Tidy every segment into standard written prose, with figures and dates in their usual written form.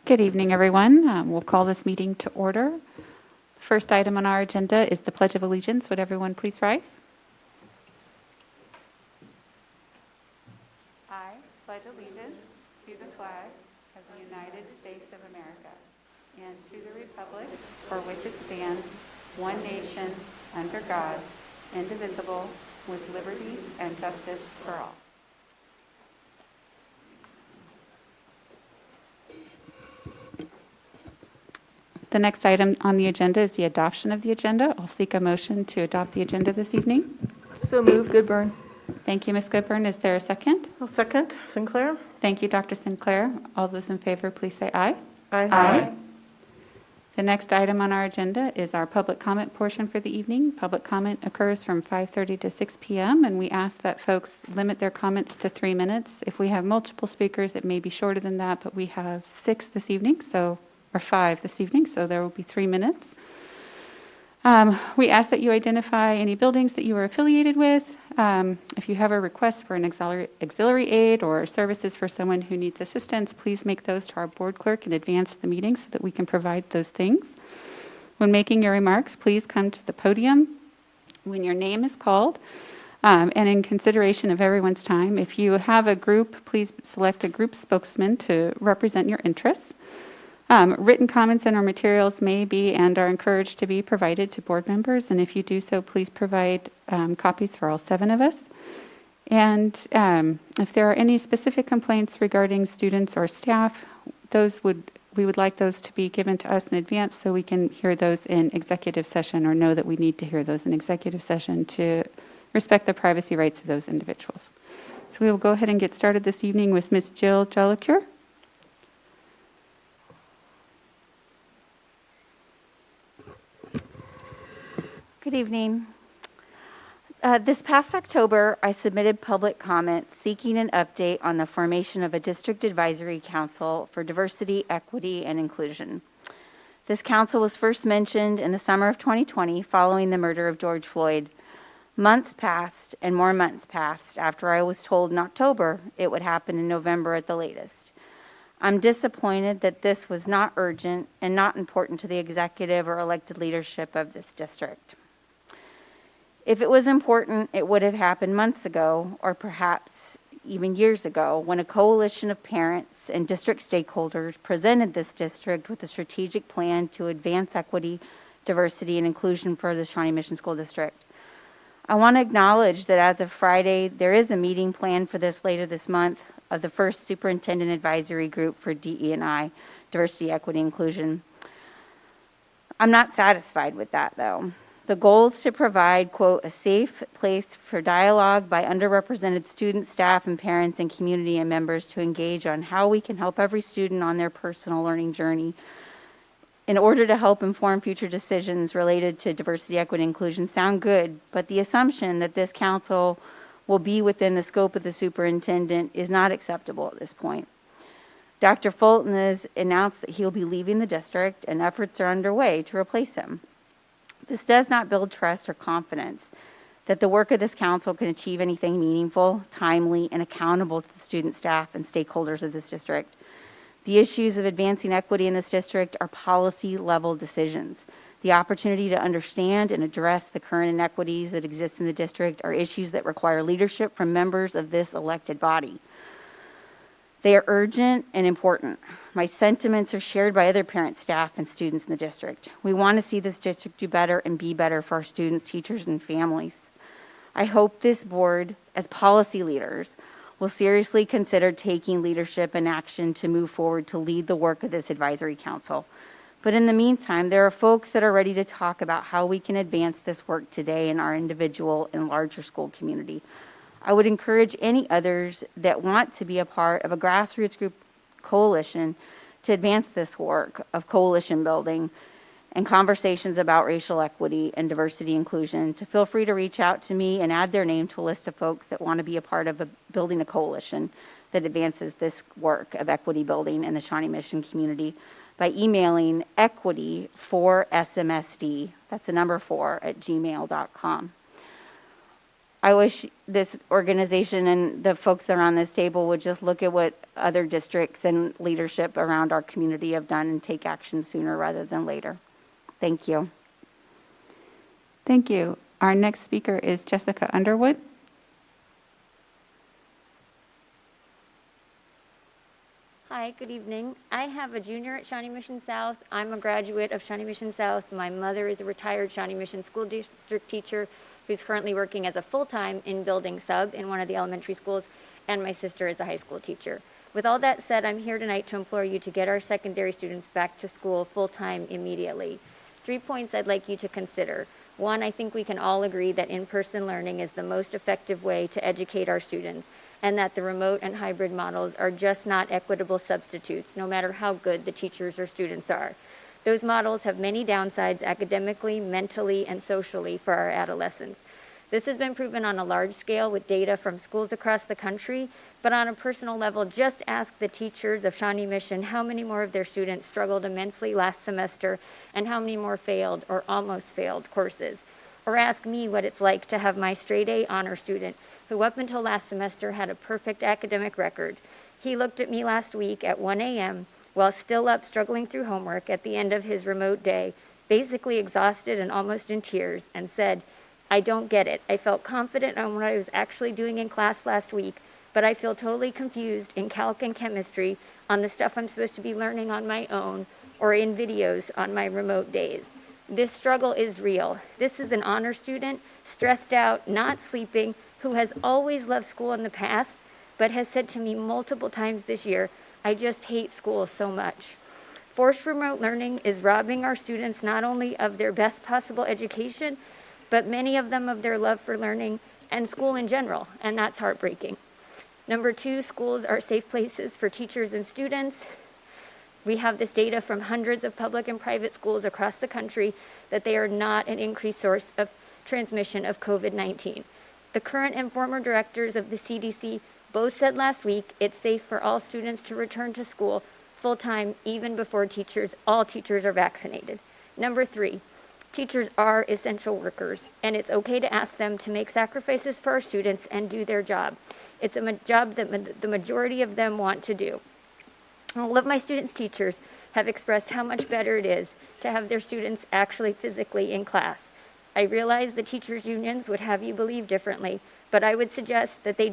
Good evening, everyone. We'll call this meeting to order. First item on our agenda is the Pledge of Allegiance. Would everyone please rise? I pledge allegiance to the flag of the United States of America and to the republic for which it stands, one nation, under God, indivisible, with liberty and justice for all. The next item on the agenda is the adoption of the agenda. I'll seek a motion to adopt the agenda this evening. So moved. Goodburn. Thank you, Ms. Goodburn. Is there a second? I'll second. Sinclair. Thank you, Dr. Sinclair. All those in favor, please say aye. Aye. The next item on our agenda is our public comment portion for the evening. Public comment occurs from 5:30 to 6 p.m., and we ask that folks limit their comments to 3 minutes. If we have multiple speakers, it may be shorter than that, but we have 5 this evening, so there will be 3 minutes. We ask that you identify any buildings that you are affiliated with. If you have a request for an auxiliary aid or services for someone who needs assistance, please make those to our board clerk in advance of the meeting so that we can provide those things. When making your remarks, please come to the podium when your name is called. And in consideration of everyone's time, if you have a group, please select a group spokesman to represent your interests. Written comments in our materials may be and are encouraged to be provided to board members, and if you do so, please provide copies for all 7 of us. And if there are any specific complaints regarding students or staff, we would like those to be given to us in advance so we can hear those in executive session, or know that we need to hear those in executive session to respect the privacy rights of those individuals. So we will go ahead and get started this evening with Ms. Jill Jolicoeur. Good evening. This past October, I submitted public comments seeking an update on the formation of a district advisory council for diversity, equity, and inclusion. This council was first mentioned in the summer of 2020 following the murder of George Floyd. Months passed and more months passed after I was told in October it would happen in November at the latest. I'm disappointed that this was not urgent and not important to the executive or elected leadership of this district. If it was important, it would have happened months ago, or perhaps even years ago, when a coalition of parents and district stakeholders presented this district with a strategic plan to advance equity, diversity, and inclusion for the Shawnee Mission School District. I want to acknowledge that as of Friday, there is a meeting planned for this later this month of the first Superintendent Advisory Group for DE&I, Diversity, Equity, Inclusion. I'm not satisfied with that, though. The goal is to provide, quote, a safe place for dialogue by underrepresented students, staff, and parents and community and members to engage on how we can help every student on their personal learning journey. In order to help inform future decisions related to diversity, equity, and inclusion sound good, but the assumption that this council will be within the scope of the superintendent is not acceptable at this point. Dr. Fulton has announced that he'll be leaving the district, and efforts are underway to replace him. This does not build trust or confidence that the work of this council can achieve anything meaningful, timely, and accountable to the student, staff, and stakeholders of this district. The issues of advancing equity in this district are policy-level decisions. The opportunity to understand and address the current inequities that exist in the district are issues that require leadership from members of this elected body. They are urgent and important. My sentiments are shared by other parents, staff, and students in the district. We want to see this district do better and be better for our students, teachers, and families. I hope this board, as policy leaders, will seriously consider taking leadership and action to move forward to lead the work of this advisory council. But in the meantime, there are folks that are ready to talk about how we can advance this work today in our individual and larger school community. I would encourage any others that want to be a part of a grassroots group coalition to advance this work of coalition building and conversations about racial equity and diversity inclusion to feel free to reach out to me and add their name to a list of folks that want to be a part of building a coalition that advances this work of equity building in the Shawnee Mission community by emailing equity4smsd, that's the number 4, @gmail.com. I wish this organization and the folks that are on this table would just look at what other districts and leadership around our community have done and take action sooner rather than later. Thank you. Thank you. Our next speaker is Jessica Underwood. Hi, good evening. I have a junior at Shawnee Mission South. I'm a graduate of Shawnee Mission South. My mother is a retired Shawnee Mission School District teacher who's currently working as a full-time in-building sub in one of the elementary schools, and my sister is a high school teacher. With all that said, I'm here tonight to implore you to get our secondary students back to school full-time immediately. 3 points I'd like you to consider. One, I think we can all agree that in-person learning is the most effective way to educate our students, and that the remote and hybrid models are just not equitable substitutes, no matter how good the teachers or students are. Those models have many downsides academically, mentally, and socially for our adolescents. This has been proven on a large scale with data from schools across the country, but on a personal level, just ask the teachers of Shawnee Mission how many more of their students struggled immensely last semester and how many more failed or almost failed courses. Or ask me what it's like to have my straight A honor student who up until last semester had a perfect academic record. He looked at me last week at 1 a.m. while still up struggling through homework at the end of his remote day, basically exhausted and almost in tears, and said, "I don't get it. I felt confident on what I was actually doing in class last week, but I feel totally confused in calc and chemistry on the stuff I'm supposed to be learning on my own or in videos on my remote days." This struggle is real. This is an honor student, stressed out, not sleeping, who has always loved school in the past, but has said to me multiple times this year, "I just hate school so much." Forced remote learning is robbing our students not only of their best possible education, but many of them of their love for learning and school in general, and that's heartbreaking. Number two, schools are safe places for teachers and students. We have this data from hundreds of public and private schools across the country that they are not an increased source of transmission of COVID-19. The current and former directors of the CDC both said last week it's safe for all students to return to school full-time even before all teachers are vaccinated. Number three, teachers are essential workers, and it's okay to ask them to make sacrifices for our students and do their job. It's a job that the majority of them want to do. All of my students' teachers have expressed how much better it is to have their students actually physically in class. I realize the teachers' unions would have you believe differently, but I would suggest that they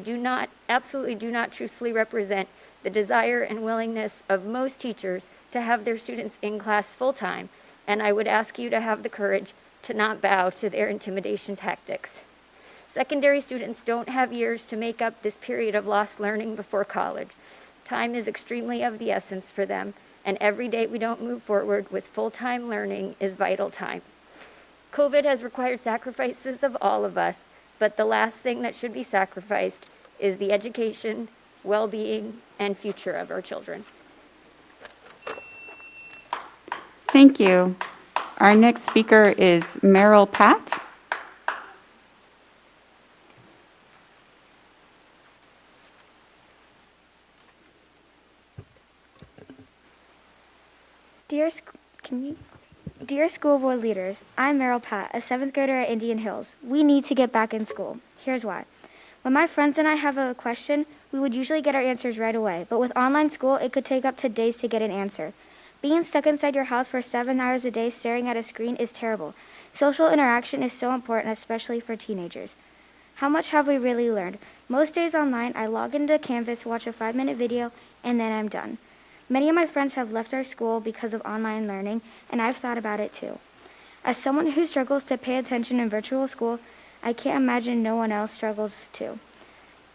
absolutely do not truthfully represent the desire and willingness of most teachers to have their students in class full-time, and I would ask you to have the courage to not bow to their intimidation tactics. Secondary students don't have years to make up this period of lost learning before college. Time is extremely of the essence for them, and every day we don't move forward with full-time learning is vital time. COVID has required sacrifices of all of us, but the last thing that should be sacrificed is the education, well-being, and future of our children. Thank you. Our next speaker is Meryl Pat. Dear school board leaders, I'm Meryl Pat, a 7th grader at Indian Hills. We need to get back in school. Here's why. When my friends and I have a question, we would usually get our answers right away, but with online school, it could take up to days to get an answer. Being stuck inside your house for 7 hours a day staring at a screen is terrible. Social interaction is so important, especially for teenagers. How much have we really learned? Most days online, I log into Canvas, watch a 5-minute video, and then I'm done. Many of my friends have left our school because of online learning, and I've thought about it too. As someone who struggles to pay attention in virtual school, I can't imagine no one else struggles too.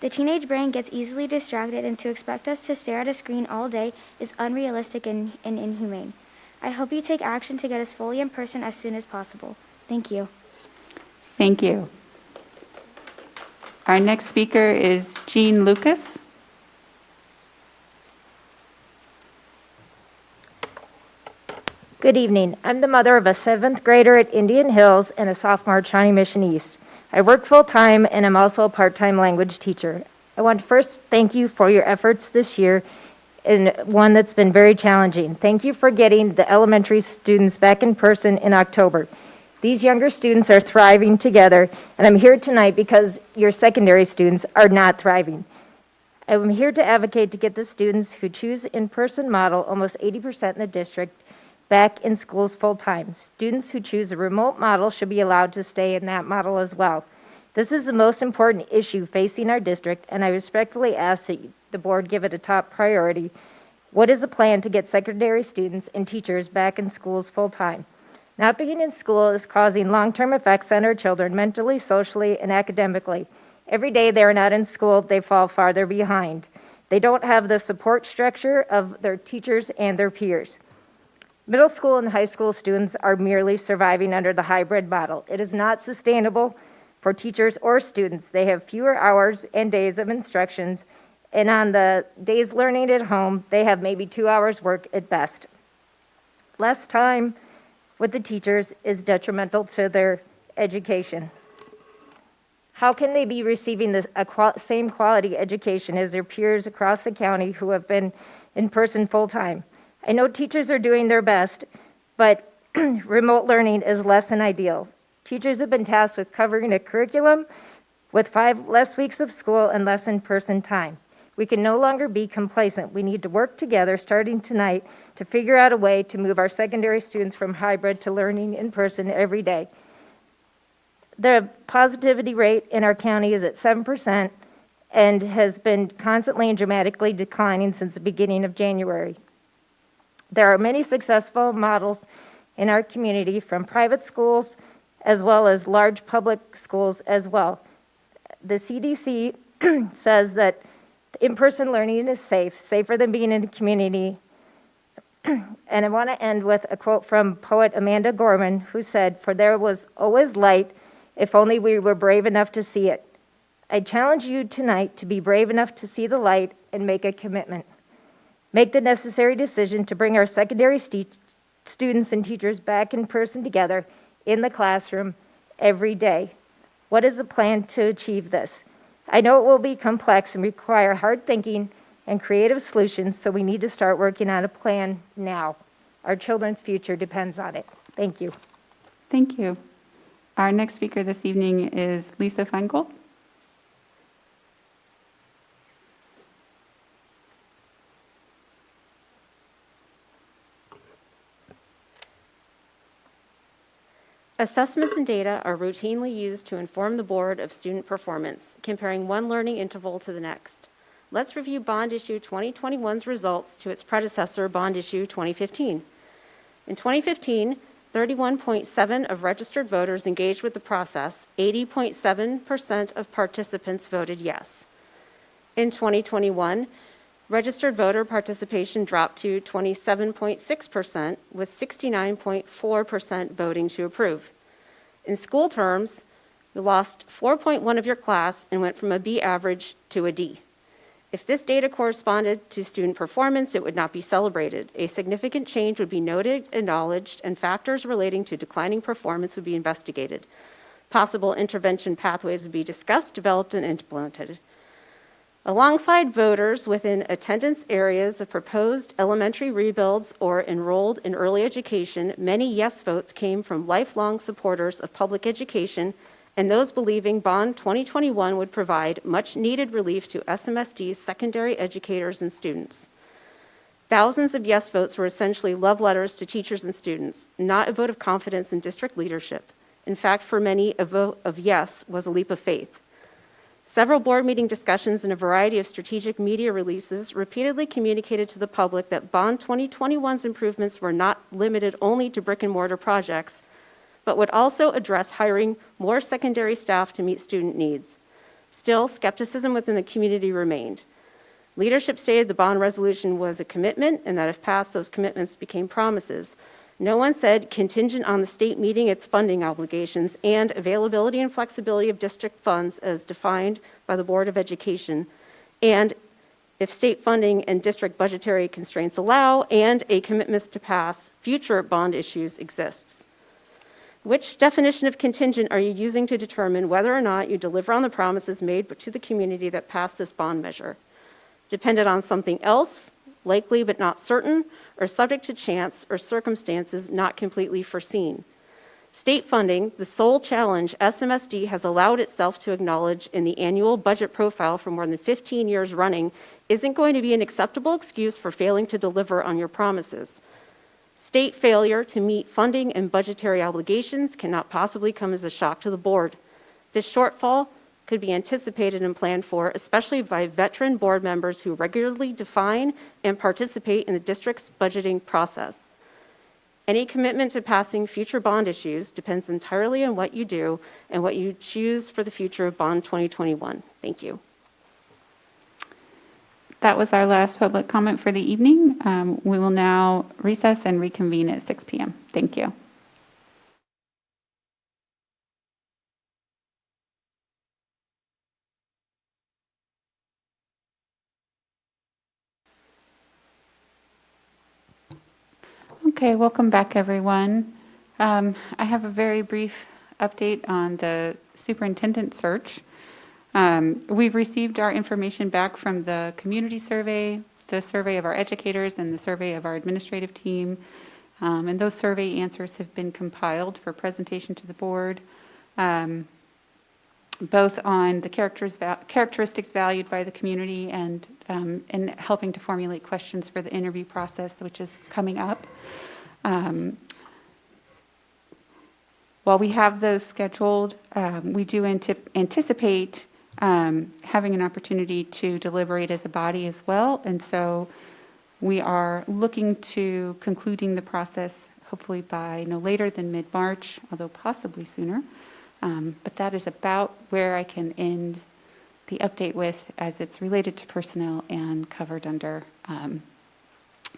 The teenage brain gets easily distracted, and to expect us to stare at a screen all day is unrealistic and inhumane. I hope you take action to get us fully in person as soon as possible. Thank you. Thank you. Our next speaker is Jean Lucas. Good evening. I'm the mother of a 7th grader at Indian Hills and a sophomore at Shawnee Mission East. I work full-time and I'm also a part-time language teacher. I want to first thank you for your efforts this year in one that's been very challenging. Thank you for getting the elementary students back in person in October. These younger students are thriving together, and I'm here tonight because your secondary students are not thriving. I'm here to advocate to get the students who choose in-person model, almost 80% in the district, back in schools full-time. Students who choose a remote model should be allowed to stay in that model as well. This is the most important issue facing our district, and I respectfully ask that the board give it a top priority. What is the plan to get secondary students and teachers back in schools full-time? Not being in school is causing long-term effects on our children mentally, socially, and academically. Every day they are not in school, they fall farther behind. They don't have the support structure of their teachers and their peers. Middle school and high school students are merely surviving under the hybrid model. It is not sustainable for teachers or students. They have fewer hours and days of instructions, and on the days learning at home, they have maybe 2 hours work at best. Less time with the teachers is detrimental to their education. How can they be receiving the same quality education as their peers across the county who have been in person full-time? I know teachers are doing their best, but remote learning is less than ideal. Teachers have been tasked with covering a curriculum with 5 less weeks of school and less in-person time. We can no longer be complacent. We need to work together, starting tonight, to figure out a way to move our secondary students from hybrid to learning in person every day. The positivity rate in our county is at 7% and has been constantly and dramatically declining since the beginning of January. There are many successful models in our community, from private schools as well as large public schools as well. The CDC says that in-person learning is safe, safer than being in the community. And I want to end with a quote from poet Amanda Gorman, who said, "For there was always light, if only we were brave enough to see it." I challenge you tonight to be brave enough to see the light and make a commitment. Make the necessary decision to bring our secondary students and teachers back in person together in the classroom every day. What is the plan to achieve this? I know it will be complex and require hard thinking and creative solutions, so we need to start working on a plan now. Our children's future depends on it. Thank you. Thank you. Our next speaker this evening is Lisa Feingold. Assessments and data are routinely used to inform the board of student performance, comparing one learning interval to the next. Let's review Bond Issue 2021's results to its predecessor, Bond Issue 2015. In 2015, 31.7% of registered voters engaged with the process. 80.7% of participants voted yes. In 2021, registered voter participation dropped to 27.6%, with 69.4% voting to approve. In school terms, you lost 4.1 of your class and went from a B average to a D. If this data corresponded to student performance, it would not be celebrated. A significant change would be noted, acknowledged, and factors relating to declining performance would be investigated. Possible intervention pathways would be discussed, developed, and implemented. Alongside voters within attendance areas of proposed elementary rebuilds or enrolled in early education, many yes votes came from lifelong supporters of public education and those believing Bond 2021 would provide much-needed relief to SMSD's secondary educators and students. Thousands of yes votes were essentially love letters to teachers and students, not a vote of confidence in district leadership. In fact, for many, a vote of yes was a leap of faith. Several board meeting discussions and a variety of strategic media releases repeatedly communicated to the public that Bond 2021's improvements were not limited only to brick-and-mortar projects, but would also address hiring more secondary staff to meet student needs. Still, skepticism within the community remained. Leadership stated the bond resolution was a commitment and that if passed, those commitments became promises. No one said contingent on the state meeting its funding obligations and availability and flexibility of district funds as defined by the Board of Education, and if state funding and district budgetary constraints allow, and a commitment to pass future bond issues exists. Which definition of contingent are you using to determine whether or not you deliver on the promises made to the community that passed this bond measure? Dependent on something else, likely but not certain, or subject to chance or circumstances not completely foreseen? State funding, the sole challenge SMSD has allowed itself to acknowledge in the annual budget profile for more than 15 years running, isn't going to be an acceptable excuse for failing to deliver on your promises. State failure to meet funding and budgetary obligations cannot possibly come as a shock to the board. This shortfall could be anticipated and planned for, especially by veteran board members who regularly define and participate in the district's budgeting process. Any commitment to passing future bond issues depends entirely on what you do and what you choose for the future of Bond 2021. Thank you. That was our last public comment for the evening. We will now recess and reconvene at 6 p.m. Thank you. Okay, welcome back, everyone. I have a very brief update on the superintendent search. We've received our information back from the community survey, the survey of our educators, and the survey of our administrative team. And those survey answers have been compiled for presentation to the board, both on the characteristics valued by the community and in helping to formulate questions for the interview process, which is coming up. While we have those scheduled, we do anticipate having an opportunity to deliberate as a body as well. And so we are looking to concluding the process hopefully by no later than mid-March, although possibly sooner. But that is about where I can end the update with, as it's related to personnel and covered under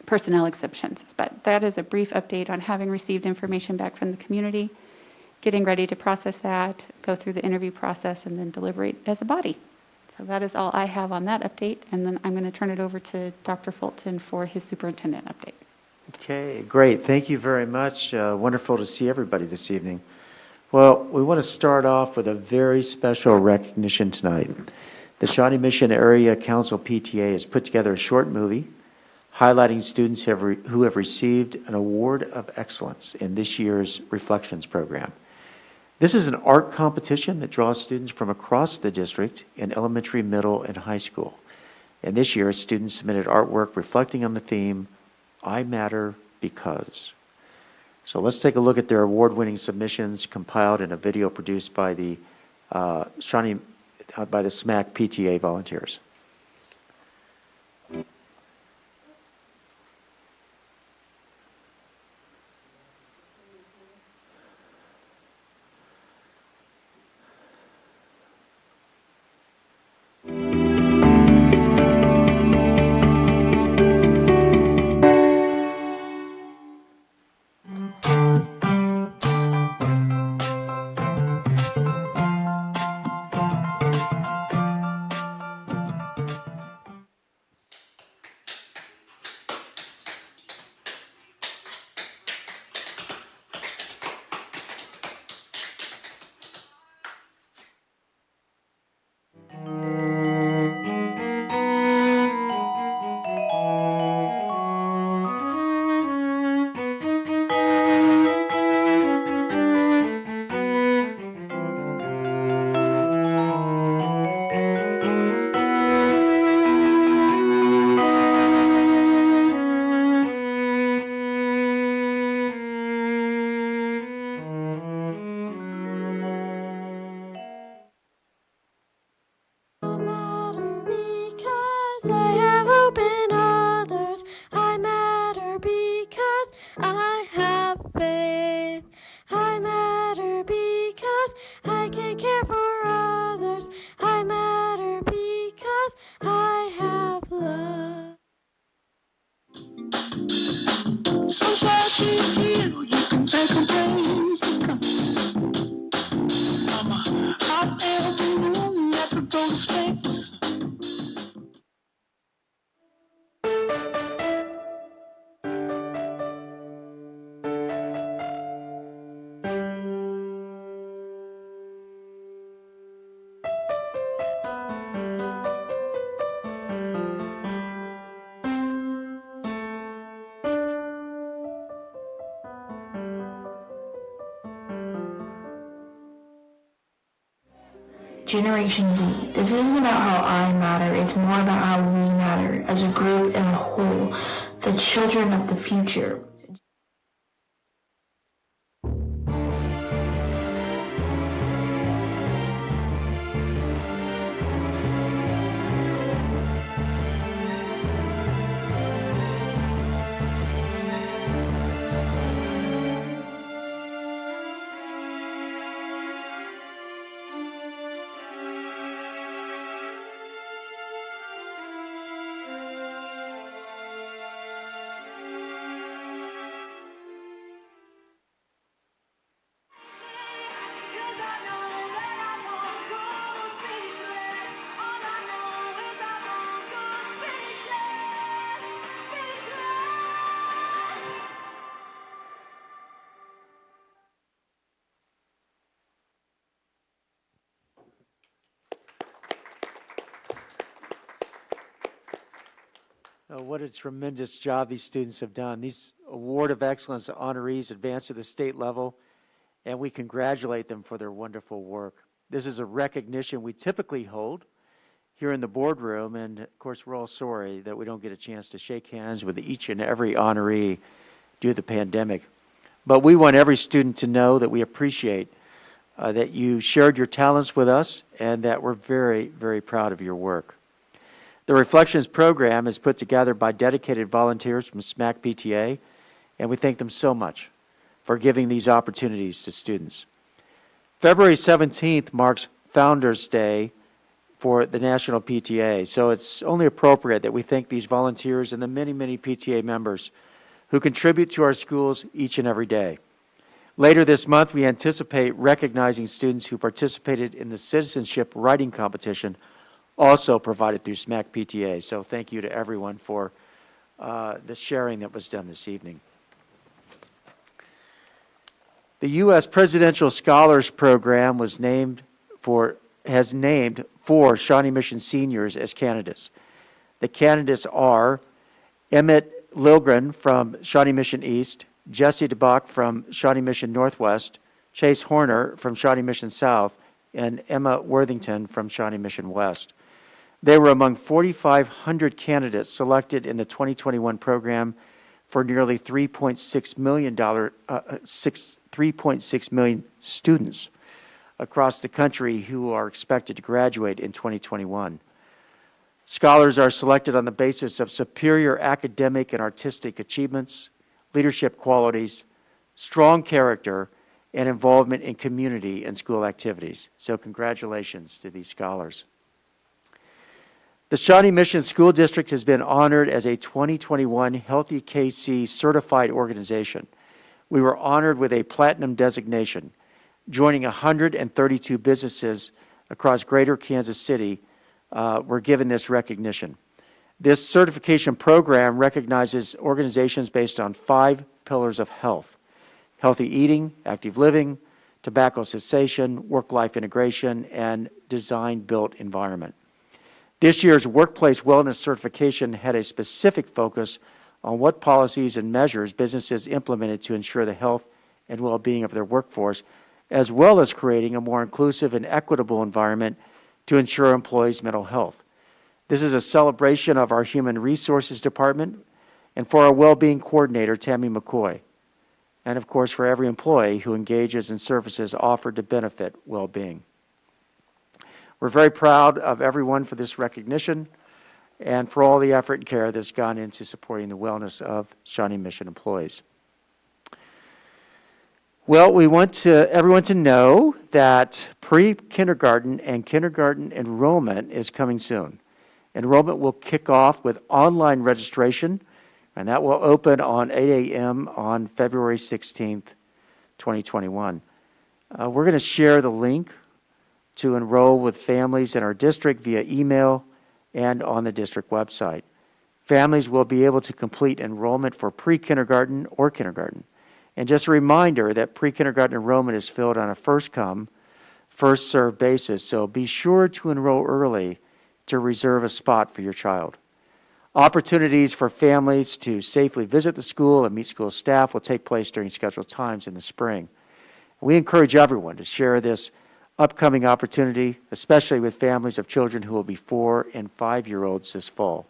personnel exceptions. But that is a brief update on having received information back from the community, getting ready to process that, go through the interview process, and then deliberate as a body. So that is all I have on that update, and then I'm going to turn it over to Dr. Fulton for his superintendent update. Okay, great. Thank you very much. Wonderful to see everybody this evening. Well, we want to start off with a very special recognition tonight. The Shawnee Mission Area Council PTA has put together a short movie highlighting students who have received an award of excellence in this year's Reflections program. This is an art competition that draws students from across the district in elementary, middle, and high school. And this year, students submitted artwork reflecting on the theme, I Matter Because. So let's take a look at their award-winning submissions compiled in a video produced by the by the SMAC PTA volunteers. Generation Z. This isn't about how I matter, it's more about how we matter as a group and a whole, the children of the future. What a tremendous job these students have done. These Award of Excellence honorees advance to the state level, and we congratulate them for their wonderful work. This is a recognition we typically hold here in the boardroom, and of course we're all sorry that we don't get a chance to shake hands with each and every honoree due to the pandemic. But we want every student to know that we appreciate that you shared your talents with us and that we're very, very proud of your work. The Reflections program is put together by dedicated volunteers from SMAC PTA, and we thank them so much for giving these opportunities to students. February 17th marks Founders Day for the National PTA, so it's only appropriate that we thank these volunteers and the many, many PTA members who contribute to our schools each and every day. Later this month, we anticipate recognizing students who participated in the citizenship writing competition also provided through SMAC PTA. So thank you to everyone for the sharing that was done this evening. The U.S. Presidential Scholars Program has named 4 Shawnee Mission seniors as candidates. The candidates are Emmett Lilgren from Shawnee Mission East, Jesse DeBach from Shawnee Mission Northwest, Chase Horner from Shawnee Mission South, and Emma Worthington from Shawnee Mission West. They were among 4,500 candidates selected in the 2021 program for nearly $3.6 million students across the country who are expected to graduate in 2021. Scholars are selected on the basis of superior academic and artistic achievements, leadership qualities, strong character, and involvement in community and school activities. So congratulations to these scholars. The Shawnee Mission School District has been honored as a 2021 Healthy KC certified organization. We were honored with a platinum designation, joining 132 businesses across greater Kansas City were given this recognition. This certification program recognizes organizations based on 5 pillars of health: healthy eating, active living, tobacco cessation, work-life integration, and design-built environment. This year's workplace wellness certification had a specific focus on what policies and measures businesses implemented to ensure the health and well-being of their workforce, as well as creating a more inclusive and equitable environment to ensure employees' mental health. This is a celebration of our Human Resources Department and for our well-being coordinator, Tammy McCoy, and of course for every employee who engages in services offered to benefit well-being. We're very proud of everyone for this recognition and for all the effort and care that's gone into supporting the wellness of Shawnee Mission employees. Well, we want everyone to know that pre-kindergarten and kindergarten enrollment is coming soon. Enrollment will kick off with online registration, and that will open on 8 a.m. on February 16th, 2021. We're going to share the link to enroll with families in our district via email and on the district website. Families will be able to complete enrollment for pre-kindergarten or kindergarten. And just a reminder that pre-kindergarten enrollment is filled on a first-come, first-served basis, so be sure to enroll early to reserve a spot for your child. Opportunities for families to safely visit the school and meet school staff will take place during scheduled times in the spring. We encourage everyone to share this upcoming opportunity, especially with families of children who will be 4 and 5-year-olds this fall.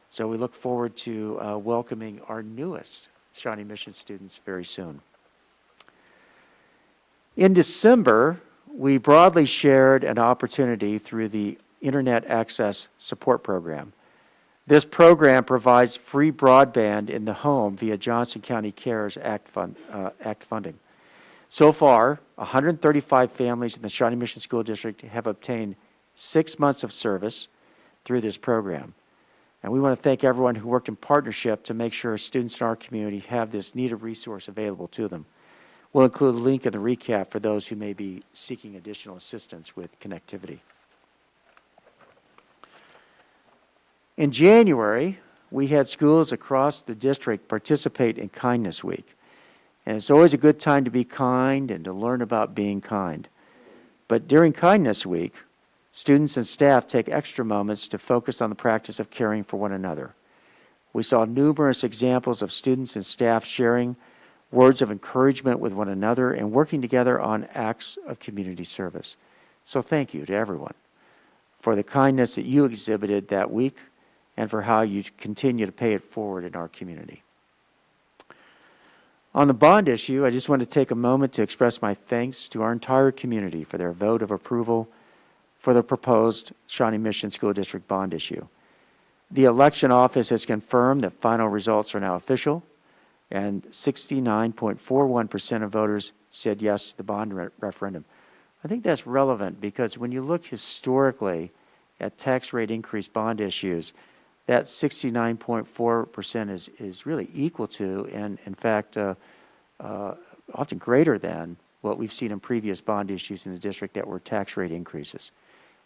So we look forward to welcoming our newest Shawnee Mission students very soon. In December, we broadly shared an opportunity through the Internet Access Support Program. This program provides free broadband in the home via Johnson County CARES Act funding. So far, 135 families in the Shawnee Mission School District have obtained 6 months of service through this program. And we want to thank everyone who worked in partnership to make sure students in our community have this needed resource available to them. We'll include a link in the recap for those who may be seeking additional assistance with connectivity. In January, we had schools across the district participate in Kindness Week. And it's always a good time to be kind and to learn about being kind. But during Kindness Week, students and staff take extra moments to focus on the practice of caring for one another. We saw numerous examples of students and staff sharing words of encouragement with one another and working together on acts of community service. So thank you to everyone for the kindness that you exhibited that week and for how you continue to pay it forward in our community. On the bond issue, I just want to take a moment to express my thanks to our entire community for their vote of approval for the proposed Shawnee Mission School District bond issue. The election office has confirmed that final results are now official, and 69.41% of voters said yes to the bond referendum. I think that's relevant because when you look historically at tax rate increase bond issues, that 69.4% is really equal to, and in fact, often greater than what we've seen in previous bond issues in the district that were tax rate increases.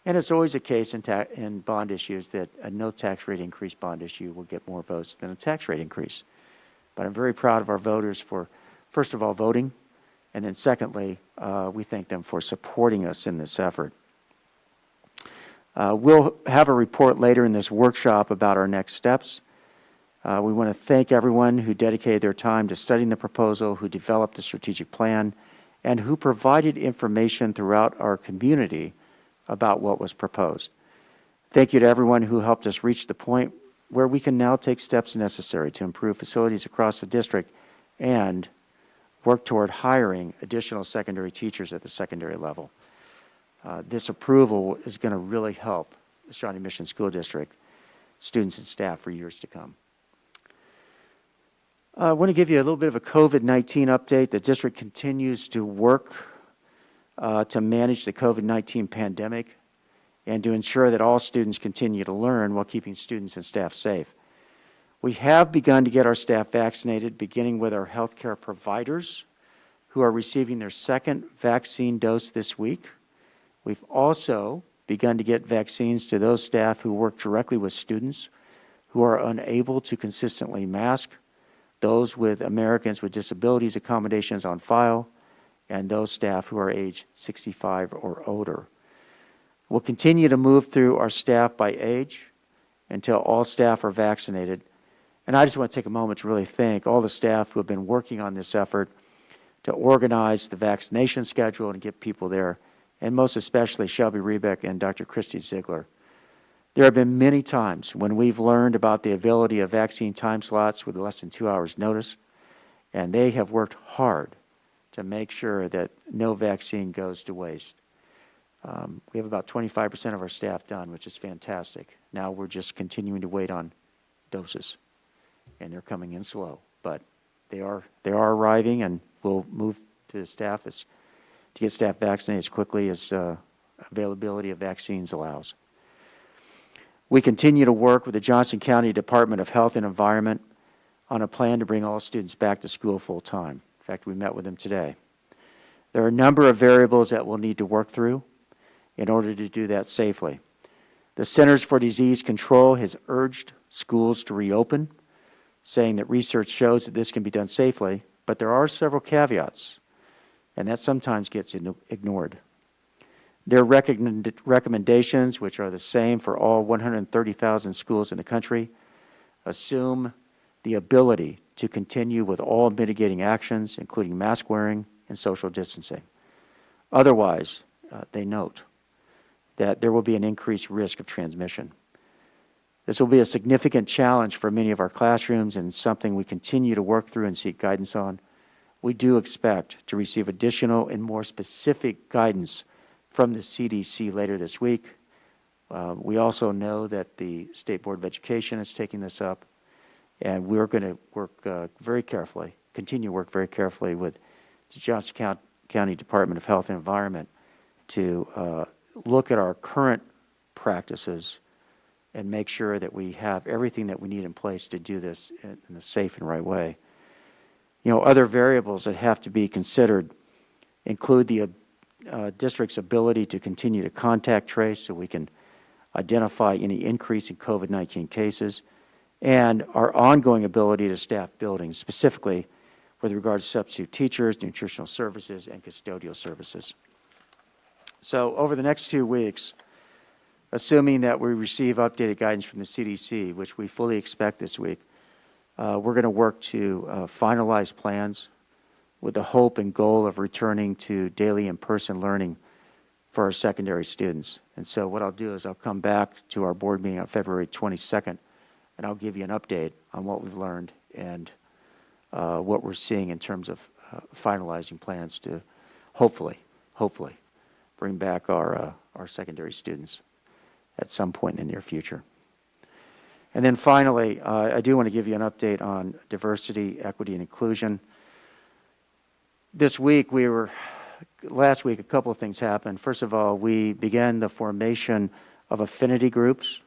And it's always a case in bond issues that a no tax rate increase bond issue will get more votes than a tax rate increase. But I'm very proud of our voters for, first of all, voting, and then secondly, we thank them for supporting us in this effort. We'll have a report later in this workshop about our next steps. We want to thank everyone who dedicated their time to studying the proposal, who developed a strategic plan, and who provided information throughout our community about what was proposed. Thank you to everyone who helped us reach the point where we can now take steps necessary to improve facilities across the district and work toward hiring additional secondary teachers at the secondary level. This approval is going to really help the Shawnee Mission School District, students and staff for years to come. I want to give you a little bit of a COVID-19 update. The district continues to work to manage the COVID-19 pandemic and to ensure that all students continue to learn while keeping students and staff safe. We have begun to get our staff vaccinated, beginning with our healthcare providers who are receiving their second vaccine dose this week. We've also begun to get vaccines to those staff who work directly with students who are unable to consistently mask, those with Americans with Disabilities accommodations on file, and those staff who are age 65 or older. We'll continue to move through our staff by age until all staff are vaccinated. And I just want to take a moment to really thank all the staff who have been working on this effort to organize the vaccination schedule and get people there, and most especially Shelby Rebeck and Dr. Christy Ziegler. There have been many times when we've learned about the availability of vaccine time slots with less than 2 hours notice, and they have worked hard to make sure that no vaccine goes to waste. We have about 25% of our staff done, which is fantastic. Now we're just continuing to wait on doses, and they're coming in slow, but they are arriving, and we'll move to the staff to get staff vaccinated as quickly as availability of vaccines allows. We continue to work with the Johnson County Department of Health and Environment on a plan to bring all students back to school full time. In fact, we met with them today. There are a number of variables that we'll need to work through in order to do that safely. The Centers for Disease Control has urged schools to reopen, saying that research shows that this can be done safely, but there are several caveats, and that sometimes gets ignored. Their recommendations, which are the same for all 130,000 schools in the country, assume the ability to continue with all mitigating actions, including mask wearing and social distancing. Otherwise, they note that there will be an increased risk of transmission. This will be a significant challenge for many of our classrooms and something we continue to work through and seek guidance on. We do expect to receive additional and more specific guidance from the CDC later this week. We also know that the State Board of Education is taking this up, and we're going to work very carefully, continue to work very carefully with the Johnson County Department of Health and Environment to look at our current practices and make sure that we have everything that we need in place to do this in a safe and right way. You know, other variables that have to be considered include the district's ability to continue to contact trace so we can identify any increase in COVID-19 cases, and our ongoing ability to staff buildings, specifically with regard to substitute teachers, nutritional services, and custodial services. So over the next 2 weeks, assuming that we receive updated guidance from the CDC, which we fully expect this week, we're going to work to finalize plans with the hope and goal of returning to daily in-person learning for our secondary students. And so what I'll do is I'll come back to our board meeting on February 22nd, and I'll give you an update on what we've learned and what we're seeing in terms of finalizing plans to hopefully bring back our secondary students at some point in the near future. And then finally, I do want to give you an update on diversity, equity, and inclusion. Last week, a couple of things happened. First of all, we began the formation of affinity groups.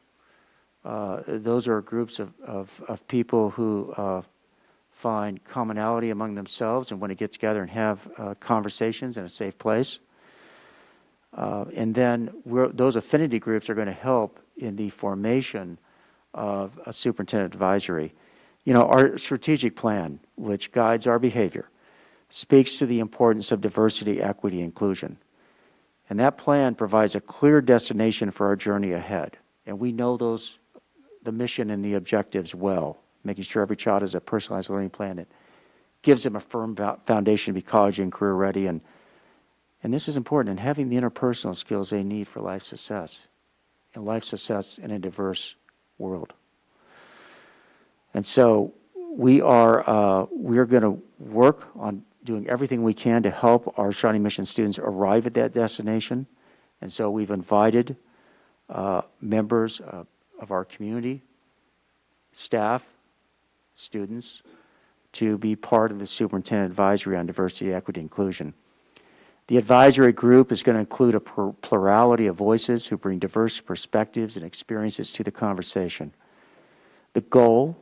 Those are groups of people who find commonality among themselves and want to get together and have conversations in a safe place. And then those affinity groups are going to help in the formation of a superintendent advisory. You know, our strategic plan, which guides our behavior, speaks to the importance of diversity, equity, inclusion. And that plan provides a clear destination for our journey ahead. And we know the mission and the objectives well, making sure every child has a personalized learning plan that gives them a firm foundation to be college and career ready. And this is important, and having the interpersonal skills they need for life success in a diverse world. And so we're going to work on doing everything we can to help our Shawnee Mission students arrive at that destination. And so we've invited members of our community, staff, students, to be part of the Superintendent Advisory on Diversity, Equity, Inclusion. The advisory group is going to include a plurality of voices who bring diverse perspectives and experiences to the conversation. The goal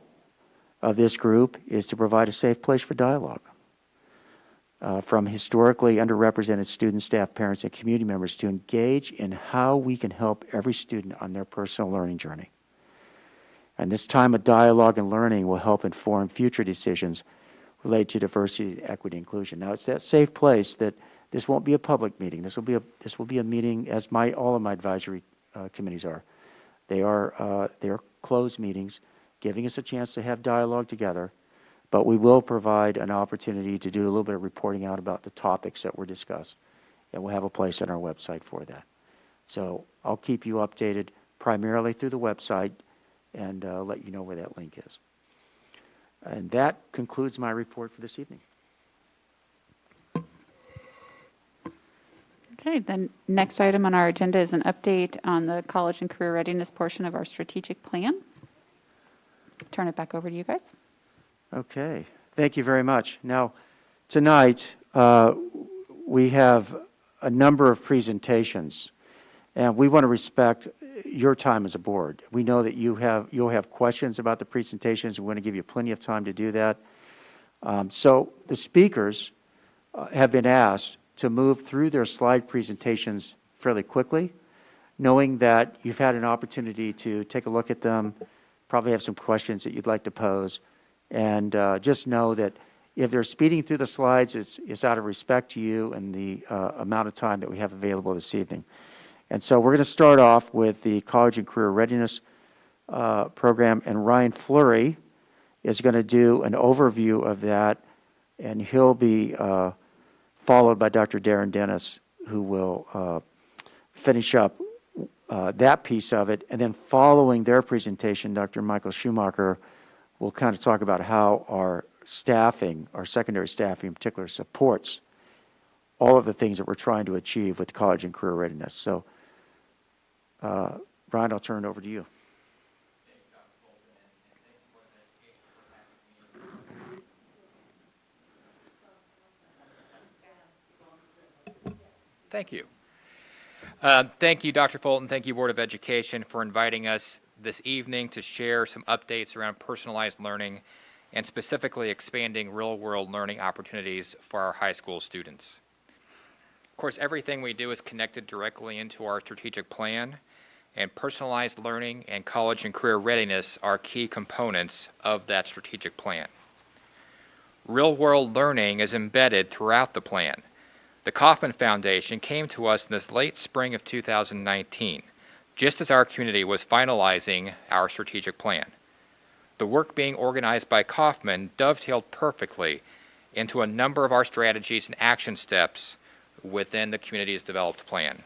of this group is to provide a safe place for dialogue from historically underrepresented students, staff, parents, and community members to engage in how we can help every student on their personal learning journey. And this time of dialogue and learning will help inform future decisions related to diversity, equity, and inclusion. Now, it's that safe place that this won't be a public meeting. This will be a meeting, as all of my advisory committees are. They are closed meetings, giving us a chance to have dialogue together, but we will provide an opportunity to do a little bit of reporting out about the topics that were discussed, and we'll have a place on our website for that. So I'll keep you updated primarily through the website and let you know where that link is. And that concludes my report for this evening. Okay, the next item on our agenda is an update on the college and career readiness portion of our strategic plan. Turn it back over to you guys. Okay, thank you very much. Now, tonight we have a number of presentations, and we want to respect your time as a board. We know that you'll have questions about the presentations. We want to give you plenty of time to do that. So the speakers have been asked to move through their slide presentations fairly quickly, knowing that you've had an opportunity to take a look at them, probably have some questions that you'd like to pose, and just know that if they're speeding through the slides, it's out of respect to you and the amount of time that we have available this evening. And so we're going to start off with the College and Career Readiness program, and Ryan Fleury is going to do an overview of that, and he'll be followed by Dr. Darren Dennis, who will finish up that piece of it. And then following their presentation, Dr. Michael Schumacher will kind of talk about how our staffing, our secondary staffing in particular, supports all of the things that we're trying to achieve with college and career readiness. So, Brian, I'll turn it over to you. Thank you. Thank you, Dr. Fulton. Thank you, Board of Education, for inviting us this evening to share some updates around personalized learning and specifically expanding real-world learning opportunities for our high school students. Of course, everything we do is connected directly into our strategic plan, and personalized learning and college and career readiness are key components of that strategic plan. Real-world learning is embedded throughout the plan. The Kauffman Foundation came to us in this late spring of 2019, just as our community was finalizing our strategic plan. The work being organized by Kauffman dovetailed perfectly into a number of our strategies and action steps within the community's developed plan.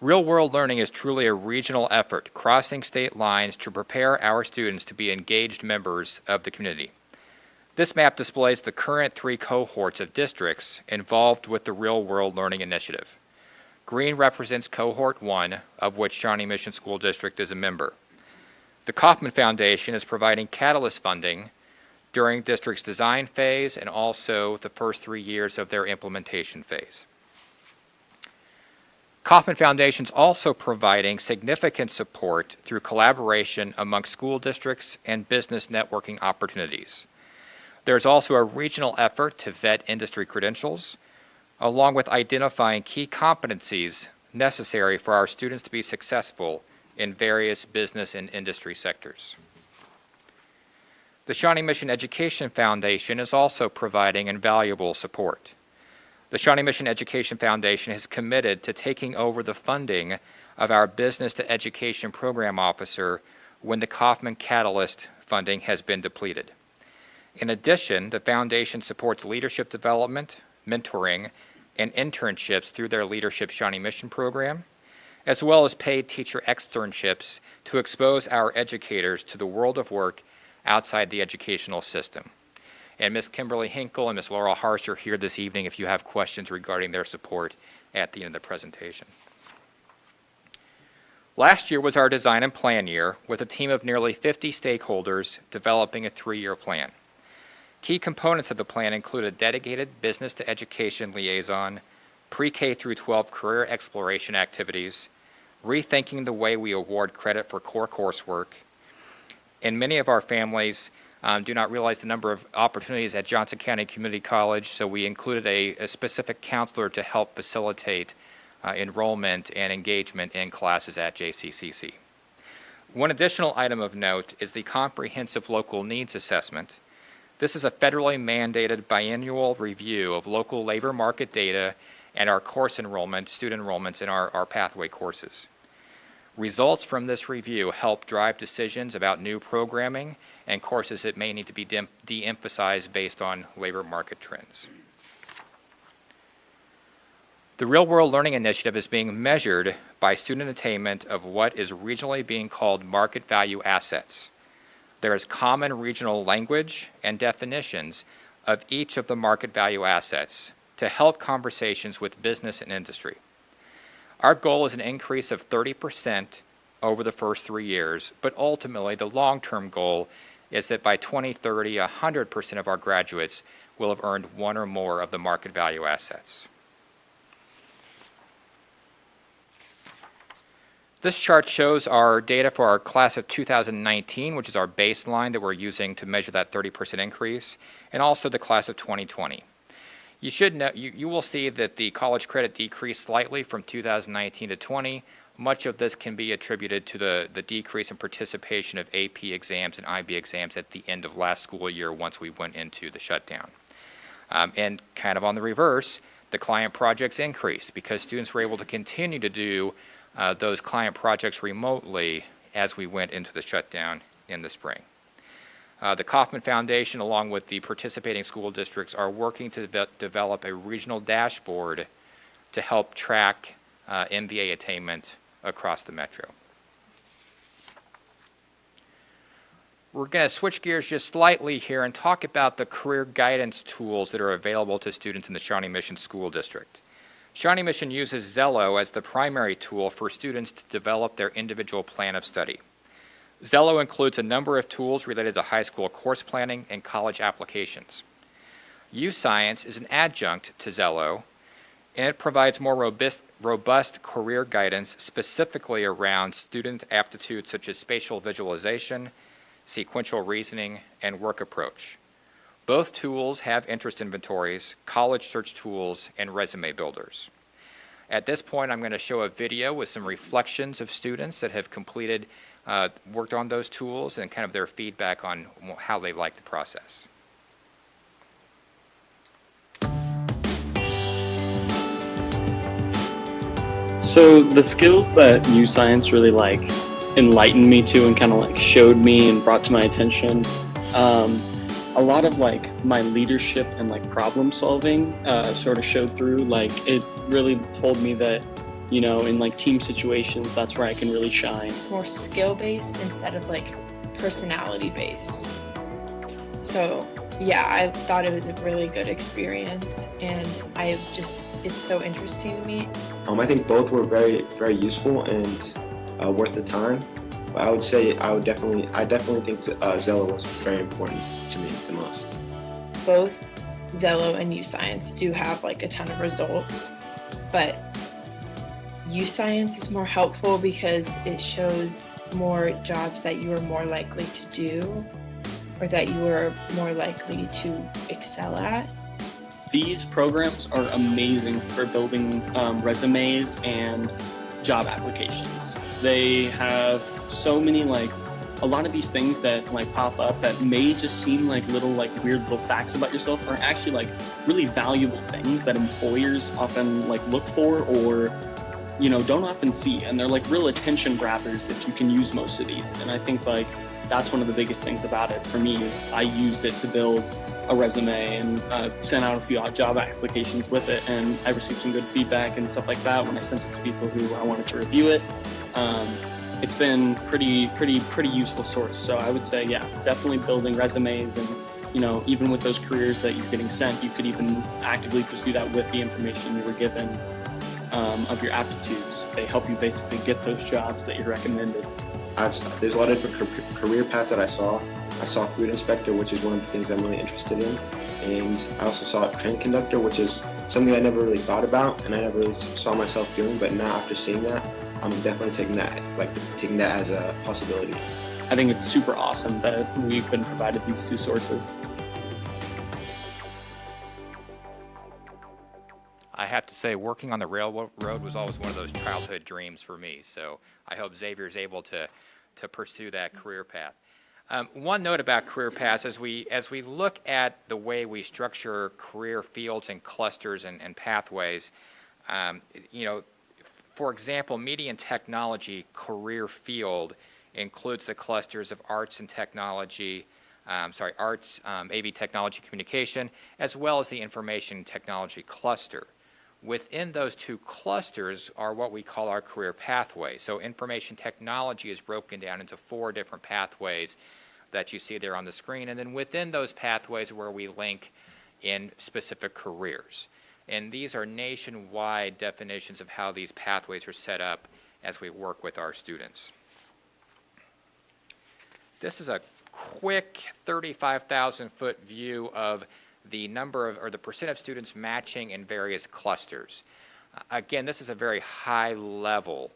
Real-world learning is truly a regional effort, crossing state lines to prepare our students to be engaged members of the community. This map displays the current 3 cohorts of districts involved with the Real-World Learning Initiative. Green represents Cohort 1, of which Shawnee Mission School District is a member. The Kauffman Foundation is providing catalyst funding during district's design phase and also the first 3 years of their implementation phase. Kauffman Foundation is also providing significant support through collaboration among school districts and business networking opportunities. There's also a regional effort to vet industry credentials, along with identifying key competencies necessary for our students to be successful in various business and industry sectors. The Shawnee Mission Education Foundation is also providing invaluable support. The Shawnee Mission Education Foundation has committed to taking over the funding of our Business to Education Program Officer when the Kauffman Catalyst funding has been depleted. In addition, the foundation supports leadership development, mentoring, and internships through their Leadership Shawnee Mission program, as well as paid teacher externships to expose our educators to the world of work outside the educational system. And Ms. Kimberly Hinkle and Ms. Laurel Harsh are here this evening if you have questions regarding their support at the end of the presentation. Last year was our design and plan year with a team of nearly 50 stakeholders developing a 3-year plan. Key components of the plan include a dedicated business to education liaison, pre-K through 12 career exploration activities, rethinking the way we award credit for core coursework, and many of our families do not realize the number of opportunities at Johnson County Community College, so we included a specific counselor to help facilitate enrollment and engagement in classes at JCCC. One additional item of note is the Comprehensive Local Needs Assessment. This is a federally mandated biannual review of local labor market data and our course enrollment, student enrollments in our pathway courses. Results from this review help drive decisions about new programming and courses that may need to be de-emphasized based on labor market trends. The Real World Learning Initiative is being measured by student attainment of what is regionally being called market value assets. There is common regional language and definitions of each of the market value assets to help conversations with business and industry. Our goal is an increase of 30% over the first 3 years, but ultimately the long-term goal is that by 2030, 100% of our graduates will have earned one or more of the market value assets. This chart shows our data for our class of 2019, which is our baseline that we're using to measure that 30% increase, and also the class of 2020. You should know, you will see that the college credit decreased slightly from 2019 to 20. Much of this can be attributed to the decrease in participation of AP exams and IB exams at the end of last school year once we went into the shutdown. And kind of on the reverse, the client projects increased because students were able to continue to do those client projects remotely as we went into the shutdown in the spring. The Kauffman Foundation, along with the participating school districts, are working to develop a regional dashboard to help track MBA attainment across the metro. We're going to switch gears just slightly here and talk about the career guidance tools that are available to students in the Shawnee Mission School District. Shawnee Mission uses Zello as the primary tool for students to develop their individual plan of study. Zello includes a number of tools related to high school course planning and college applications. U-Science is an adjunct to Zello, and it provides more robust career guidance specifically around student aptitudes such as spatial visualization, sequential reasoning, and work approach. Both tools have interest inventories, college search tools, and resume builders. At this point, I'm going to show a video with some reflections of students that have completed, worked on those tools, and kind of their feedback on how they like the process. So the skills that U-Science really enlightened me to and kind of showed me and brought to my attention, a lot of my leadership and problem solving sort of showed through. It really told me that, in team situations, that's where I can really shine. It's more skill-based instead of personality-based. So yeah, I thought it was a really good experience, and it's so interesting to me. I think both were very, very useful and worth the time. But I would say I definitely think Zello was very important to me the most. Both Zello and U-Science do have a ton of results, but U-Science is more helpful because it shows more jobs that you are more likely to do or that you are more likely to excel at. These programs are amazing for building resumes and job applications. They have so many a lot of these things that pop up that may just seem little weird little facts about yourself are actually really valuable things that employers often look for or don't often see, and they're real attention grabbers if you can use most of these. And I think that's one of the biggest things about it for me is I used it to build a resume and sent out a few job applications with it, and I received some good feedback and stuff like that when I sent it to people who I wanted to review it. It's been pretty useful source. So I would say, yeah, definitely building resumes, and even with those careers that you're getting sent, you could even actively pursue that with the information you were given of your aptitudes. They help you basically get those jobs that you're recommended. There's a lot of different career paths that I saw. I saw food inspector, which is one of the things I'm really interested in, and I also saw train conductor, which is something I never really thought about and I never really saw myself doing. But now, after seeing that, I'm definitely taking that as a possibility. I think it's super awesome that we've been provided these two sources. I have to say, working on the railroad was always one of those childhood dreams for me. So I hope Xavier is able to pursue that career path. One note about career paths, as we look at the way we structure career fields and clusters and pathways, for example, media and technology career field includes the clusters of arts and technology, arts, AV technology communication, as well as the information technology cluster. Within those two clusters are what we call our career pathways. So information technology is broken down into 4 different pathways that you see there on the screen. And then within those pathways where we link in specific careers. And these are nationwide definitions of how these pathways are set up as we work with our students. This is a quick 35,000-foot view of the number of, or the percent of students matching in various clusters. Again, this is a very high level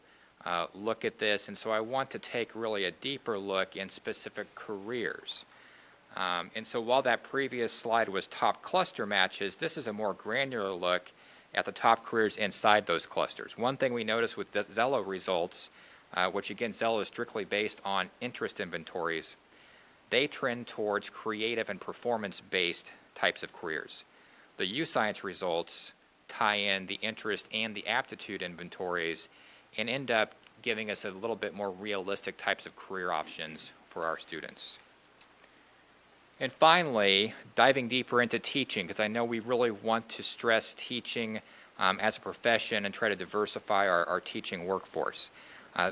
look at this, and so I want to take really a deeper look in specific careers. And so while that previous slide was top cluster matches, this is a more granular look at the top careers inside those clusters. One thing we noticed with the Zello results, which again, Zello is strictly based on interest inventories, they trend towards creative and performance-based types of careers. The U-Science results tie in the interest and the aptitude inventories and end up giving us a little bit more realistic types of career options for our students. And finally, diving deeper into teaching, because I know we really want to stress teaching as a profession and try to diversify our teaching workforce.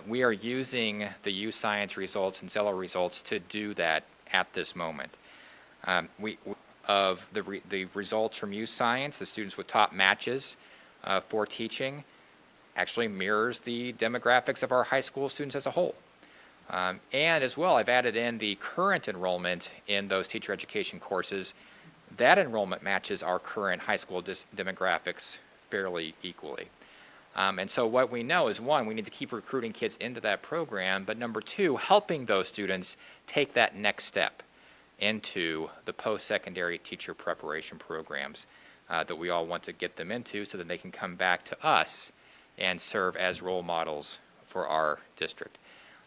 We are using the U-Science results and Zello results to do that at this moment. Of the results from U-Science, the students with top matches for teaching actually mirrors the demographics of our high school students as a whole. And as well, I've added in the current enrollment in those teacher education courses. That enrollment matches our current high school demographics fairly equally. And so what we know is, one, we need to keep recruiting kids into that program, but number two, helping those students take that next step into the post-secondary teacher preparation programs that we all want to get them into so that they can come back to us and serve as role models for our district.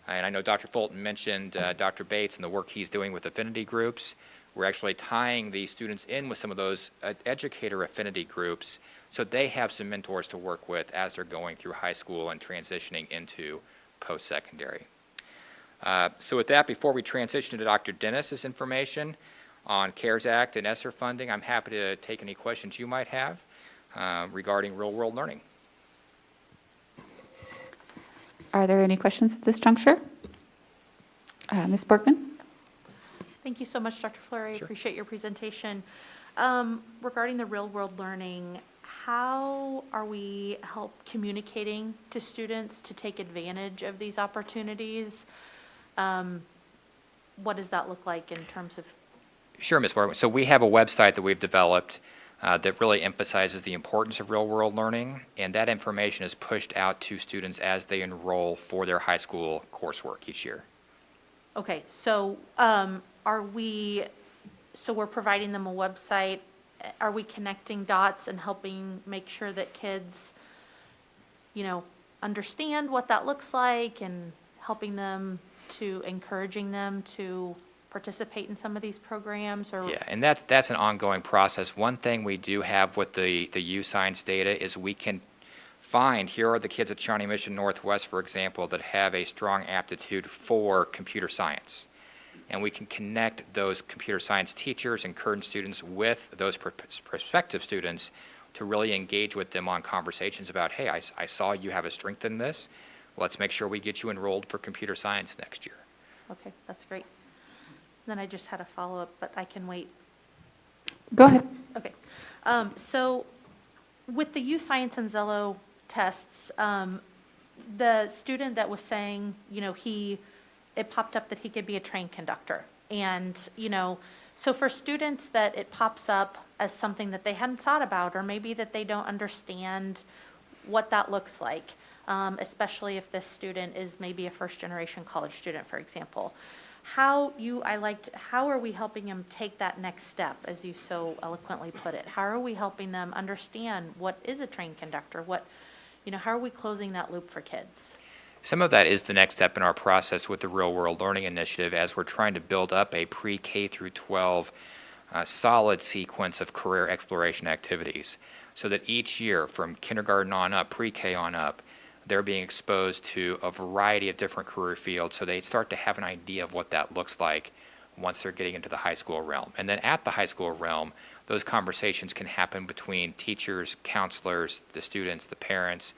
And I know Dr. Fulton mentioned Dr. Bates and the work he's doing with affinity groups. We're actually tying the students in with some of those educator affinity groups so they have some mentors to work with as they're going through high school and transitioning into post-secondary. So with that, before we transition to Dr. Dennis's information on CARES Act and ESSER funding, I'm happy to take any questions you might have regarding real-world learning. Are there any questions at this juncture? Ms. Borkman? Thank you so much, Dr. Fleury. I Sure. appreciate your presentation. Regarding the real-world learning, how are we communicating to students to take advantage of these opportunities? What does that look like in terms of? Sure, Ms. Borkman. So we have a website that we've developed that really emphasizes the importance of real-world learning, and that information is pushed out to students as they enroll for their high school coursework each year. Okay, so we're providing them a website. Are we connecting dots and helping make sure that kids, understand what that looks like and helping them encouraging them to participate in some of these programs? Or Yeah, and that's an ongoing process. One thing we do have with the U-Science data is we can find, here are the kids at Shawnee Mission Northwest, for example, that have a strong aptitude for computer science. And we can connect those computer science teachers and current students with those prospective students to really engage with them on conversations about, hey, I saw you have a strength in this. Let's make sure we get you enrolled for computer science next year. Okay, that's great. Then I just had a follow-up, but I can wait. Go ahead. Okay. So with the U-Science and Zello tests, the student that was saying, it popped up that he could be a train conductor. And, so for students that it pops up as something that they hadn't thought about, or maybe that they don't understand what that looks like, especially if this student is maybe a first-generation college student, for example. How are we helping them take that next step, as you so eloquently put it? How are we helping them understand what is a train conductor? How are we closing that loop for kids? Some of that is the next step in our process with the Real World Learning Initiative as we're trying to build up a pre-K through 12 solid sequence of career exploration activities so that each year from kindergarten on up, pre-K on up, they're being exposed to a variety of different career fields so they start to have an idea of what that looks like once they're getting into the high school realm. And then at the high school realm, those conversations can happen between teachers, counselors, the students, the parents.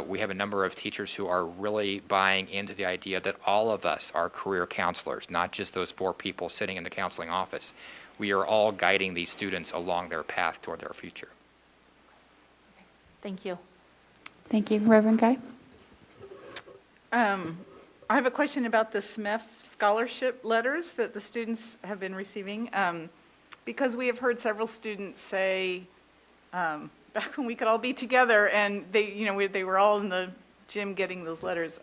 We have a number of teachers who are really buying into the idea that all of us are career counselors, not just those 4 people sitting in the counseling office. We are all guiding these students along their path toward their future. Thank you. Thank you. Reverend Guy? I have a question about the SMEF scholarship letters that the students have been receiving. Because we have heard several students say, back when we could all be together and they were all in the gym getting those letters,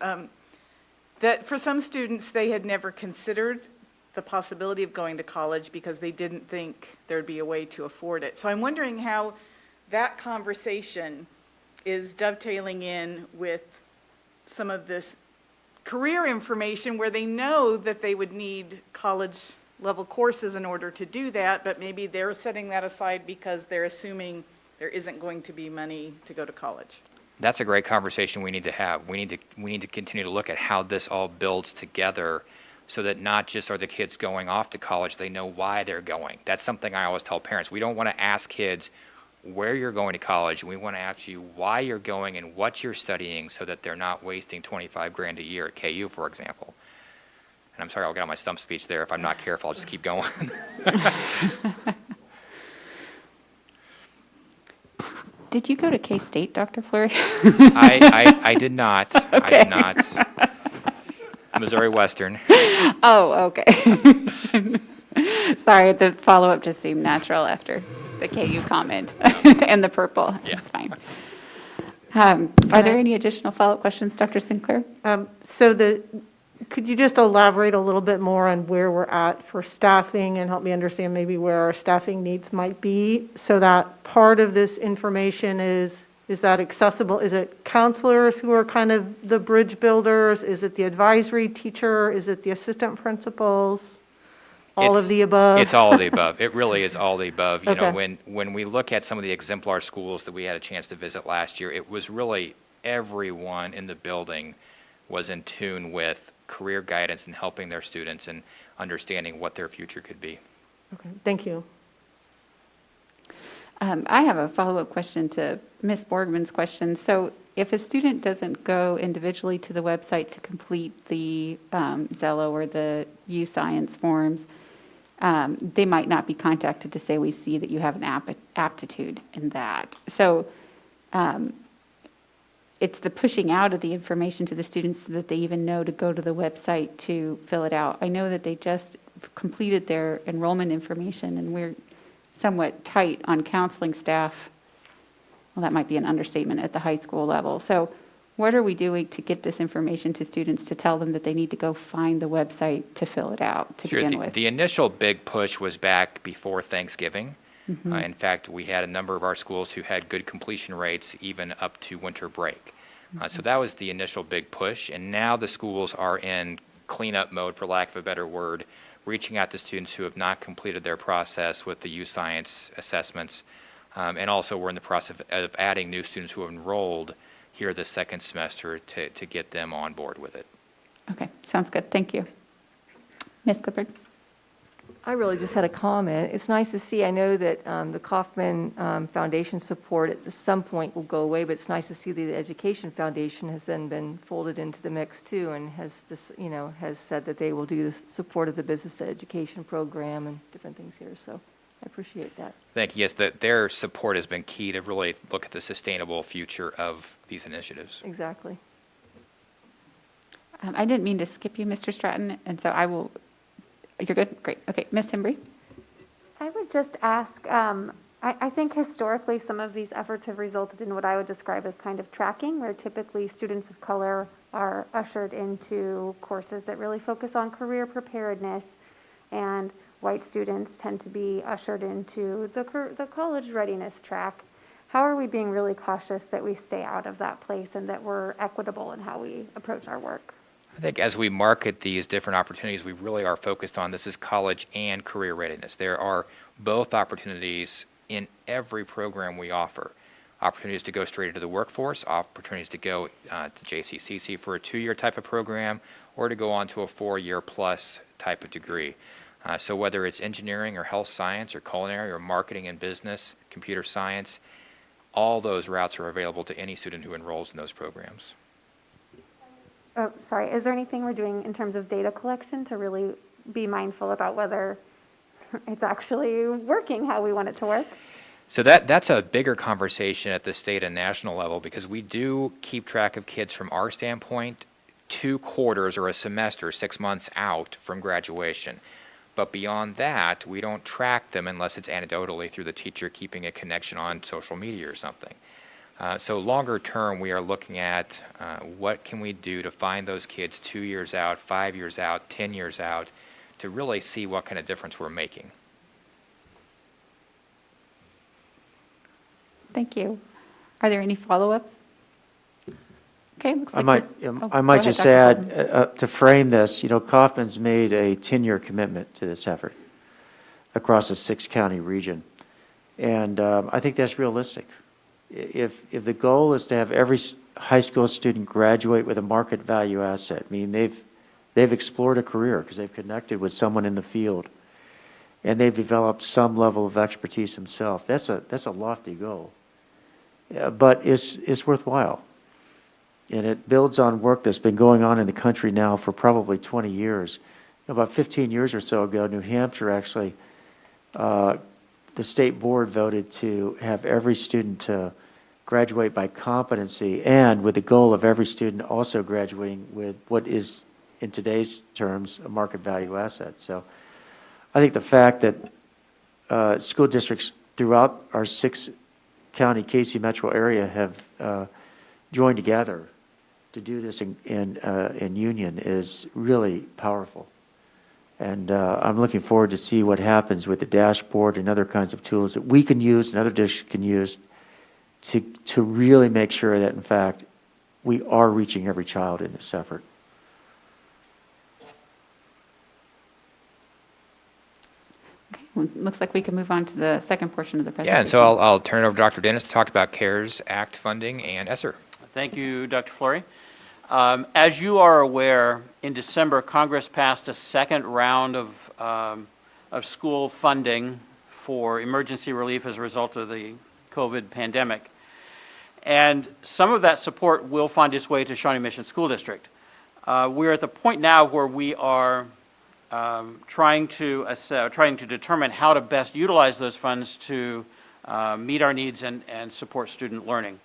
that for some students they had never considered the possibility of going to college because they didn't think there'd be a way to afford it. So I'm wondering how that conversation is dovetailing in with some of this career information where they know that they would need college level courses in order to do that, but maybe they're setting that aside because they're assuming there isn't going to be money to go to college. That's a great conversation we need to have. We need to continue to look at how this all builds together so that not just are the kids going off to college, they know why they're going. That's something I always tell parents. We don't want to ask kids where you're going to college. We want to ask you why you're going and what you're studying so that they're not wasting 25 grand a year at KU, for example. And I'm sorry, I'll get on my stump speech there. If I'm not careful, I'll just keep going. Did you go to K-State, Dr. Fleury? I did not. I did not. Missouri Western. Oh, okay. Sorry, the follow-up just seemed natural after the KU comment and the purple. Yeah. It's fine. Are there any additional follow-up questions, Dr. Sinclair? Could you just elaborate a little bit more on where we're at for staffing and help me understand maybe where our staffing needs might be so that part of this information is that accessible? Is it counselors who are kind of the bridge builders? Is it the advisory teacher? Is it the assistant principals? All of the above? It's all of the above. It really is all of the above. You know, Okay. when we look at some of the exemplar schools that we had a chance to visit last year, it was really everyone in the building was in tune with career guidance and helping their students and understanding what their future could be. Okay, thank you. I have a follow-up question to Ms. Borgman's question. So if a student doesn't go individually to the website to complete the Zello or the U-Science forms, they might not be contacted to say, we see that you have an aptitude in that. So it's the pushing out of the information to the students so that they even know to go to the website to fill it out. I know that they just completed their enrollment information, and we're somewhat tight on counseling staff. Well, that might be an understatement at the high school level. So what are we doing to get this information to students to tell them that they need to go find the website to fill it out to Sure. begin with? The initial big push was back before Thanksgiving. In fact, we had a number of our schools who had good completion rates even up to winter break. So that was the initial big push. And now the schools are in cleanup mode, for lack of a better word, reaching out to students who have not completed their process with the U-Science assessments. And also we're in the process of adding new students who have enrolled here this second semester to get them on board with it. Okay, sounds good. Thank you. Ms. Clifford? I really just had a comment. It's nice to see, I know that the Kauffman Foundation support at some point will go away, but it's nice to see the Education Foundation has then been folded into the mix too, and has said that they will do the support of the business education program and different things here. So I appreciate that. Thank you. Yes, their support has been key to really look at the sustainable future of these initiatives. Exactly. I didn't mean to skip you, Mr. Stratton, and so I will. You're good? Great. Okay, Ms. Embry? I would just ask, I think historically some of these efforts have resulted in what I would describe as kind of tracking, where typically students of color are ushered into courses that really focus on career preparedness, and white students tend to be ushered into the college readiness track. How are we being really cautious that we stay out of that place and that we're equitable in how we approach our work? I think as we market these different opportunities, we really are focused on this is college and career readiness. There are both opportunities in every program we offer. Opportunities to go straight into the workforce, opportunities to go to JCCC for a 2-year type of program, or to go on to a 4-year plus type of degree. So whether it's engineering or health science or culinary or marketing and business, computer science, all those routes are available to any student who enrolls in those programs. Oh, sorry, is there anything we're doing in terms of data collection to really be mindful about whether it's actually working how we want it to work? So that's a bigger conversation at the state and national level, because we do keep track of kids from our standpoint 2 quarters or a semester, 6 months out from graduation. But beyond that, we don't track them unless it's anecdotally through the teacher keeping a connection on social media or something. So longer term, we are looking at what can we do to find those kids 2 years out, 5 years out, 10 years out, to really see what kind of difference we're making. Thank you. Are there any follow-ups? Okay, looks like I might just add, to frame this, Kauffman's made a 10-year commitment to this effort across a 6-county region. And I think that's realistic. If the goal is to have every high school student graduate with a market value asset, I mean, they've they've explored a career because they've connected with someone in the field, and they've developed some level of expertise themselves. That's a lofty goal, but it's worthwhile. And it builds on work that's been going on in the country now for probably 20 years. About 15 years or so ago, New Hampshire actually, the state board voted to have every student graduate by competency, and with the goal of every student also graduating with what is, in today's terms, a market value asset. So I think the fact that school districts throughout our 6-county Casey metro area have joined together to do this in Union is really powerful. And I'm looking forward to see what happens with the dashboard and other kinds of tools that we can use and other districts can use to really make sure that, in fact, we are reaching every child in this effort. Okay, well, looks like we can move on to the second portion of the presentation. Yeah, and so I'll turn it over to Dr. Dennis to talk about CARES Act funding and ESSER. Thank you, Dr. Flory. As you are aware, in December, Congress passed a second round of school funding for emergency relief as a result of the COVID pandemic. And some of that support will find its way to Shawnee Mission School District. We're at the point now where we are trying to determine how to best utilize those funds to meet our needs and support student learning.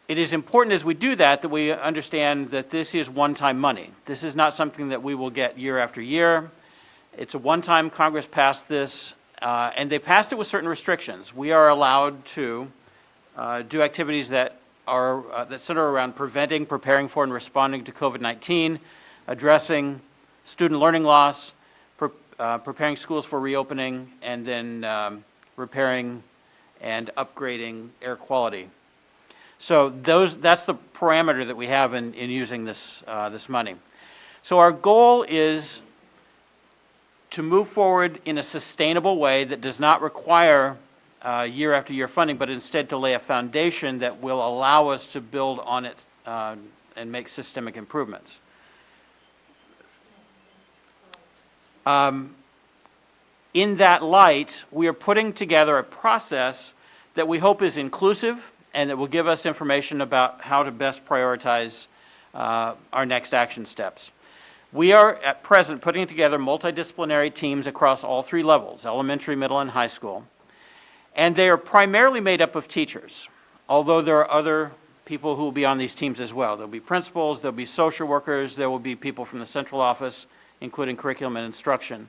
It is important as we do that we understand that this is one-time money. This is not something that we will get year after year. It's a one-time. Congress passed this, and they passed it with certain restrictions. We are allowed to do activities that center around preventing, preparing for, and responding to COVID-19, addressing student learning loss, preparing schools for reopening, and then repairing and upgrading air quality. So that's the parameter that we have in using this money. So our goal is to move forward in a sustainable way that does not require year after year funding, but instead to lay a foundation that will allow us to build on it and make systemic improvements. In that light, we are putting together a process that we hope is inclusive and that will give us information about how to best prioritize our next action steps. We are at present putting together multidisciplinary teams across all 3 levels, elementary, middle, and high school. And they are primarily made up of teachers, although there are other people who will be on these teams as well. There'll be principals, there'll be social workers, there will be people from the central office, including curriculum and instruction.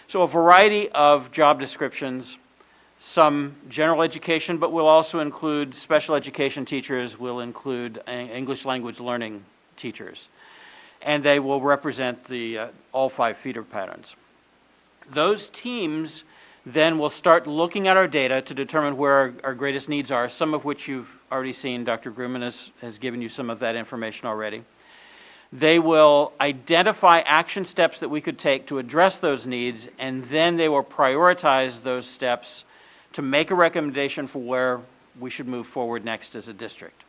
So a variety of job descriptions, some general education, but we'll also include special education teachers, we'll include English language learning teachers, and they will represent all 5 feeder patterns. Those teams then will start looking at our data to determine where our greatest needs are, some of which you've already seen. Dr. Grumman has given you some of that information already. They will identify action steps that we could take to address those needs, and then they will prioritize those steps to make a recommendation for where we should move forward next as a district.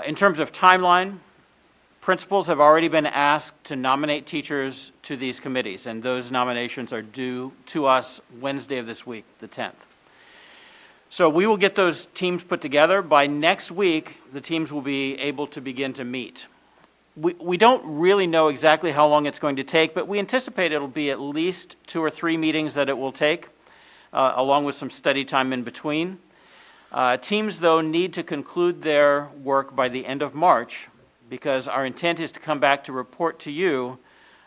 In terms of timeline, principals have already been asked to nominate teachers to these committees, and those nominations are due to us Wednesday of this week, the 10th. So we will get those teams put together. By next week, the teams will be able to begin to meet. We don't really know exactly how long it's going to take, but we anticipate it'll be at least 2 or 3 meetings that it will take, along with some study time in between. Teams, though, need to conclude their work by the end of March, because our intent is to come back to report to you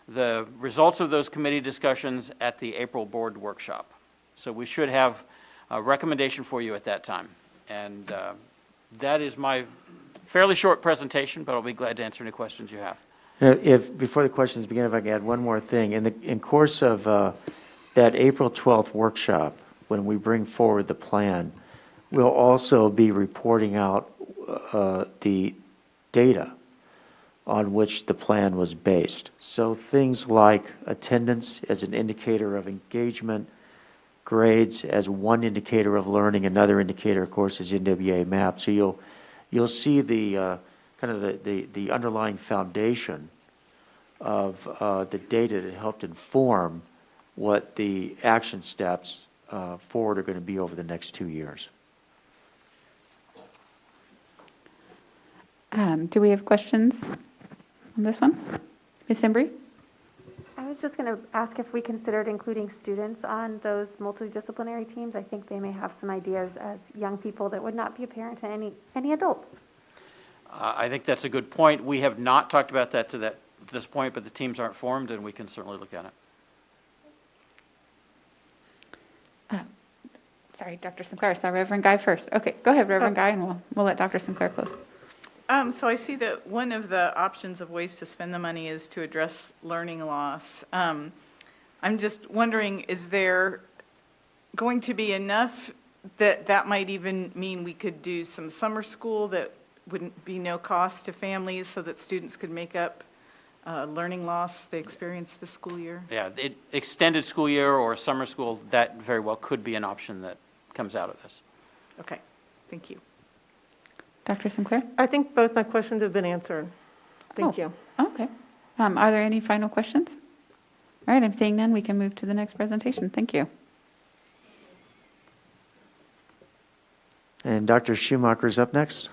the results of those committee discussions at the April board workshop. So we should have a recommendation for you at that time. And that is my fairly short presentation, but I'll be glad to answer any questions you have. Before the questions begin, if I can add one more thing. In course of that April 12th workshop, when we bring forward the plan, we'll also be reporting out the data on which the plan was based. So things like attendance as an indicator of engagement, grades as one indicator of learning, another indicator, of course, is NWEA map. So you'll see the kind of the underlying foundation of the data that helped inform what the action steps forward are going to be over the next 2 years. Do we have questions on this one? Ms. Embry? I was just going to ask if we considered including students on those multidisciplinary teams. I think they may have some ideas as young people that would not be apparent to any adults. I think that's a good point. We have not talked about that to this point, but the teams aren't formed, and we can certainly look at it. Sorry, Dr. Sinclair, I saw Reverend Guy first. Okay, go ahead, Reverend Guy, and we'll let Dr. Sinclair close. So I see that one of the options of ways to spend the money is to address learning loss. I'm just wondering, is there going to be enough that might even mean we could do some summer school that wouldn't be no cost to families so that students could make up learning loss they experienced this school year? Yeah, extended school year or summer school, that very well could be an option that comes out of this. Okay, thank you. Dr. Sinclair? I think both my questions have been answered. Thank you. Okay. Are there any final questions? All right, I'm seeing none. We can move to the next presentation. Thank you. And Dr. Schumacher is up next.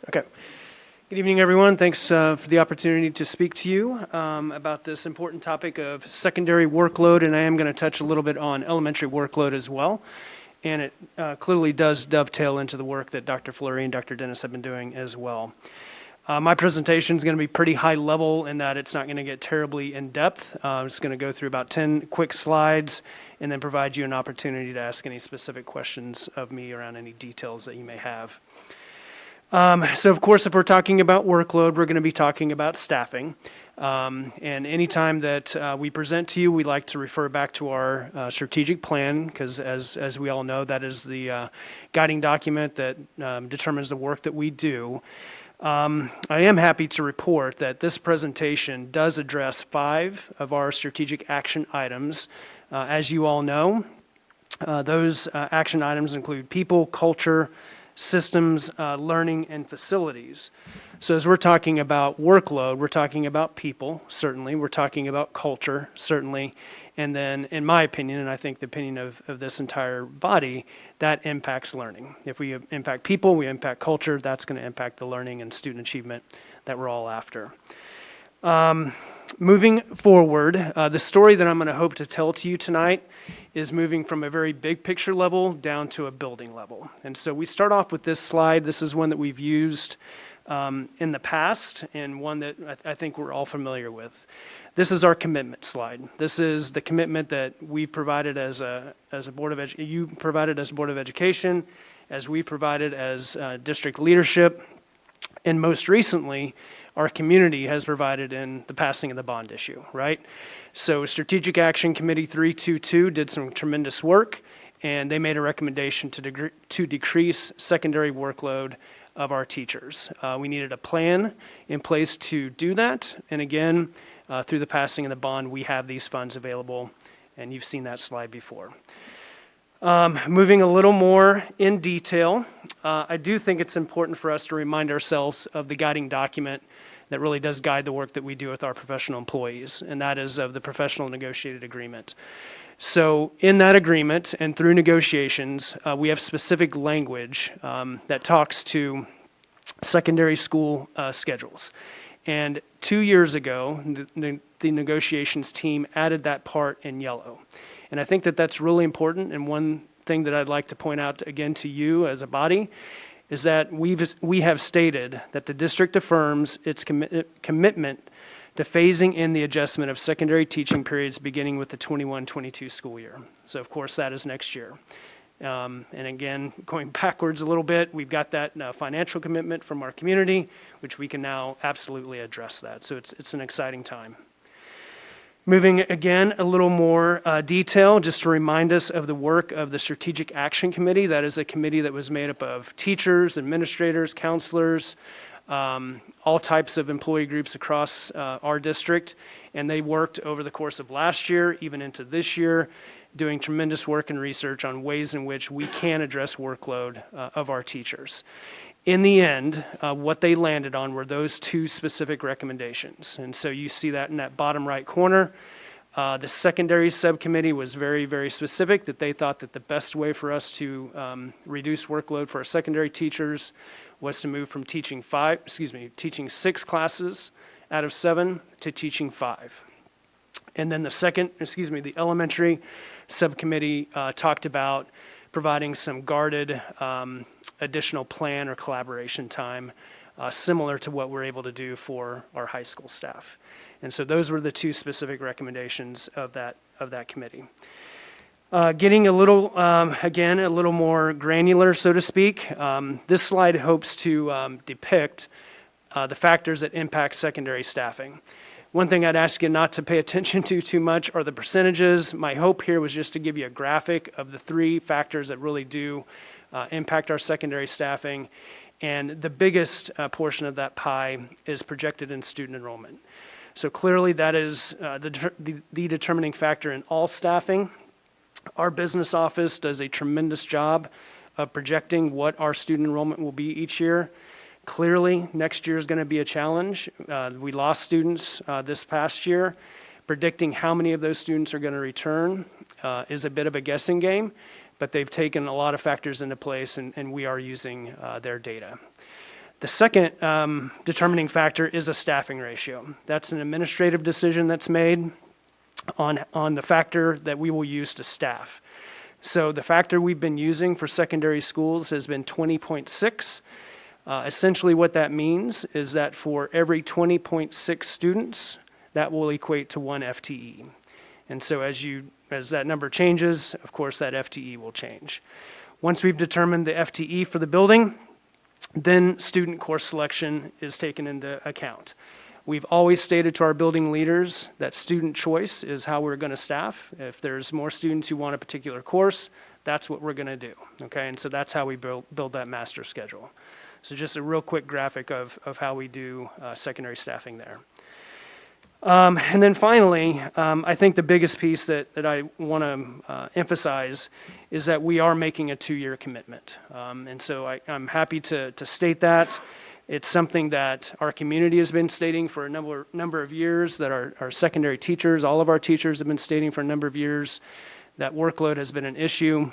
Okay. Good evening, everyone. Thanks for the opportunity to speak to you about this important topic of secondary workload, and I am going to touch a little bit on elementary workload as well. And it clearly does dovetail into the work that Dr. Fleury and Dr. Dennis have been doing as well. My presentation is going to be pretty high level in that it's not going to get terribly in depth. I'm just going to go through about 10 quick slides and then provide you an opportunity to ask any specific questions of me around any details that you may have. So of course, if we're talking about workload, we're going to be talking about staffing. And anytime that we present to you, we like to refer back to our strategic plan, because as we all know, that is the guiding document that determines the work that we do. I am happy to report that this presentation does address 5 of our strategic action items. As you all know, those action items include people, culture, systems, learning, and facilities. So as we're talking about workload, we're talking about people, certainly. We're talking about culture, certainly. And then, in my opinion, and I think the opinion of this entire body, that impacts learning. If we impact people, we impact culture, that's going to impact the learning and student achievement that we're all after. Moving forward, the story that I'm going to hope to tell to you tonight is moving from a very big picture level down to a building level. And so we start off with this slide. This is one that we've used in the past and one that I think we're all familiar with. This is our commitment slide. This is the commitment that we provided as a Board of Education, you provided as Board of Education, as we provided as district leadership, and most recently, our community has provided in the passing of the bond issue, right? So Strategic Action Committee 322 did some tremendous work, and they made a recommendation to decrease secondary workload of our teachers. We needed a plan in place to do that, and again, through the passing of the bond, we have these funds available, and you've seen that slide before. Moving a little more in detail, I do think it's important for us to remind ourselves of the guiding document that really does guide the work that we do with our professional employees, and that is of the professional negotiated agreement. So in that agreement and through negotiations, we have specific language that talks to secondary school schedules. And 2 years ago, the negotiations team added that part in yellow. And I think that that's really important. And one thing that I'd like to point out again to you as a body is that we have stated that the district affirms its commitment to phasing in the adjustment of secondary teaching periods beginning with the 21-22 school year. So of course that is next year. And again, going backwards a little bit, we've got that financial commitment from our community, which we can now absolutely address that. So it's an exciting time. Moving again, a little more detail, just to remind us of the work of the Strategic Action Committee. That is a committee that was made up of teachers, administrators, counselors, all types of employee groups across our district. And they worked over the course of last year, even into this year, doing tremendous work and research on ways in which we can address workload of our teachers. In the end, what they landed on were those two specific recommendations. And so you see that in that bottom right corner. The secondary subcommittee was very, very specific that they thought that the best way for us to reduce workload for our secondary teachers was to move from teaching 6 classes out of 7 to teaching 5. And then the elementary subcommittee talked about providing some guarded additional plan or collaboration time, similar to what we're able to do for our high school staff. And so those were the two specific recommendations of that committee. Getting a little, again, a little more granular, so to speak, this slide hopes to depict the factors that impact secondary staffing. One thing I'd ask you not to pay attention to too much are the percentages. My hope here was just to give you a graphic of the 3 factors that really do impact our secondary staffing. And the biggest portion of that pie is projected in student enrollment. So clearly that is the determining factor in all staffing. Our business office does a tremendous job of projecting what our student enrollment will be each year. Clearly, next year is going to be a challenge. We lost students this past year. Predicting how many of those students are going to return is a bit of a guessing game, but they've taken a lot of factors into place, and we are using their data. The second determining factor is a staffing ratio. That's an administrative decision that's made on the factor that we will use to staff. So the factor we've been using for secondary schools has been 20.6. Essentially what that means is that for every 20.6 students, that will equate to 1 FTE. And so as that number changes, of course, that FTE will change. Once we've determined the FTE for the building, then student course selection is taken into account. We've always stated to our building leaders that student choice is how we're going to staff. If there's more students who want a particular course, that's what we're going to do. Okay, and so that's how we build that master schedule. So just a real quick graphic of how we do secondary staffing there. And then finally, I think the biggest piece that I want to emphasize is that we are making a 2-year commitment. And so I'm happy to state that. It's something that our community has been stating for a number of years, that our secondary teachers, all of our teachers have been stating for a number of years that workload has been an issue,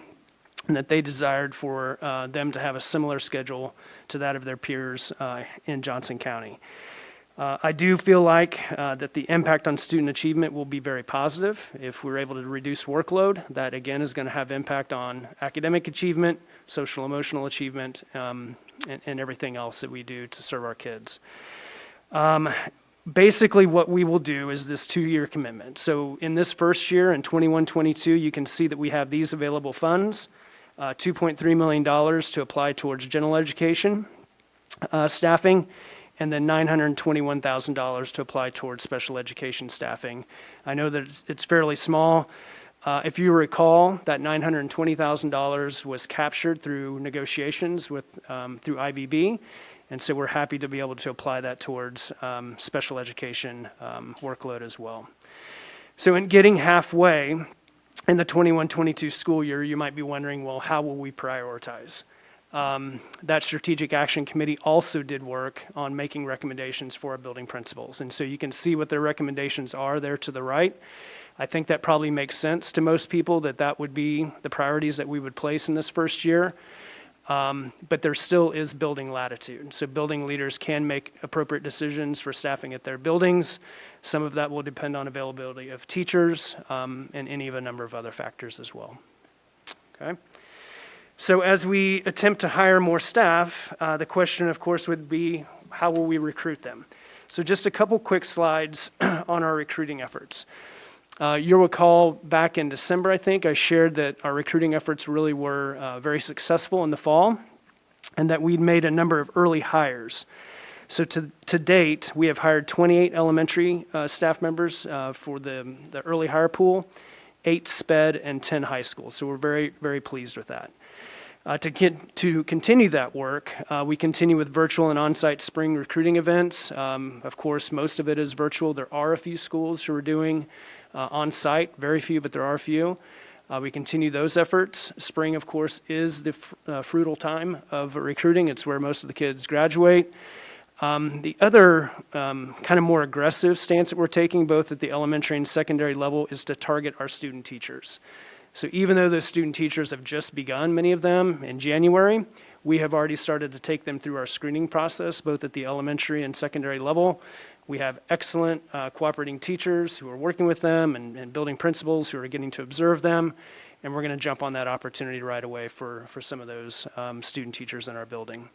and that they desired for them to have a similar schedule to that of their peers in Johnson County. I do feel like that the impact on student achievement will be very positive. If we're able to reduce workload, that again is going to have impact on academic achievement, social emotional achievement, and everything else that we do to serve our kids. Basically what we will do is this 2-year commitment. So in this first year, in 21-22, you can see that we have these available funds. $2.3 million to apply towards general education staffing, and then $921,000 to apply towards special education staffing. I know that it's fairly small. If you recall, that $920,000 was captured through negotiations through IBB, and so we're happy to be able to apply that towards special education workload as well. So in getting halfway, in the 21-22 school year, you might be wondering, well, how will we prioritize? That Strategic Action Committee also did work on making recommendations for our building principals. And so you can see what their recommendations are there to the right. I think that probably makes sense to most people that would be the priorities that we would place in this first year. But there still is building latitude. So building leaders can make appropriate decisions for staffing at their buildings. Some of that will depend on availability of teachers and any of a number of other factors as well. Okay. So as we attempt to hire more staff, the question, of course, would be, how will we recruit them? So just a couple quick slides on our recruiting efforts. You'll recall back in December, I think, I shared that our recruiting efforts really were very successful in the fall and that we'd made a number of early hires. So to date, we have hired 28 elementary staff members for the early hire pool, 8 SPED, and 10 high school. So we're very, very pleased with that. To continue that work, we continue with virtual and on-site spring recruiting events. Of course, most of it is virtual. There are a few schools who are doing on-site, very few, but there are a few. We continue those efforts. Spring, of course, is the fruitful time of recruiting. It's where most of the kids graduate. The other kind of more aggressive stance that we're taking, both at the elementary and secondary level, is to target our student teachers. So even though those student teachers have just begun, many of them, in January, we have already started to take them through our screening process, both at the elementary and secondary level. We have excellent cooperating teachers who are working with them and building principals who are getting to observe them. And we're going to jump on that opportunity right away for some of those student teachers in our building.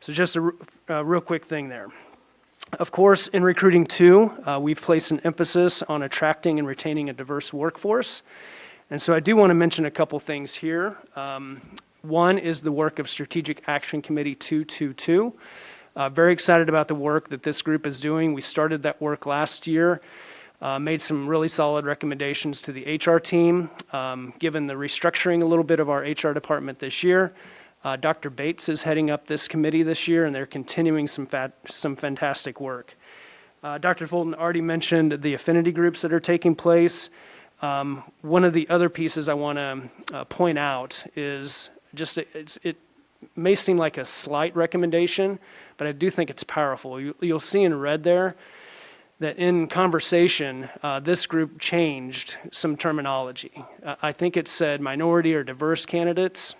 So just a real quick thing there. Of course, in recruiting too, we've placed an emphasis on attracting and retaining a diverse workforce. And so I do want to mention a couple things here. One is the work of Strategic Action Committee 222. Very excited about the work that this group is doing. We started that work last year, made some really solid recommendations to the HR team. Given the restructuring a little bit of our HR department this year, Dr. Bates is heading up this committee this year, and they're continuing some fantastic work. Dr. Fulton already mentioned the affinity groups that are taking place. One of the other pieces I want to point out is just it may seem like a slight recommendation, but I do think it's powerful. You'll see in red there that in conversation, this group changed some terminology. I think it said minority or diverse candidates.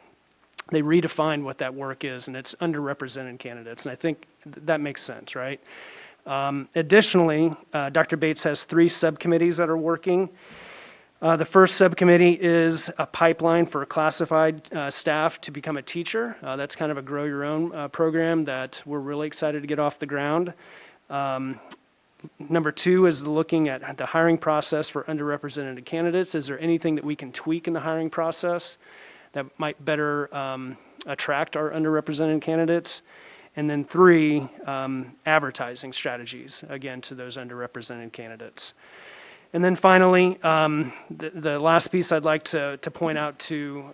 They redefined what that work is, and it's underrepresented candidates, and I think that makes sense, right? Additionally, Dr. Bates has 3 subcommittees that are working. The first subcommittee is a pipeline for classified staff to become a teacher. That's kind of a grow your own program that we're really excited to get off the ground. Number 2 is looking at the hiring process for underrepresented candidates. Is there anything that we can tweak in the hiring process that might better attract our underrepresented candidates? And then 3, advertising strategies, again, to those underrepresented candidates. And then finally, the last piece I'd like to point out to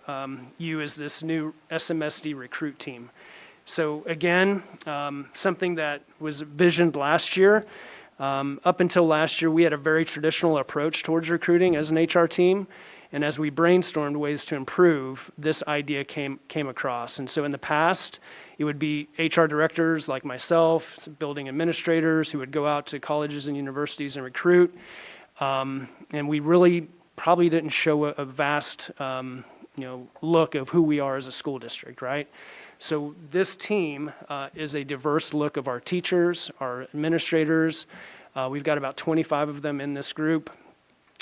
you is this new SMSD recruit team. So again, something that was visioned last year. Up until last year, we had a very traditional approach towards recruiting as an HR team. And as we brainstormed ways to improve, this idea came across. And so in the past, it would be HR directors like myself, building administrators who would go out to colleges and universities and recruit. And we really probably didn't show a vast look of who we are as a school district, right? So this team is a diverse look of our teachers, our administrators. We've got about 25 of them in this group.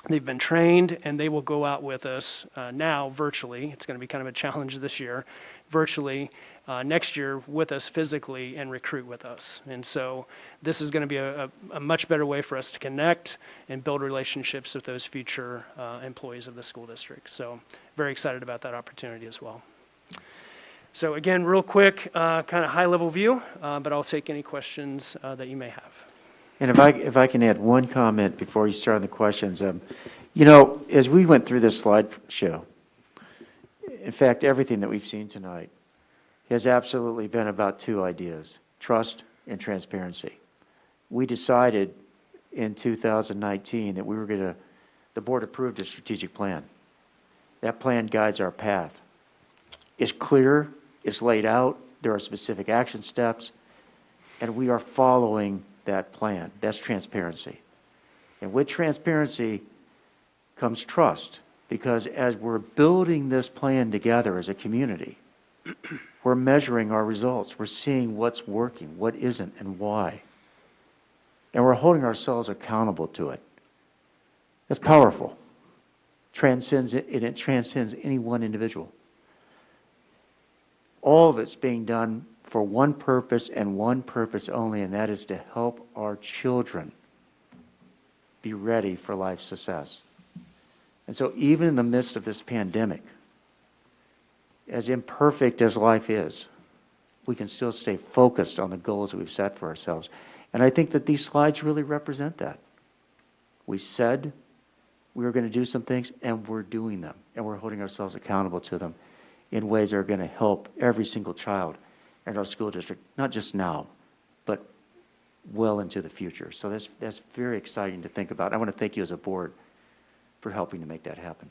They've been trained, and they will go out with us now virtually. It's going to be kind of a challenge this year, virtually, next year with us physically and recruit with us. And so this is going to be a much better way for us to connect and build relationships with those future employees of the school district. So very excited about that opportunity as well. So again, real quick, kind of high-level view, but I'll take any questions that you may have. And if I can add one comment before you start on the questions. As we went through this slideshow, in fact, everything that we've seen tonight has absolutely been about 2 ideas, trust and transparency. We decided in 2019 that the board approved a strategic plan. That plan guides our path. It's clear, it's laid out, there are specific action steps, and we are following that plan. That's transparency. And with transparency comes trust, because as we're building this plan together as a community, We're measuring our results. We're seeing what's working, what isn't, and why. And we're holding ourselves accountable to it. That's powerful. It transcends any one individual. All of it's being done for one purpose and one purpose only, and that is to help our children be ready for life's success. And so even in the midst of this pandemic, as imperfect as life is, we can still stay focused on the goals that we've set for ourselves. And I think that these slides really represent that. We said we were going to do some things, and we're doing them, and we're holding ourselves accountable to them in ways that are going to help every single child in our school district, not just now, but well into the future. So that's very exciting to think about. I want to thank you as a board for helping to make that happen.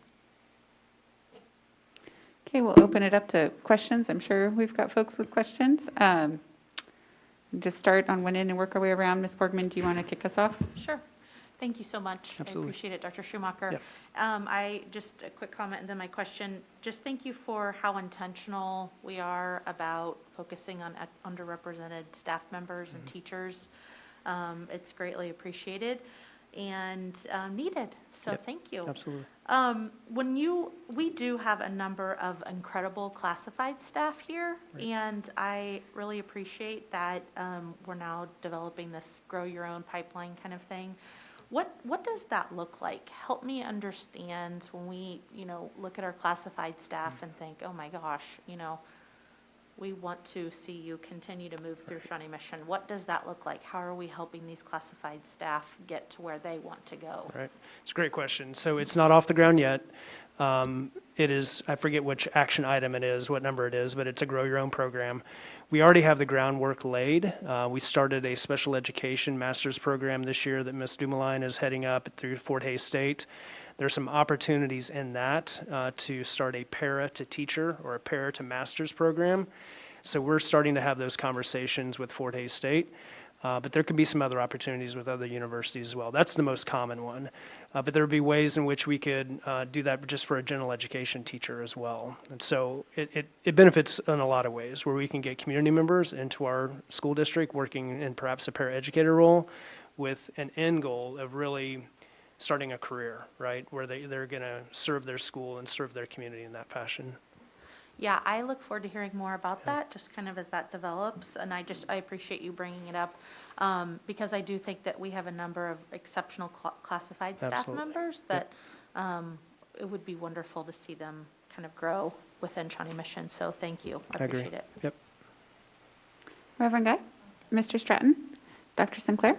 Okay, we'll open it up to questions. I'm sure we've got folks with questions. Just start on one end and work our way around. Ms. Borgman, do you want to kick us off? Sure. Thank you so much. Absolutely. I appreciate it, Dr. Schumacher. Yep. I just a quick comment and then my question. Just thank you for how intentional we are about focusing on underrepresented staff members and teachers. It's greatly appreciated and needed. So Yep. thank you. Absolutely. We do have a number of incredible classified staff here, and I really appreciate that we're now developing this grow your own pipeline kind of thing. What does that look like? Help me understand when we, look at our classified staff and think, oh my gosh, we want to see you continue to move through Shawnee Mission. What does that look like? How are we helping these classified staff get to where they want to go? Right. It's a great question. So it's not off the ground yet. It is, I forget which action item it is, what number it is, but it's a grow your own program. We already have the groundwork laid. We started a special education master's program this year that Ms. Dumoulin is heading up through Fort Hays State. There's some opportunities in that to start a para to teacher or a para to master's program. So we're starting to have those conversations with Fort Hays State. But there could be some other opportunities with other universities as well. That's the most common one. But there would be ways in which we could do that just for a general education teacher as well. And so it benefits in a lot of ways, where we can get community members into our school district working in perhaps a paraeducator role with an end goal of really starting a career, right, where they're going to serve their school and serve their community in that fashion. Yeah, I look forward to hearing more about that, just kind of as that develops. And I appreciate you bringing it up because I do think that we have a number of exceptional classified staff Absolutely. members that it would be wonderful to see them kind of grow within Shawnee Mission. So thank you. I agree. appreciate it. Yep. Reverend Guy, Mr. Stratton, Dr. Sinclair?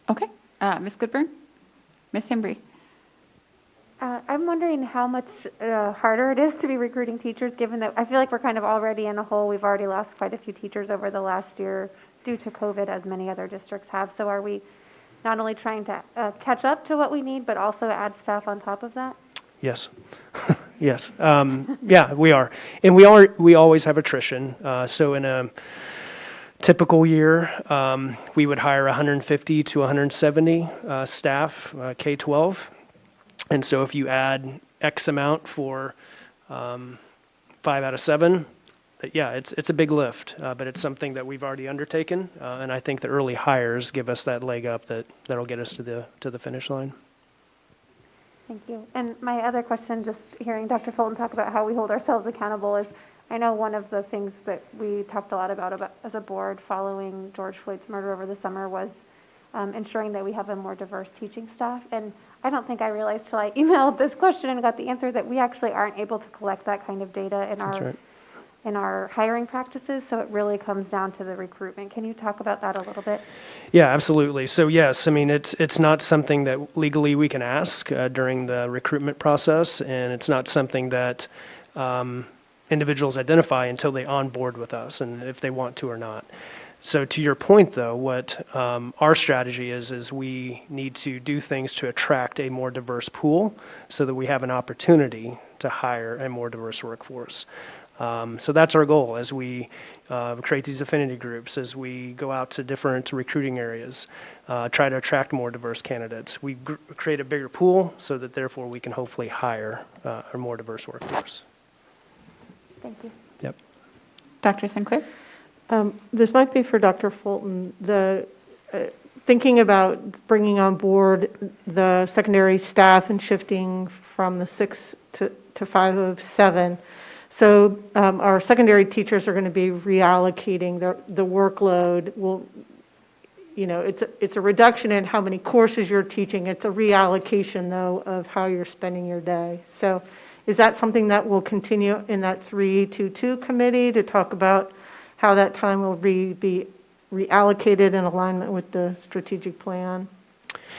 Okay, Ms. Goodburn, Ms. Hembry. I'm wondering how much harder it is to be recruiting teachers, given that I feel like we're kind of already in a hole. We've already lost quite a few teachers over the last year due to COVID, as many other districts have. So are we not only trying to catch up to what we need, but also add staff on top of that? Yes. Yes. Yeah, we are. And we always have attrition. So in a typical year, we would hire 150 to 170 staff, K-12. And so if you add X amount for 5 out of 7, yeah, it's a big lift, but it's something that we've already undertaken. And I think the early hires give us that leg up that'll get us to the finish line. Thank you. And my other question, just hearing Dr. Fulton talk about how we hold ourselves accountable, is I know one of the things that we talked a lot about as a board following George Floyd's murder over the summer was ensuring that we have a more diverse teaching staff. And I don't think I realized till I emailed this question and got the answer that we actually aren't able to collect that kind of data in our hiring practices. So it really comes down to the recruitment. Can you talk about that a little bit? Yeah, absolutely. So yes, I mean, it's not something that legally we can ask during the recruitment process, and it's not something that individuals identify until they onboard with us, and if they want to or not. So to your point, though, what our strategy is we need to do things to attract a more diverse pool so that we have an opportunity to hire a more diverse workforce. So that's our goal as we create these affinity groups, as we go out to different recruiting areas, try to attract more diverse candidates. We create a bigger pool so that therefore we can hopefully hire a more diverse workforce. Thank you. Yep. Dr. Sinclair? This might be for Dr. Fulton. Thinking about bringing on board the secondary staff and shifting from the 6 to 5 of 7. So our secondary teachers are going to be reallocating the workload. It's a reduction in how many courses you're teaching. It's a reallocation, though, of how you're spending your day. So is that something that will continue in that 322 committee to talk about how that time will be reallocated in alignment with the strategic plan?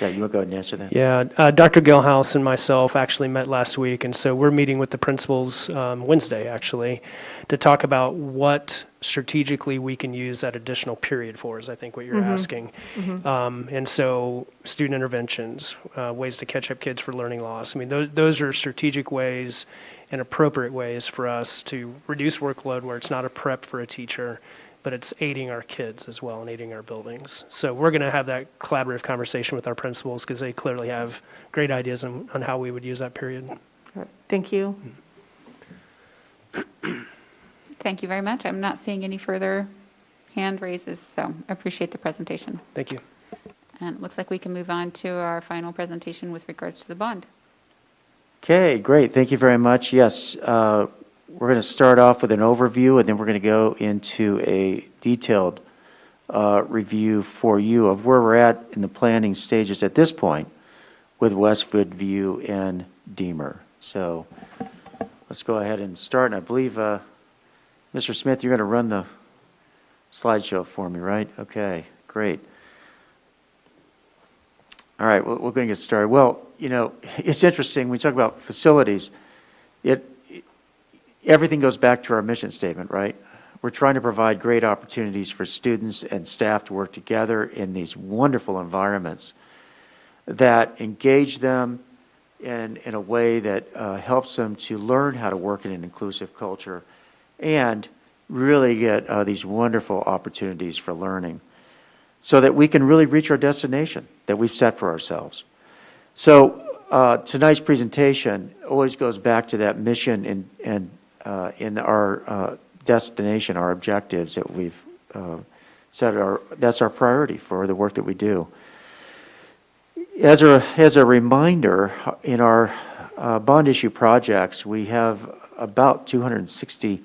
Yeah, you want to go ahead and answer that? Yeah, Dr. Gilhouse and myself actually met last week, and so we're meeting with the principals Wednesday, actually, to talk about what strategically we can use that additional period for, is I think what you're asking. And so student interventions, ways to catch up kids for learning loss. I mean, those are strategic ways and appropriate ways for us to reduce workload where it's not a prep for a teacher, but it's aiding our kids as well and aiding our buildings. So we're going to have that collaborative conversation with our principals because they clearly have great ideas on how we would use that period. All right. Thank you. Thank you very much. I'm not seeing any further hand raises, so I appreciate the presentation. Thank you. And it looks like we can move on to our final presentation with regards to the bond. Okay, great. Thank you very much. Yes, we're going to start off with an overview, and then we're going to go into a detailed review for you of where we're at in the planning stages at this point with Westwood View and Deemer. So let's go ahead and start. And I believe, Mr. Smith, you're going to run the slideshow for me, right? Okay, great. All right, we're going to get started. Well, it's interesting. When we talk about facilities, everything goes back to our mission statement, right? We're trying to provide great opportunities for students and staff to work together in these wonderful environments that engage them in a way that helps them to learn how to work in an inclusive culture and really get these wonderful opportunities for learning so that we can really reach our destination that we've set for ourselves. So tonight's presentation always goes back to that mission and in our destination, our objectives that we've set. That's our priority for the work that we do. As a reminder, in our bond issue projects, we have about $264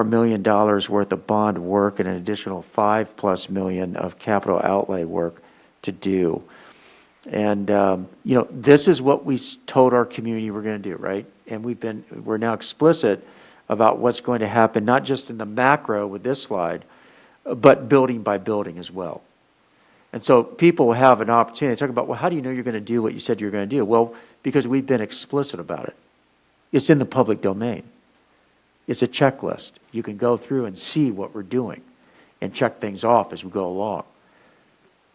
million worth of bond work and an additional $5+ million of capital outlay work to do. And this is what we told our community we're going to do, right? And we're now explicit about what's going to happen, not just in the macro with this slide, but building by building as well. And so people have an opportunity to talk about, well, how do you know you're going to do what you said you're going to do? Well, because we've been explicit about it. It's in the public domain. It's a checklist. You can go through and see what we're doing and check things off as we go along.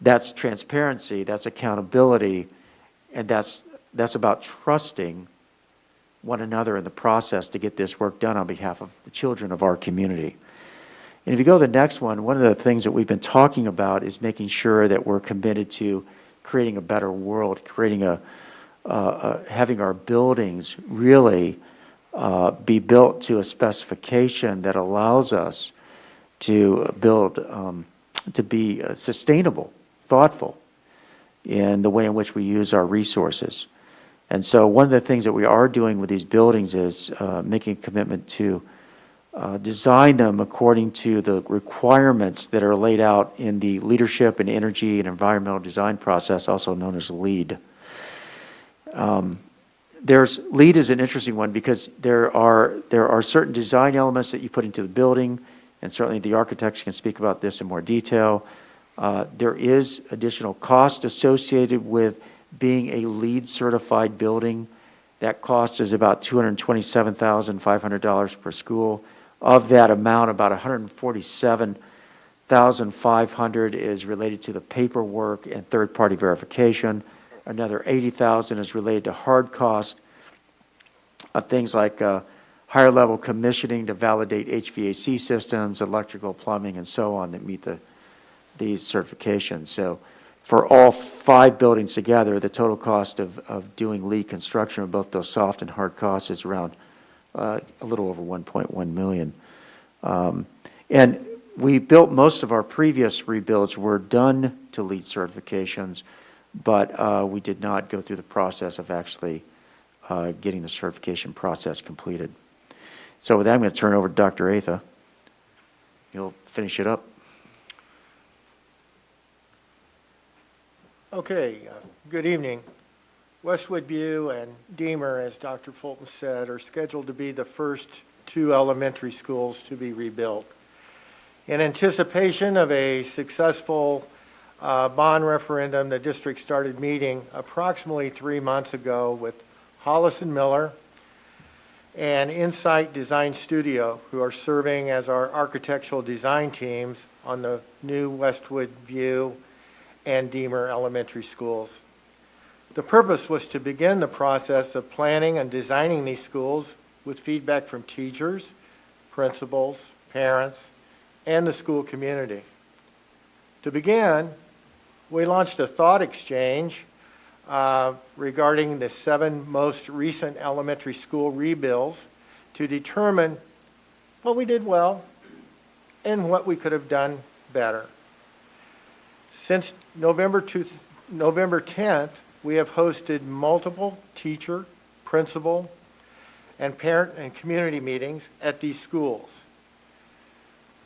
That's transparency, that's accountability, and that's about trusting one another in the process to get this work done on behalf of the children of our community. And if you go to the next one of the things that we've been talking about is making sure that we're committed to creating a better world, creating having our buildings really be built to a specification that allows us to build, to be sustainable, thoughtful in the way in which we use our resources. And so one of the things that we are doing with these buildings is making a commitment to design them according to the requirements that are laid out in the Leadership in Energy and Environmental Design process, also known as LEED. LEED is an interesting one because there are certain design elements that you put into the building, and certainly the architects can speak about this in more detail. There is additional cost associated with being a LEED certified building. That cost is about $227,500 per school. Of that amount, about $147,500 is related to the paperwork and third-party verification. Another $80,000 is related to hard cost of things like higher level commissioning to validate HVAC systems, electrical, plumbing, and so on that meet these certifications. So for all 5 buildings together, the total cost of doing LEED construction of both those soft and hard costs is around a little over 1.1 million. And we built most of our previous rebuilds were done to LEED certifications, but we did not go through the process of actually getting the certification process completed. So with that, I'm going to turn it over to Dr. Atha. You'll finish it up. Okay, good evening. Westwood View and Deemer, as Dr. Fulton said, are scheduled to be the first two elementary schools to be rebuilt. In anticipation of a successful bond referendum, the district started meeting approximately 3 months ago with Hollis and Miller and Insight Design Studio, who are serving as our architectural design teams on the new Westwood View and Deemer elementary schools. The purpose was to begin the process of planning and designing these schools with feedback from teachers, principals, parents, and the school community. To begin, we launched a thought exchange regarding the 7 most recent elementary school rebuilds to determine what we did well and what we could have done better. Since November 10th, we have hosted multiple teacher, principal, and parent and community meetings at these schools.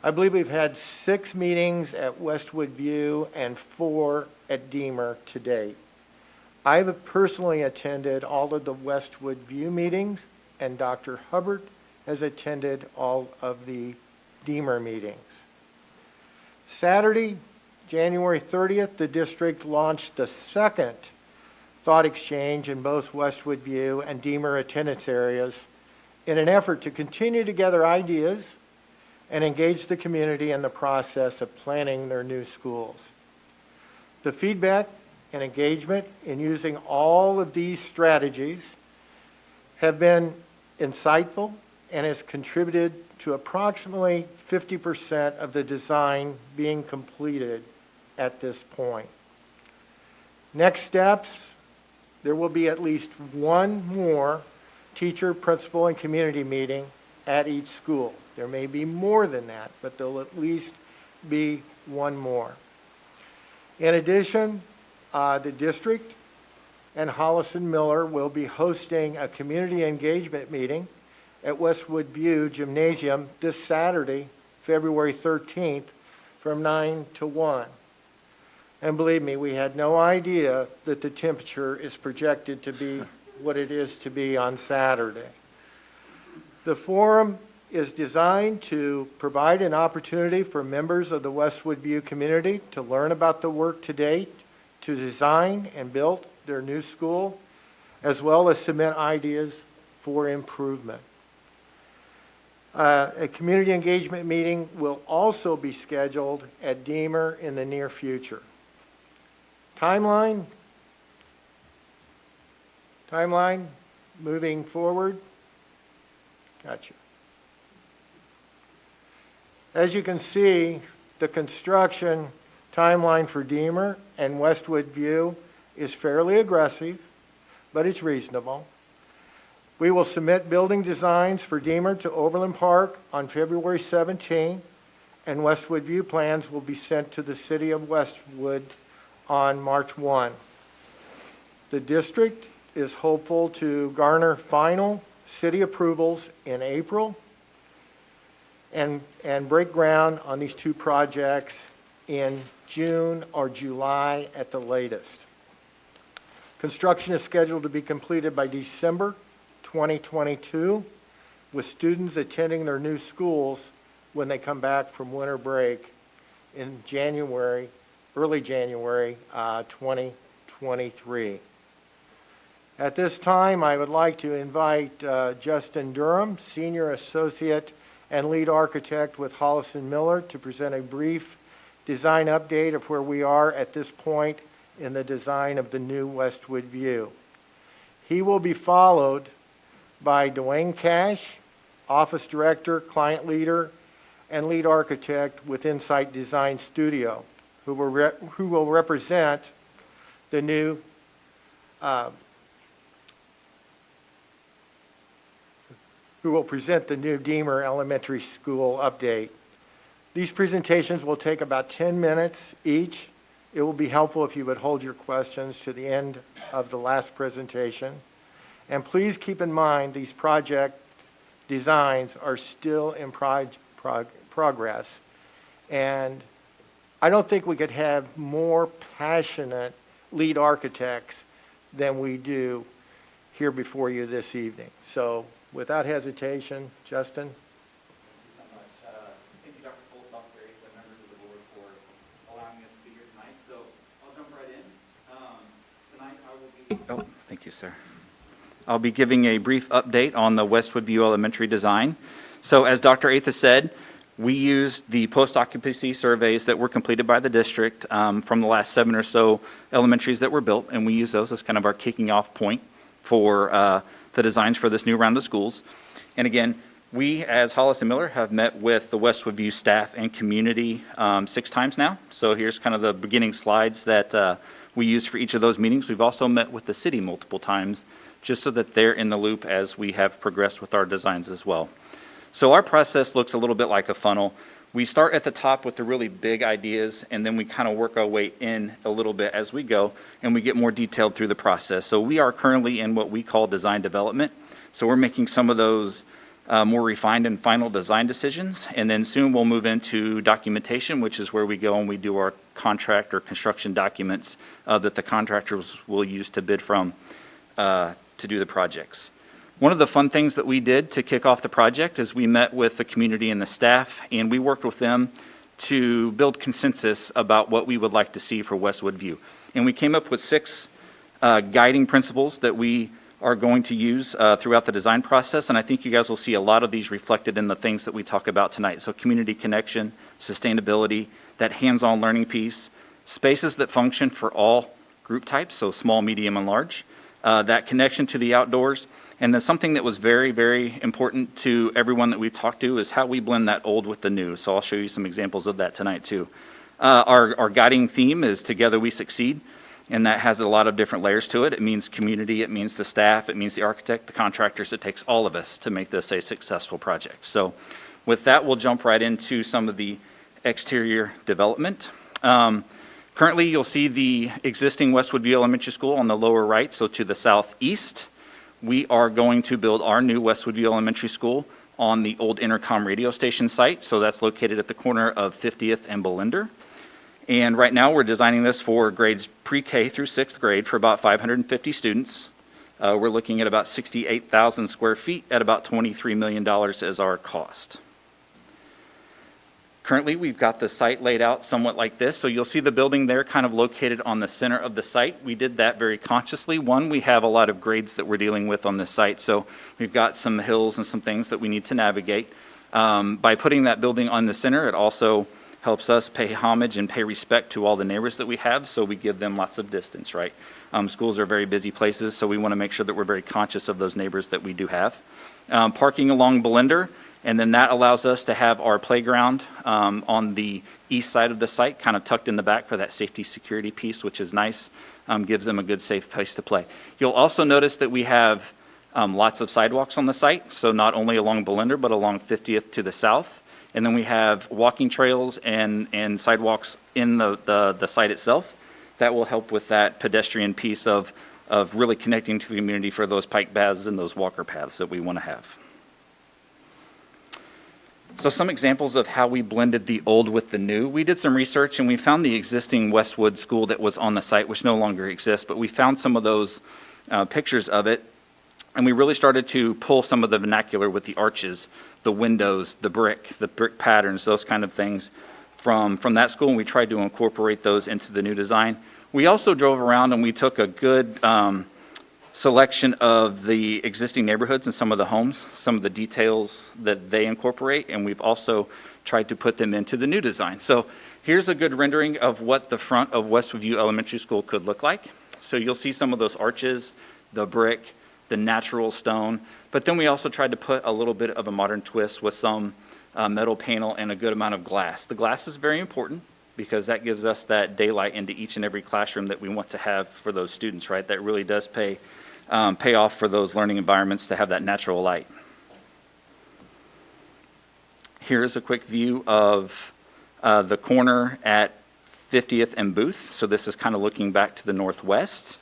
I believe we've had 6 meetings at Westwood View and 4 at Deemer to date. I've personally attended all of the Westwood View meetings, and Dr. Hubbard has attended all of the Deemer meetings. Saturday, January 30th, the district launched the second thought exchange in both Westwood View and Deemer attendance areas in an effort to continue to gather ideas and engage the community in the process of planning their new schools. The feedback and engagement in using all of these strategies have been insightful and has contributed to approximately 50% of the design being completed at this point. Next steps, there will be at least one more teacher, principal, and community meeting at each school. There may be more than that, but there'll at least be one more. In addition, the district and Hollis and Miller will be hosting a community engagement meeting at Westwood View Gymnasium this Saturday, February 13th, from 9 to 1. And believe me, we had no idea that the temperature is projected to be what it is to be on Saturday. The forum is designed to provide an opportunity for members of the Westwood View community to learn about the work to date, to design and build their new school, as well as submit ideas for improvement. A community engagement meeting will also be scheduled at Deemer in the near future. Timeline moving forward. Gotcha. As you can see, the construction timeline for Deemer and Westwood View is fairly aggressive, but it's reasonable. We will submit building designs for Deemer to Overland Park on February 17, and Westwood View plans will be sent to the City of Westwood on March 1. The district is hopeful to garner final city approvals in April and break ground on these 2 projects in June or July at the latest. Construction is scheduled to be completed by December 2022, with students attending their new schools when they come back from winter break in January, early January 2023. At this time, I would like to invite Justin Durham, Senior Associate and Lead Architect with Hollis and Miller, to present a brief design update of where we are at this point in the design of the new Westwood View. He will be followed by Dwayne Cash, Office Director, Client Leader, and Lead Architect with Insight Design Studio, who will represent the new who will present the new Deemer Elementary School update. These presentations will take about 10 minutes each. It will be helpful if you would hold your questions to the end of the last presentation. And please keep in mind these project designs are still in progress. And I don't think we could have more passionate lead architects than we do here before you this evening. So without hesitation, Justin. Thank you, Dr. Fultz, Dr. Aitha, members of the board for allowing us to be here tonight. So I'll jump right in. Tonight I will be... Oh, thank you, sir. I'll be giving a brief update on the Westwood View Elementary design. So as Dr. Aitha said, we used the post-occupancy surveys that were completed by the district from the last 7 or so elementaries that were built, and we use those as kind of our kicking off point for the designs for this new round of schools. And again, we, as Hollis and Miller, have met with the Westwood View staff and community 6 times now. So here's kind of the beginning slides that we use for each of those meetings. We've also met with the city multiple times, just so that they're in the loop as we have progressed with our designs as well. So our process looks a little bit like a funnel. We start at the top with the really big ideas, and then we kind of work our way in a little bit as we go, and we get more detailed through the process. So we are currently in what we call design development. So we're making some of those more refined and final design decisions, and then soon we'll move into documentation, which is where we go and we do our contract or construction documents that the contractors will use to bid from to do the projects. One of the fun things that we did to kick off the project is we met with the community and the staff, and we worked with them to build consensus about what we would like to see for Westwood View. And we came up with 6 guiding principles that we are going to use throughout the design process, and I think you guys will see a lot of these reflected in the things that we talk about tonight. So community connection, sustainability, that hands-on learning piece, spaces that function for all group types, so small, medium, and large, that connection to the outdoors. And then something that was very, very important to everyone that we've talked to is how we blend that old with the new. So I'll show you some examples of that tonight too. Our guiding theme is Together We Succeed, and that has a lot of different layers to it. It means community, it means the staff, it means the architect, the contractors. It takes all of us to make this a successful project. So with that, we'll jump right into some of the exterior development. Currently, you'll see the existing Westwood View Elementary School on the lower right, so to the southeast. We are going to build our new Westwood View Elementary School on the old Intercom radio station site. So that's located at the corner of 50th and Bolinder. And right now we're designing this for grades pre-K through 6th grade for about 550 students. We're looking at about 68,000 square feet at about $23 million as our cost. Currently, we've got the site laid out somewhat like this. So you'll see the building there kind of located on the center of the site. We did that very consciously. One, we have a lot of grades that we're dealing with on this site. So we've got some hills and some things that we need to navigate. By putting that building on the center, it also helps us pay homage and pay respect to all the neighbors that we have. So we give them lots of distance, right? Schools are very busy places, so we want to make sure that we're very conscious of those neighbors that we do have. Parking along Bolinder. And then that allows us to have our playground on the east side of the site, kind of tucked in the back for that safety security piece, which is nice, gives them a good safe place to play. You'll also notice that we have lots of sidewalks on the site, so not only along Bolinder, but along 50th to the south. And then we have walking trails and sidewalks in the site itself. That will help with that pedestrian piece of really connecting to the community for those bike paths and those walker paths that we want to have. So some examples of how we blended the old with the new. We did some research and we found the existing Westwood school that was on the site, which no longer exists, but we found some of those pictures of it. And we really started to pull some of the vernacular with the arches, the windows, the brick patterns, those kind of things from that school. And we tried to incorporate those into the new design. We also drove around and we took a good selection of the existing neighborhoods and some of the homes, some of the details that they incorporate, and we've also tried to put them into the new design. So here's a good rendering of what the front of Westwood View Elementary School could look like. So you'll see some of those arches, the brick, the natural stone, but then we also tried to put a little bit of a modern twist with some metal panel and a good amount of glass. The glass is very important because that gives us that daylight into each and every classroom that we want to have for those students, right? That really does pay off for those learning environments to have that natural light. Here's a quick view of the corner at 50th and Booth. So this is kind of looking back to the northwest.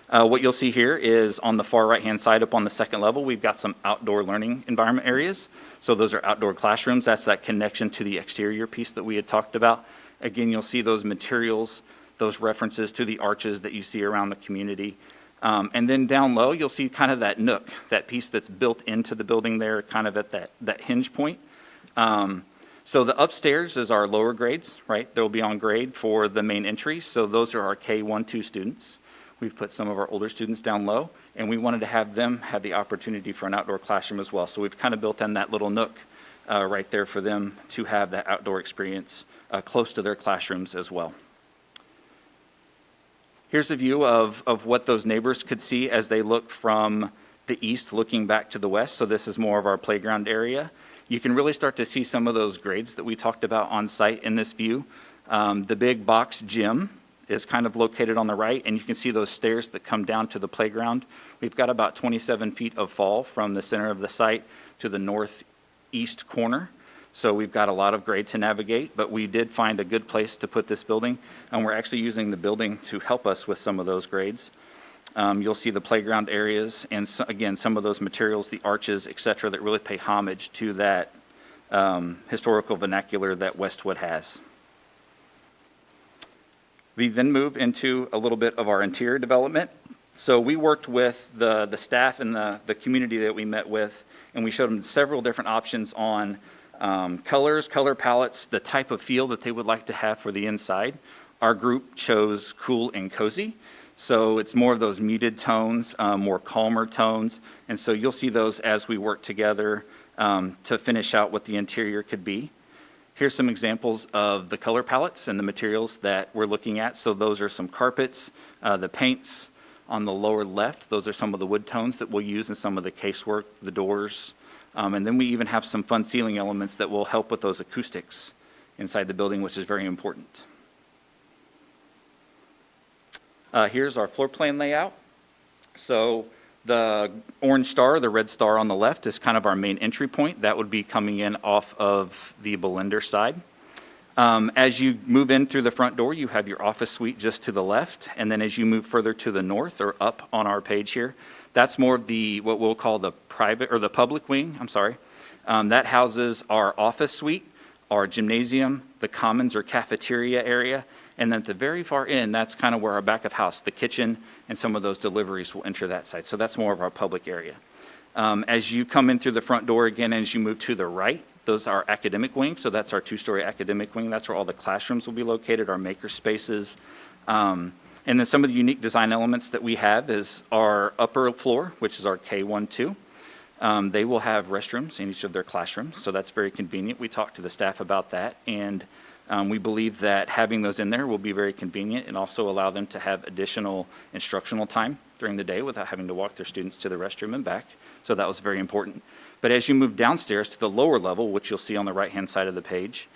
What you'll see here is on the far right-hand side up on the second level, we've got some outdoor learning environment areas. So those are outdoor classrooms. That's that connection to the exterior piece that we had talked about. Again, you'll see those materials, those references to the arches that you see around the community. And then down low, you'll see kind of that nook, that piece that's built into the building there, kind of at that hinge point. So the upstairs is our lower grades, right? They'll be on grade for the main entry. So those are our K-1-2 students. We've put some of our older students down low, and we wanted to have them have the opportunity for an outdoor classroom as well. So we've kind of built in that little nook right there for them to have that outdoor experience close to their classrooms as well. Here's a view of what those neighbors could see as they look from the east looking back to the west. So this is more of our playground area. You can really start to see some of those grades that we talked about on site in this view. The big box gym is kind of located on the right, and you can see those stairs that come down to the playground. We've got about 27 feet of fall from the center of the site to the northeast corner. So we've got a lot of grade to navigate, but we did find a good place to put this building, and we're actually using the building to help us with some of those grades. You'll see the playground areas, and so, again, some of those materials, the arches, et cetera, that really pay homage to that historical vernacular that Westwood has. We then move into a little bit of our interior development. So we worked with the staff and the community that we met with, and we showed them several different options on colors, color palettes, the type of feel that they would like to have for the inside. Our group chose cool and cozy. So it's more of those muted tones, more calmer tones. And so you'll see those as we work together to finish out what the interior could be. Here's some examples of the color palettes and the materials that we're looking at. So those are some carpets, the paints on the lower left. Those are some of the wood tones that we'll use in some of the casework, the doors. And then we even have some fun ceiling elements that will help with those acoustics inside the building, which is very important. Here's our floor plan layout. So the orange star, the red star on the left is kind of our main entry point. That would be coming in off of the Bellender side. As you move in through the front door, you have your office suite just to the left. And then as you move further to the north or up on our page here, that's more of the, what we'll call the private or the public wing, I'm sorry. That houses our office suite, our gymnasium, the commons or cafeteria area. And then at the very far end, that's kind of where our back of house, the kitchen, and some of those deliveries will enter that side. So that's more of our public area. As you come in through the front door again, as you move to the right, those are academic wing. So that's our two-story academic wing. That's where all the classrooms will be located, our maker spaces. And then some of the unique design elements that we have is our upper floor, which is our K-1-2. They will have restrooms in each of their classrooms. So that's very convenient. We talked to the staff about that. And we believe that having those in there will be very convenient and also allow them to have additional instructional time during the day without having to walk their students to the restroom and back. So that was very important. But as you move downstairs to the lower level, which you'll see on the right-hand side of the page,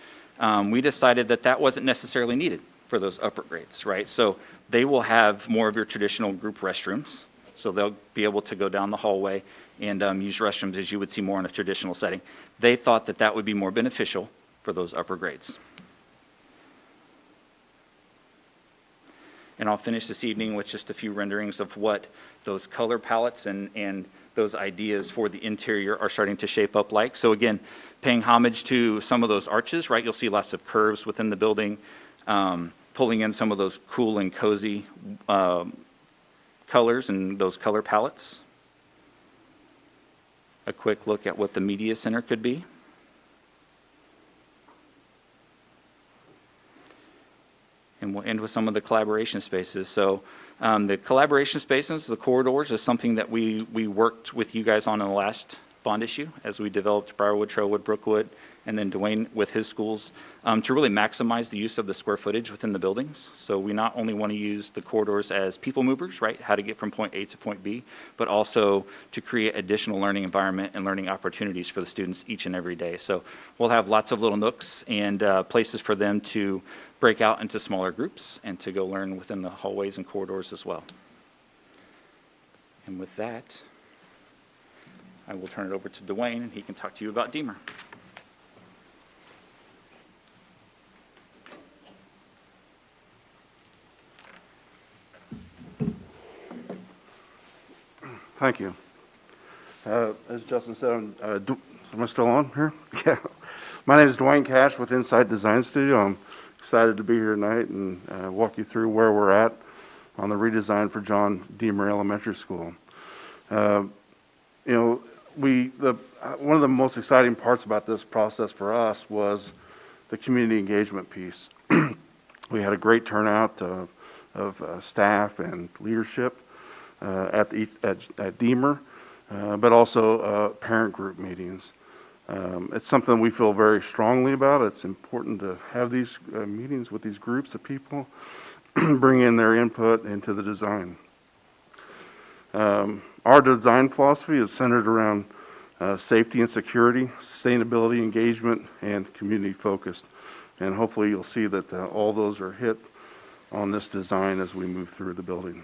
we decided that that wasn't necessarily needed for those upper grades, right? So they will have more of your traditional group restrooms. So they'll be able to go down the hallway and use restrooms as you would see more in a traditional setting. They thought that that would be more beneficial for those upper grades. And I'll finish this evening with just a few renderings of what those color palettes and those ideas for the interior are starting to shape up like. So again, paying homage to some of those arches, right? You'll see lots of curves within the building, pulling in some of those cool and cozy colors and those color palettes. A quick look at what the media center could be. And we'll end with some of the collaboration spaces. So the collaboration spaces, the corridors, is something that we worked with you guys on in the last bond issue as we developed Briarwood, Trailwood, Brookwood, and then Dwayne with his schools to really maximize the use of the square footage within the buildings. So we not only want to use the corridors as people movers, right, how to get from point A to point B, but also to create additional learning environment and learning opportunities for the students each and every day. So we'll have lots of little nooks and places for them to break out into smaller groups and to go learn within the hallways and corridors as well. And with that, I will turn it over to Dwayne and he can talk to you about Deemer. Thank you. As Justin said, am I still on here? Yeah. My name is Dwayne Cash with Insight Design Studio. I'm excited to be here tonight and walk you through where we're at on the redesign for John Deemer Elementary School. You know, one of the most exciting parts about this process for us was the community engagement piece. We had a great turnout of staff and leadership at Deemer, but also parent group meetings. It's something we feel very strongly about. It's important to have these meetings with these groups of people, bring in their input into the design. Our design philosophy is centered around safety and security, sustainability, engagement, and community focused. And hopefully you'll see that all those are hit on this design as we move through the building.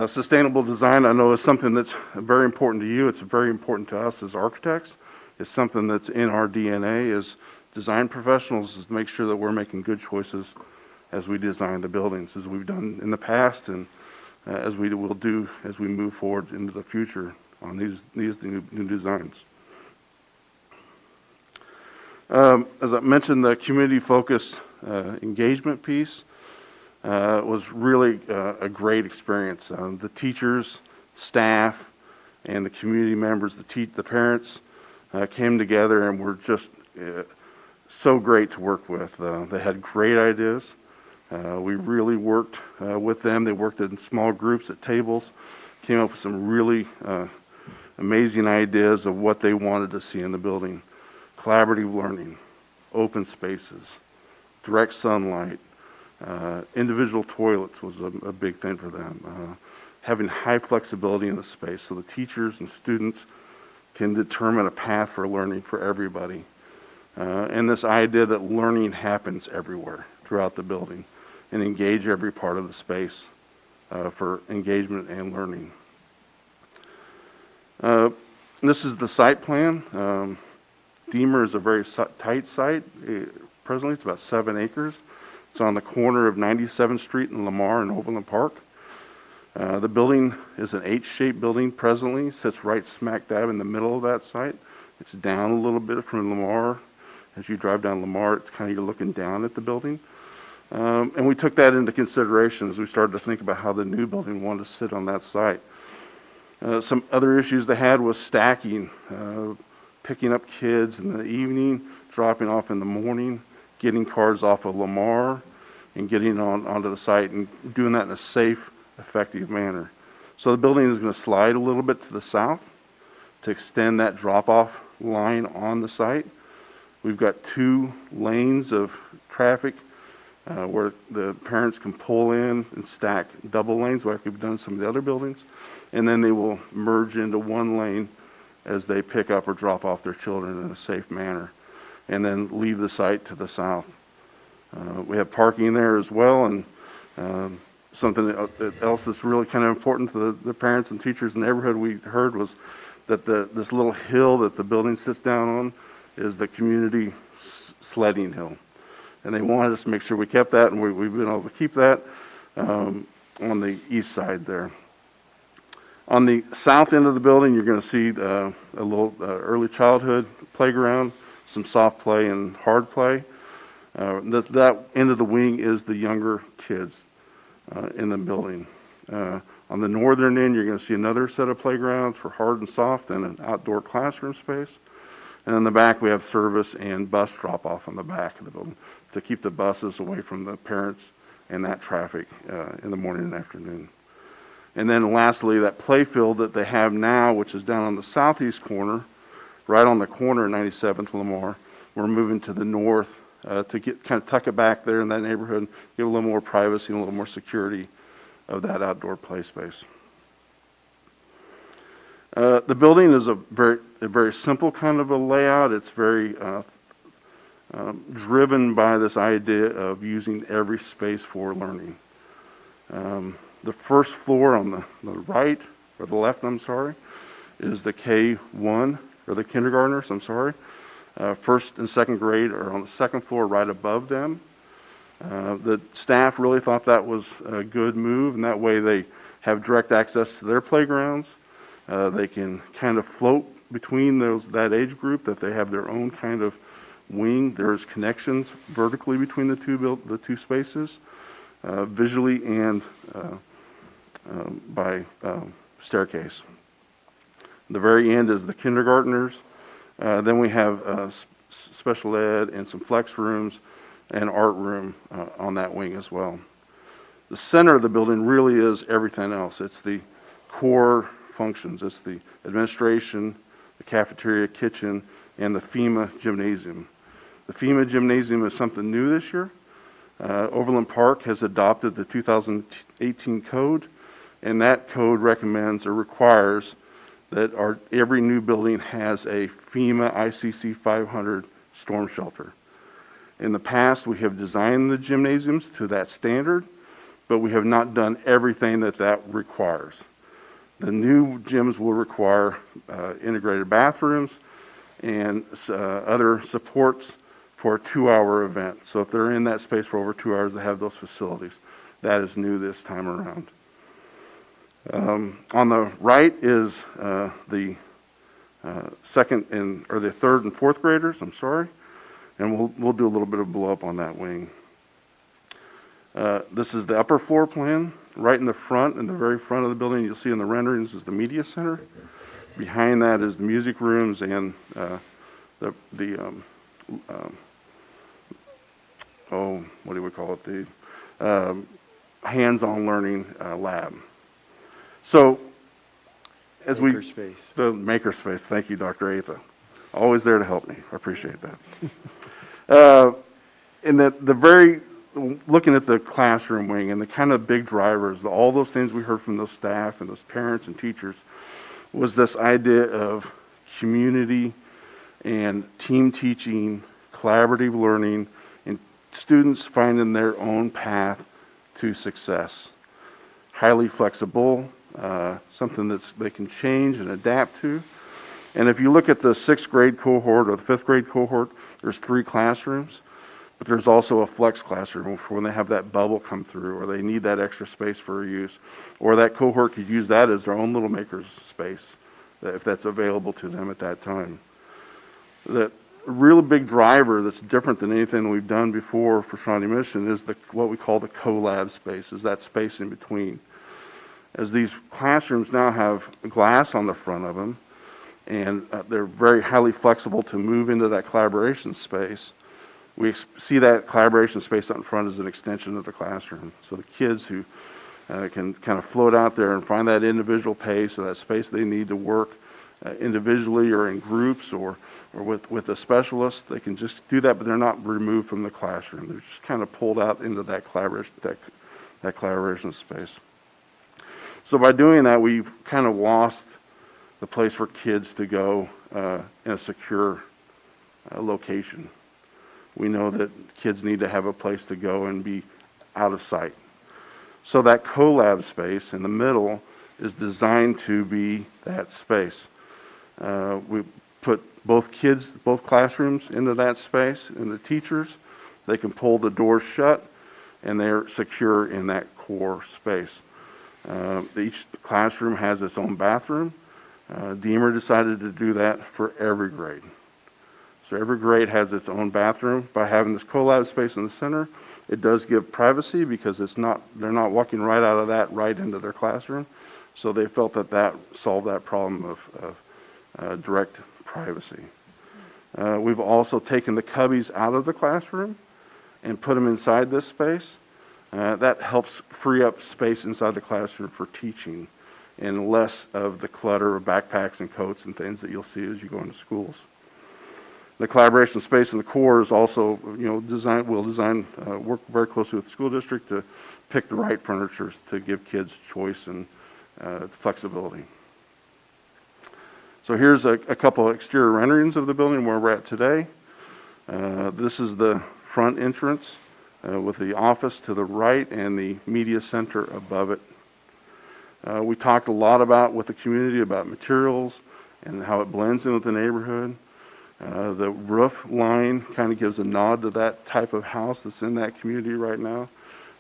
Sustainable design, I know, is something that's very important to you. It's very important to us as architects. It's something that's in our DNA as design professionals, is to make sure that we're making good choices as we design the buildings, as we've done in the past, and as we will do as we move forward into the future on these new designs. As I mentioned, the community-focused engagement piece was really a great experience. The teachers, staff, and the community members, the parents came together and were just so great to work with. They had great ideas. We really worked with them. They worked in small groups at tables, came up with some really amazing ideas of what they wanted to see in the building. Collaborative learning, open spaces, direct sunlight, individual toilets was a big thing for them. Having high flexibility in the space so the teachers and students can determine a path for learning for everybody. And this idea that learning happens everywhere throughout the building and engage every part of the space for engagement and learning. This is the site plan. Deemer is a very tight site. Presently, it's about 7 acres. It's on the corner of 97th Street and Lamar and Overland Park. The building is an H-shaped building presently, sits right smack dab in the middle of that site. It's down a little bit from Lamar. As you drive down Lamar, it's kind of, you're looking down at the building. And we took that into consideration as we started to think about how the new building wanted to sit on that site. Some other issues they had was stacking, picking up kids in the evening, dropping off in the morning, getting cars off of Lamar, and getting onto the site and doing that in a safe, effective manner. So the building is going to slide a little bit to the south to extend that drop-off line on the site. We've got 2 lanes of traffic where the parents can pull in and stack double lanes like we've done in some of the other buildings, and then they will merge into 1 lane as they pick up or drop off their children in a safe manner, and then leave the site to the south. We have parking there as well, and something else that's really kind of important to the parents and teachers in the neighborhood we heard was that this little hill that the building sits down on is the community sledding hill. And they wanted us to make sure we kept that, and we've been able to keep that on the east side there. On the south end of the building, you're going to see a little early childhood playground, some soft play and hard play. That end of the wing is the younger kids in the building. On the northern end, you're going to see another set of playgrounds for hard and soft and an outdoor classroom space. And in the back, we have service and bus drop-off on the back of the building to keep the buses away from the parents and that traffic in the morning and afternoon. And then lastly, that play field that they have now, which is down on the southeast corner, right on the corner of 97th Lamar, we're moving to the north to kind of tuck it back there in that neighborhood, give a little more privacy and a little more security of that outdoor play space. The building is a very simple kind of a layout. It's very driven by this idea of using every space for learning. The first floor on the right, or the left, I'm sorry, is the K1, or the kindergartners, I'm sorry. First and second grade are on the second floor right above them. The staff really thought that was a good move, and that way they have direct access to their playgrounds. They can kind of float between that age group, that they have their own kind of wing. There's connections vertically between the two spaces, visually and by staircase. The very end is the kindergartners. Then we have special ed and some flex rooms and art room on that wing as well. The center of the building really is everything else. It's the core functions. It's the administration, the cafeteria, kitchen, and the FEMA gymnasium. The FEMA gymnasium is something new this year. Overland Park has adopted the 2018 code, and that code recommends or requires that every new building has a FEMA ICC 500 storm shelter. In the past, we have designed the gymnasiums to that standard, but we have not done everything that requires. The new gyms will require integrated bathrooms and other supports for a 2-hour event. So if they're in that space for over 2 hours, they have those facilities. That is new this time around. On the right is the third and fourth graders, and we'll do a little bit of blow up on that wing. This is the upper floor plan. Right in the front, in the very front of the building, you'll see in the renderings is the media center. Behind that is the music rooms and what do we call it? The hands-on learning lab. So, the makerspace. Thank you, Dr. Atha. Always there to help me. I appreciate that. Looking at the classroom wing and the kind of big drivers, all those things we heard from those staff and those parents and teachers, was this idea of community and team teaching, collaborative learning, and students finding their own path to success. Highly flexible, something that they can change and adapt to. And if you look at the 6th grade cohort or the 5th grade cohort, there's 3 classrooms. But there's also a flex classroom for when they have that bubble come through or they need that extra space for use. Or that cohort could use that as their own little maker's space if that's available to them at that time. The really big driver that's different than anything that we've done before for Shawnee Mission is what we call the co-lab space, is that space in between. As these classrooms now have glass on the front of them and they're very highly flexible to move into that collaboration space, we see that collaboration space out in front as an extension of the classroom. So the kids who can kind of float out there and find that individual pace or that space they need to work individually or in groups or with a specialist, they can just do that, but they're not removed from the classroom. They're just kind of pulled out into that collaboration space. So by doing that, we've kind of lost the place for kids to go in a secure location. We know that kids need to have a place to go and be out of sight. So that co-lab space in the middle is designed to be that space. We put both classrooms into that space, and the teachers, they can pull the doors shut and they're secure in that core space. Each classroom has its own bathroom. Deemer decided to do that for every grade. So every grade has its own bathroom. By having this co-lab space in the center, it does give privacy because they're not walking right out of that right into their classroom. So they felt that solved that problem of direct privacy. We've also taken the cubbies out of the classroom and put them inside this space. That helps free up space inside the classroom for teaching and less of the clutter of backpacks and coats and things that you'll see as you go into schools. The collaboration space in the core is also, work very closely with the school district to pick the right furniture to give kids choice and flexibility. So here's a couple of exterior renderings of the building where we're at today. This is the front entrance with the office to the right and the media center above it. We talked a lot with the community about materials and how it blends in with the neighborhood. The roof line kind of gives a nod to that type of house that's in that community right now,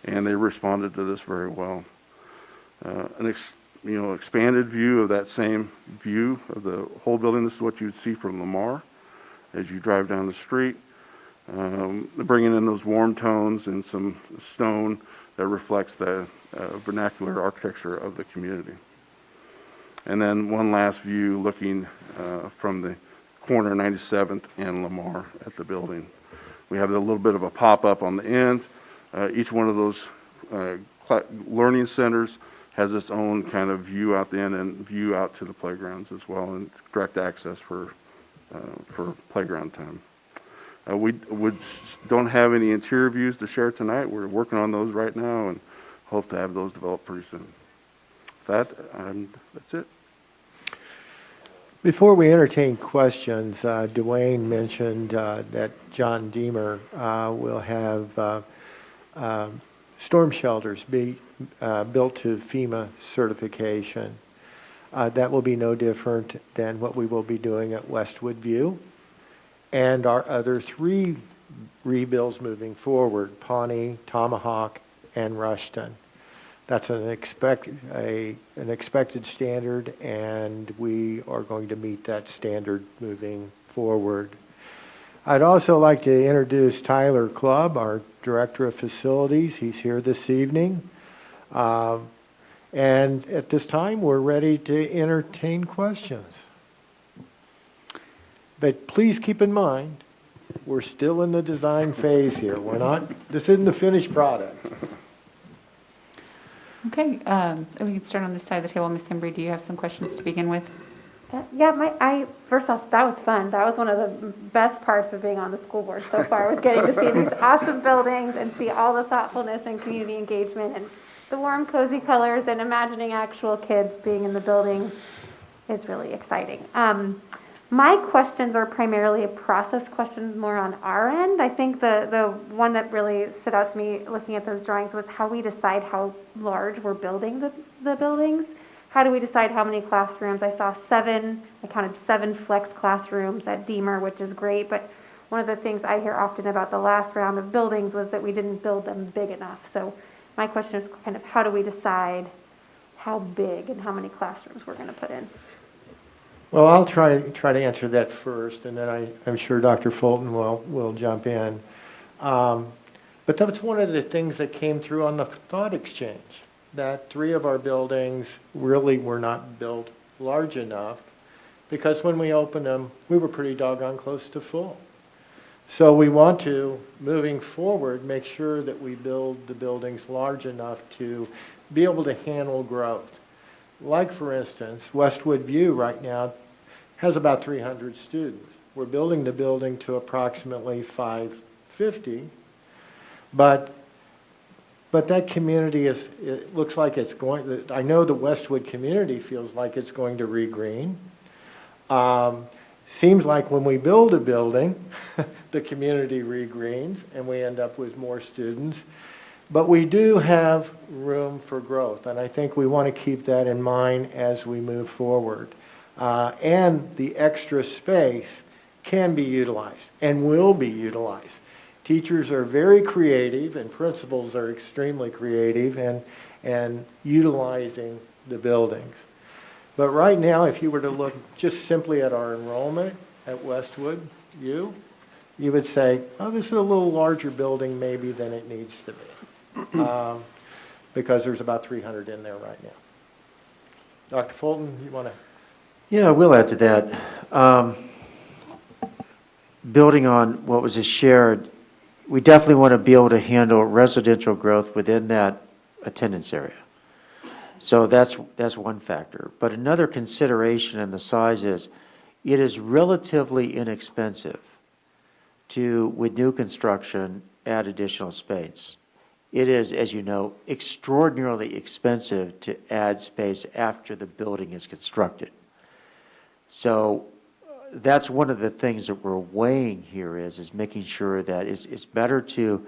and they responded to this very well. expanded view of that same view of the whole building. This is what you'd see from Lamar as you drive down the street. Bringing in those warm tones and some stone that reflects the vernacular architecture of the community. And then one last view looking from the corner 97th and Lamar at the building. We have a little bit of a pop-up on the end. Each one of those learning centers has its own kind of view out the end and view out to the playgrounds as well, and direct access for playground time. We don't have any interior views to share tonight. We're working on those right now and hope to have those developed pretty soon. That's it. Before we entertain questions, Dwayne mentioned that John Deemer will have storm shelters be built to FEMA certification. That will be no different than what we will be doing at Westwood View and our other 3 rebuilds moving forward, Pawnee, Tomahawk, and Rushton. That's an expected standard, and we are going to meet that standard moving forward. I'd also like to introduce Tyler Clubb, our Director of Facilities. He's here this evening. And at this time, we're ready to entertain questions. But please keep in mind, we're still in the design phase here. This isn't the finished product. Okay, we can start on this side of the table. Ms. Embry, do you have some questions to begin with? Yeah, first off, that was fun. That was one of the best parts of being on the school board so far, was getting to see these awesome buildings and see all the thoughtfulness and community engagement and the warm, cozy colors, and imagining actual kids being in the building is really exciting. My questions are primarily process questions more on our end. I think the one that really stood out to me looking at those drawings was how we decide how large we're building the buildings. How do we decide how many classrooms? I saw 7, I counted 7 flex classrooms at Deemer, which is great, but one of the things I hear often about the last round of buildings was that we didn't build them big enough. So my question is kind of how do we decide how big and how many classrooms we're going to put in? Well, I'll try to answer that first, and then I'm sure Dr. Fulton will jump in. But that's one of the things that came through on the thought exchange, that 3 of our buildings really were not built large enough, because when we opened them, we were pretty doggone close to full. So we want to, moving forward, make sure that we build the buildings large enough to be able to handle growth. Like, for instance, Westwood View right now has about 300 students. We're building the building to approximately 550, but that community it looks like it's going, I know the Westwood community feels like it's going to regreen. Seems like when we build a building, the community regreens and we end up with more students. But we do have room for growth, and I think we want to keep that in mind as we move forward. And the extra space can be utilized and will be utilized. Teachers are very creative and principals are extremely creative and utilizing the buildings. But right now, if you were to look just simply at our enrollment at Westwood U, you would say, oh, this is a little larger building maybe than it needs to be. Because there's about 300 in there right now. Dr. Fulton, you want to? Yeah, I will add to that. Building on what was just shared, we definitely want to be able to handle residential growth within that attendance area. So that's one factor. But another consideration in the size is it is relatively inexpensive to, with new construction, add additional space. It is, as you know, extraordinarily expensive to add space after the building is constructed. So that's one of the things that we're weighing here is making sure that it's better to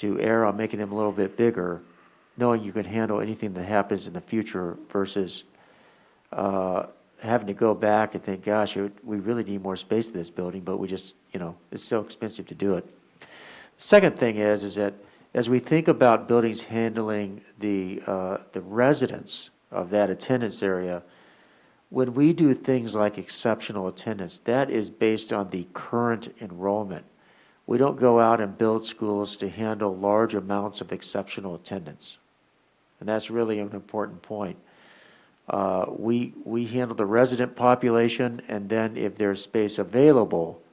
err on making them a little bit bigger, knowing you can handle anything that happens in the future versus having to go back and think, gosh, we really need more space in this building, but we just, it's so expensive to do it. The second thing is that as we think about buildings handling the residents of that attendance area, when we do things like exceptional attendance, that is based on the current enrollment. We don't go out and build schools to handle large amounts of exceptional attendance. And that's really an important point. We handle the resident population, and then if there's space available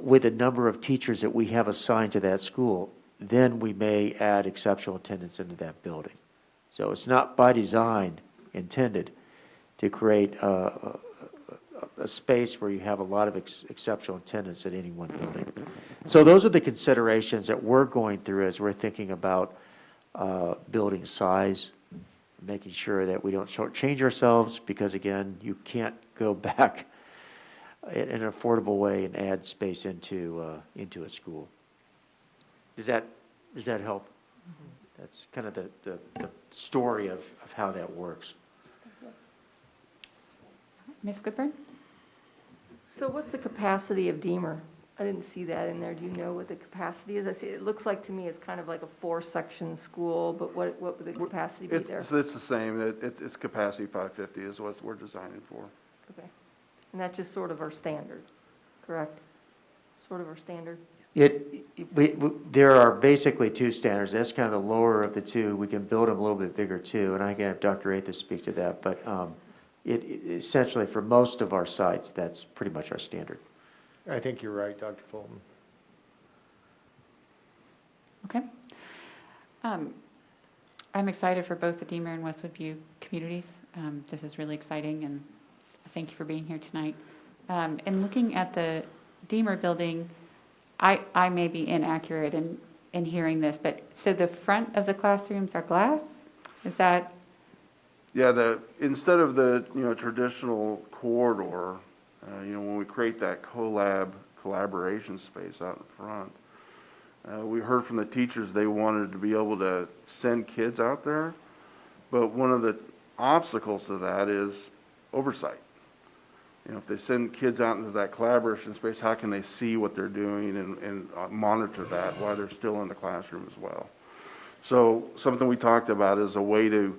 with the number of teachers that we have assigned to that school, then we may add exceptional attendance into that building. So it's not by design intended to create a space where you have a lot of exceptional attendance at any one building. So those are the considerations that we're going through as we're thinking about building size, making sure that we don't shortchange ourselves, because again, you can't go back in an affordable way and add space into a school. Does that help? That's kind of the story of how that works. Ms. Goodburn? So what's the capacity of Deemer? I didn't see that in there. Do you know what the capacity is? I see, it looks like to me it's kind of like a 4-section school, but what would the capacity be there? It's the same. It's capacity 550 is what we're designing for. Okay. And that's just sort of our standard, correct? Sort of our standard? There are basically two standards. That's kind of the lower of the two. We can build them a little bit bigger too, and I can have Dr. Athas speak to that. But essentially, for most of our sites, that's pretty much our standard. I think you're right, Dr. Fulton. Okay. I'm excited for both the Deemer and Westwood View communities. This is really exciting, and thank you for being here tonight. And looking at the Deemer building, I may be inaccurate in hearing this, but so the front of the classrooms are glass? Is that? Yeah, instead of the traditional corridor, when we create that collaboration space out in front, we heard from the teachers they wanted to be able to send kids out there, but one of the obstacles to that is oversight. If they send kids out into that collaboration space, how can they see what they're doing and monitor that while they're still in the classroom as well? So something we talked about is a way to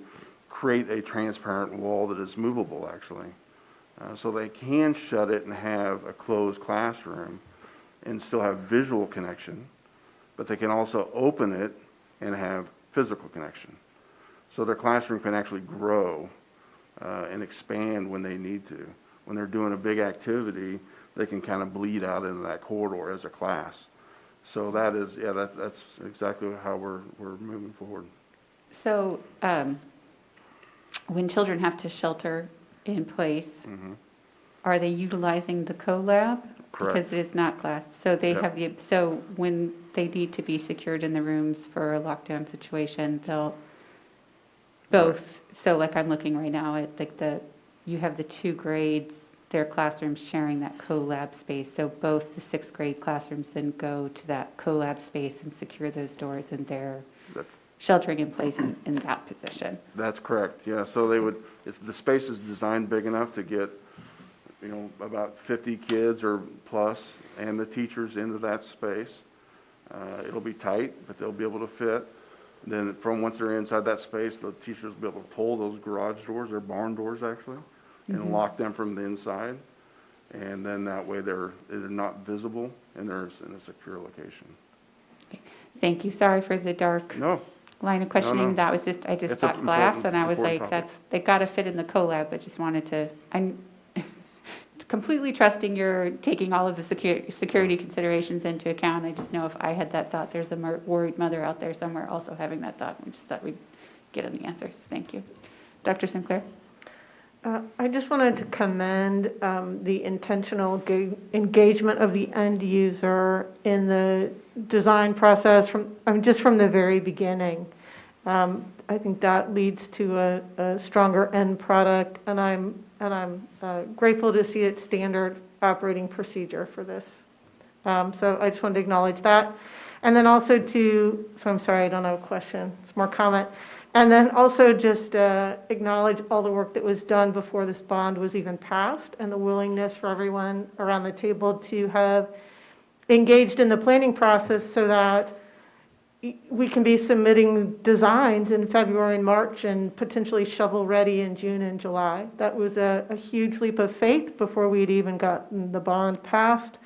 create a transparent wall that is movable, actually. So they can shut it and have a closed classroom and still have visual connection, but they can also open it and have physical connection. So their classroom can actually grow and expand when they need to. When they're doing a big activity, they can kind of bleed out into that corridor as a class. So that is, that's exactly how we're moving forward. So when children have to shelter in place, are they utilizing the CoLab? Correct. Because it is not glass. So they Yep. have so when they need to be secured in the rooms for a lockdown situation, they'll both, so like I'm looking right now at like you have the 2 grades, their classrooms sharing that CoLab space. So both the 6th grade classrooms then go to that CoLab space and secure those doors, and they're sheltering in place in that position. That's correct, yeah. So they would, the space is designed big enough to get, about 50 kids or plus and the teachers into that space. It'll be tight, but they'll be able to fit. Then once they're inside that space, the teachers will be able to pull those garage doors, or barn doors actually, and lock them from the inside. And then that way they're not visible and they're in a secure location. Thank you. Sorry for the dark line of questioning. No. That was just, I just It's an thought glass, important- and I was like, important they got to fit in the CoLab, but just wanted to, I'm completely trusting you're taking all of the security considerations into account. I just know if I had that thought, there's a worried mother out there somewhere also having that thought. We just thought we'd get on the answers. Thank you. Dr. Sinclair? I just wanted to commend the intentional engagement of the end user in the design process just from the very beginning. I think that leads to a stronger end product, and I'm grateful to see it standard operating procedure for this. So I just wanted to acknowledge that. And then also so I'm sorry, I don't have a question, it's more comment. And then also just acknowledge all the work that was done before this bond was even passed, and the willingness for everyone around the table to have engaged in the planning process so that we can be submitting designs in February and March and potentially shovel-ready in June and July. That was a huge leap of faith before we'd even gotten the bond passed,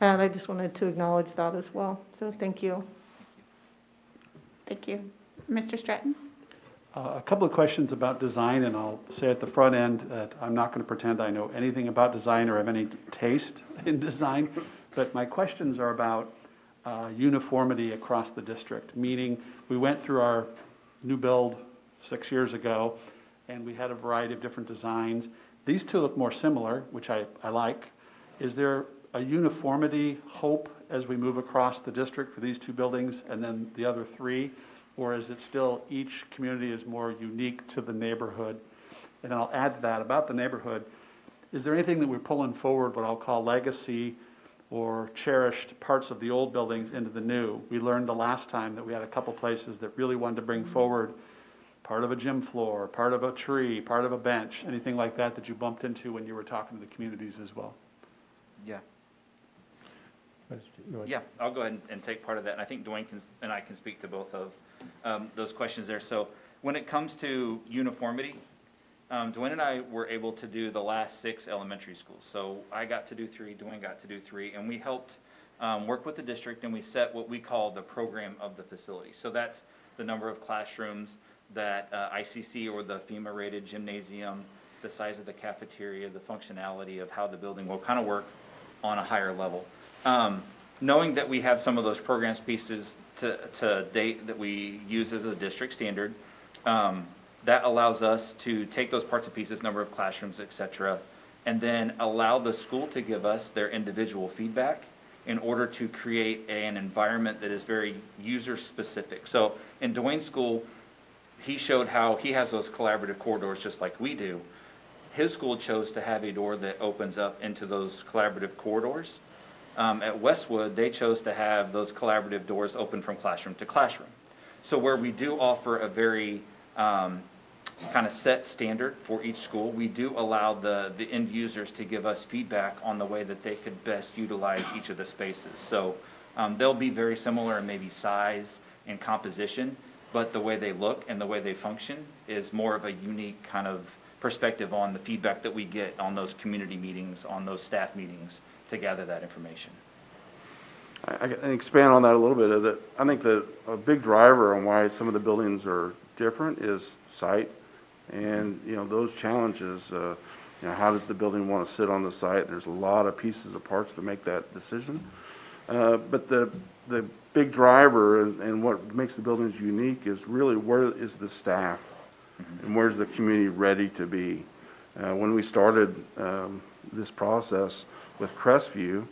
and I just wanted to acknowledge that as well. So thank you. Thank you. Mr. Stratton? A couple of questions about design, and I'll say at the front end that I'm not going to pretend I know anything about design or have any taste in design, but my questions are about uniformity across the district, meaning we went through our new build 6 years ago, and we had a variety of different designs. These two look more similar, which I like. Is there a uniformity hope as we move across the district for these two buildings and then the other three? Or is it still each community is more unique to the neighborhood? And then I'll add to that about the neighborhood. Is there anything that we're pulling forward, what I'll call legacy or cherished parts of the old buildings into the new? We learned the last time that we had a couple places that really wanted to bring forward part of a gym floor, part of a tree, part of a bench, anything like that that you bumped into when you were talking to the communities as well? Yeah. Yeah, I'll go ahead and take part of that, and I think Dwayne and I can speak to both of those questions there. So when it comes to uniformity, Dwayne and I were able to do the last 6 elementary schools. So I got to do 3, Dwayne got to do 3, and we helped work with the district, and we set what we call the program of the facility. So that's the number of classrooms, that ICC or the FEMA-rated gymnasium, the size of the cafeteria, the functionality of how the building will kind of work on a higher level. Knowing that we have some of those programs pieces to date that we use as a district standard, that allows us to take those parts and pieces, number of classrooms, et cetera, and then allow the school to give us their individual feedback in order to create an environment that is very user-specific. So in Dwayne's school, he showed how he has those collaborative corridors just like we do. His school chose to have a door that opens up into those collaborative corridors. At Westwood, they chose to have those collaborative doors open from classroom to classroom. So where we do offer a very kind of set standard for each school, we do allow the end users to give us feedback on the way that they could best utilize each of the spaces. So they'll be very similar in maybe size and composition, but the way they look and the way they function is more of a unique kind of perspective on the feedback that we get on those community meetings, on those staff meetings, to gather that information. I can expand on that a little bit. I think that a big driver on why some of the buildings are different is site, and those challenges. How does the building want to sit on the site? There's a lot of pieces of parts that make that decision. But the big driver and what makes the buildings unique is really where is the staff, and where's the community ready to be. When we started this process with Crestview,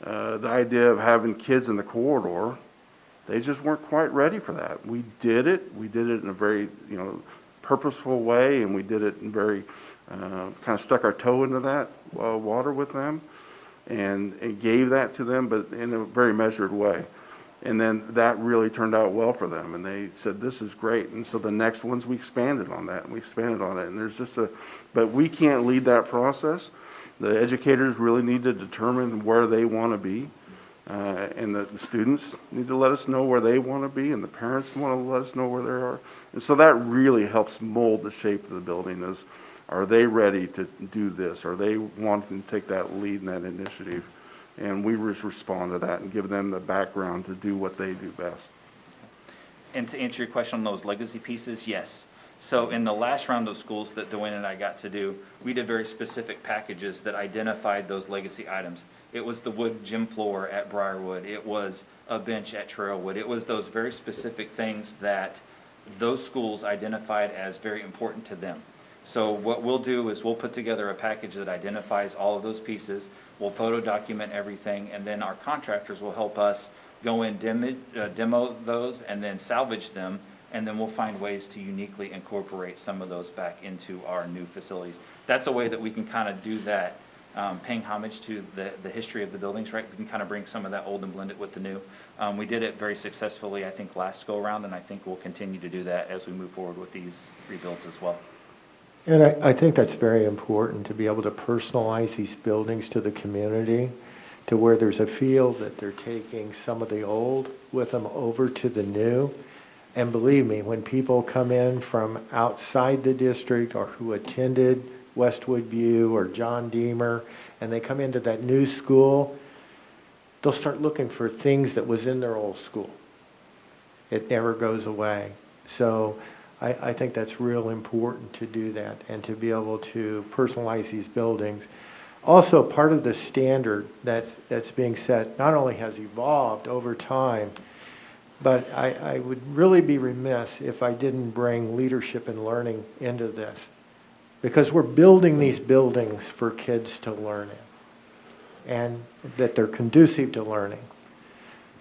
the idea of having kids in the corridor, they just weren't quite ready for that. We did it in a very purposeful way, and we did it in very kind of stuck our toe into that water with them, and gave that to them, but in a very measured way. And then that really turned out well for them, and they said, this is great. And so the next ones, we expanded on that, and we expanded on it. And there's just but we can't lead that process. The educators really need to determine where they want to be, and the students need to let us know where they want to be, and the parents want to let us know where they are. And so that really helps mold the shape of the building. Are they ready to do this? Are they wanting to take that lead in that initiative? And we just respond to that and give them the background to do what they do best. And to answer your question on those legacy pieces, yes. So in the last round of schools that Dwayne and I got to do, we did very specific packages that identified those legacy items. It was the wood gym floor at Briarwood. It was a bench at Trailwood. It was those very specific things that those schools identified as very important to them. So what we'll do is we'll put together a package that identifies all of those pieces. We'll photo document everything, and then our contractors will help us go in, demo those, and then salvage them, and then we'll find ways to uniquely incorporate some of those back into our new facilities. That's a way that we can kind of do that, paying homage to the history of the buildings, right? We can kind of bring some of that old and blend it with the new. We did it very successfully, I think, last go around, and I think we'll continue to do that as we move forward with these rebuilds as well. And I think that's very important, to be able to personalize these buildings to the community. to where there's a feel that they're taking some of the old with them over to the new. And believe me, when people come in from outside the district or who attended Westwood View or John Deemer, and they come into that new school, they'll start looking for things that was in their old school. It never goes away. So I think that's real important to do that and to be able to personalize these buildings. Also, part of the standard that's being set not only has evolved over time, but I would really be remiss if I didn't bring leadership and learning into this, because we're building these buildings for kids to learn in, and that they're conducive to learning.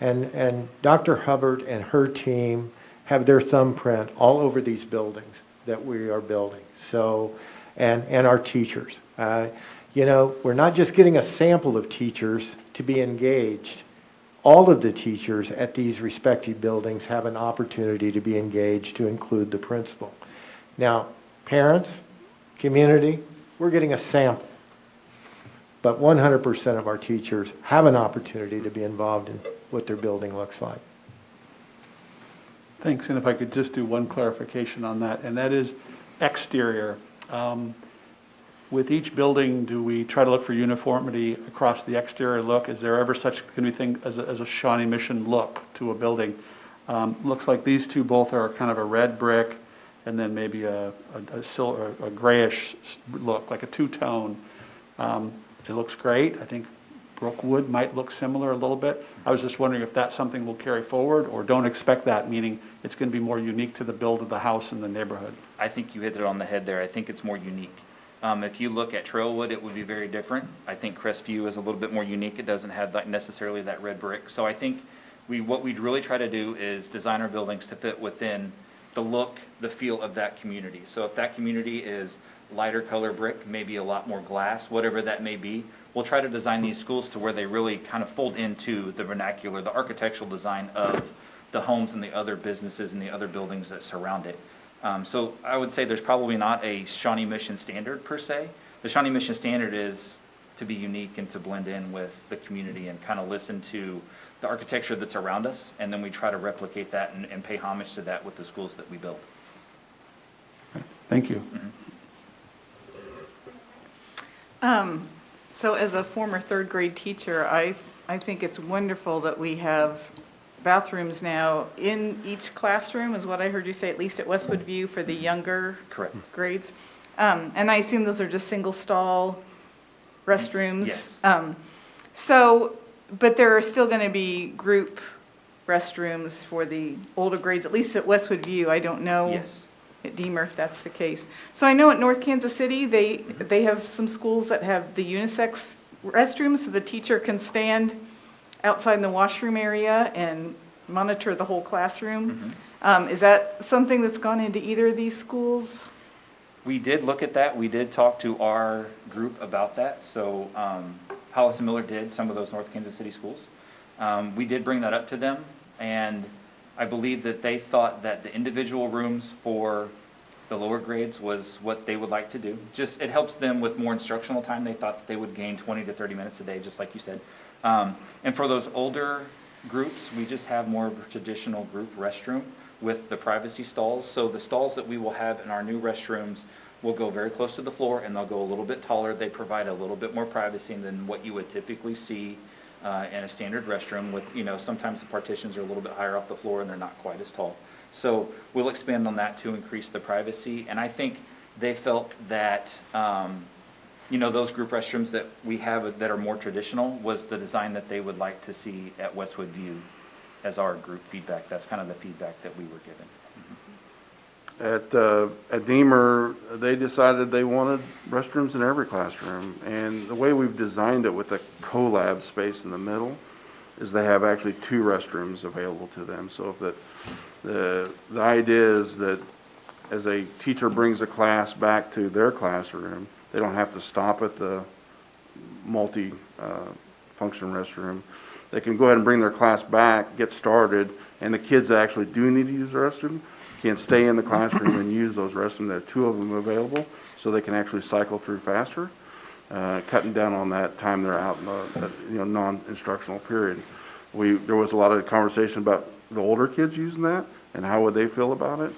And Dr. Hubbard and her team have their thumbprint all over these buildings that we are building. So, and our teachers. You know, we're not just getting a sample of teachers to be engaged. All of the teachers at these respective buildings have an opportunity to be engaged, to include the principal. Now, parents, community, we're getting a sample. But 100% of our teachers have an opportunity to be involved in what their building looks like. Thanks, and if I could just do one clarification on that, and that is exterior. With each building, do we try to look for uniformity across the exterior look? Is there ever such anything as a Shawnee Mission look to a building? Looks like these two both are kind of a red brick and then maybe a grayish look, like a two-tone. It looks great. I think Brookwood might look similar a little bit. I was just wondering if that's something we'll carry forward, or don't expect that, meaning it's going to be more unique to the build of the house and the neighborhood. I think you hit it on the head there. I think it's more unique. If you look at Trailwood, it would be very different. I think Crestview is a little bit more unique. It doesn't have necessarily that red brick. So I think what we'd really try to do is design our buildings to fit within the look, the feel of that community. So if that community is lighter color brick, maybe a lot more glass, whatever that may be, we'll try to design these schools to where they really kind of fold into the vernacular, the architectural design of the homes and the other businesses and the other buildings that surround it. So I would say there's probably not a Shawnee Mission standard per se. The Shawnee Mission standard is to be unique and to blend in with the community and kind of listen to the architecture that's around us, and then we try to replicate that and pay homage to that with the schools that we build. Thank you. So as a former third grade teacher, I think it's wonderful that we have bathrooms now in each classroom, is what I heard you say, at least at Westwood View for the younger Correct. grades. And I assume those are just single stall restrooms. Yes. So, but there are still going to be group restrooms for the older grades, at least at Westwood View. I don't know. Yes. At Deemer, if that's the case. So I know at North Kansas City, they have some schools that have the unisex restrooms, so the teacher can stand outside in the washroom area and monitor the whole classroom. Is that something that's gone into either of these schools? We did look at that. We did talk to our group about that. So Hollis and Miller did some of those North Kansas City schools. We did bring that up to them, and I believe that they thought that the individual rooms for the lower grades was what they would like to do. Just, it helps them with more instructional time. They thought that they would gain 20 to 30 minutes a day, just like you said. And for those older groups, we just have more of a traditional group restroom with the privacy stalls. So the stalls that we will have in our new restrooms will go very close to the floor, and they'll go a little bit taller. They provide a little bit more privacy than what you would typically see in a standard restroom with, sometimes the partitions are a little bit higher off the floor and they're not quite as tall. So we'll expand on that to increase the privacy. And I think they felt that, those group restrooms that we have that are more traditional was the design that they would like to see at Westwood View as our group feedback. That's kind of the feedback that we were given. At Deemer, they decided they wanted restrooms in every classroom, and the way we've designed it with the collab space in the middle is they have actually 2 restrooms available to them. So if the idea is that as a teacher brings a class back to their classroom, they don't have to stop at the multi-function restroom. They can go ahead and bring their class back, get started, and the kids that actually do need to use the restroom can stay in the classroom and use those restrooms. There are 2 of them available, so they can actually cycle through faster. cutting down on that time they're out in the non-instructional period. There was a lot of conversation about the older kids using that and how would they feel about it.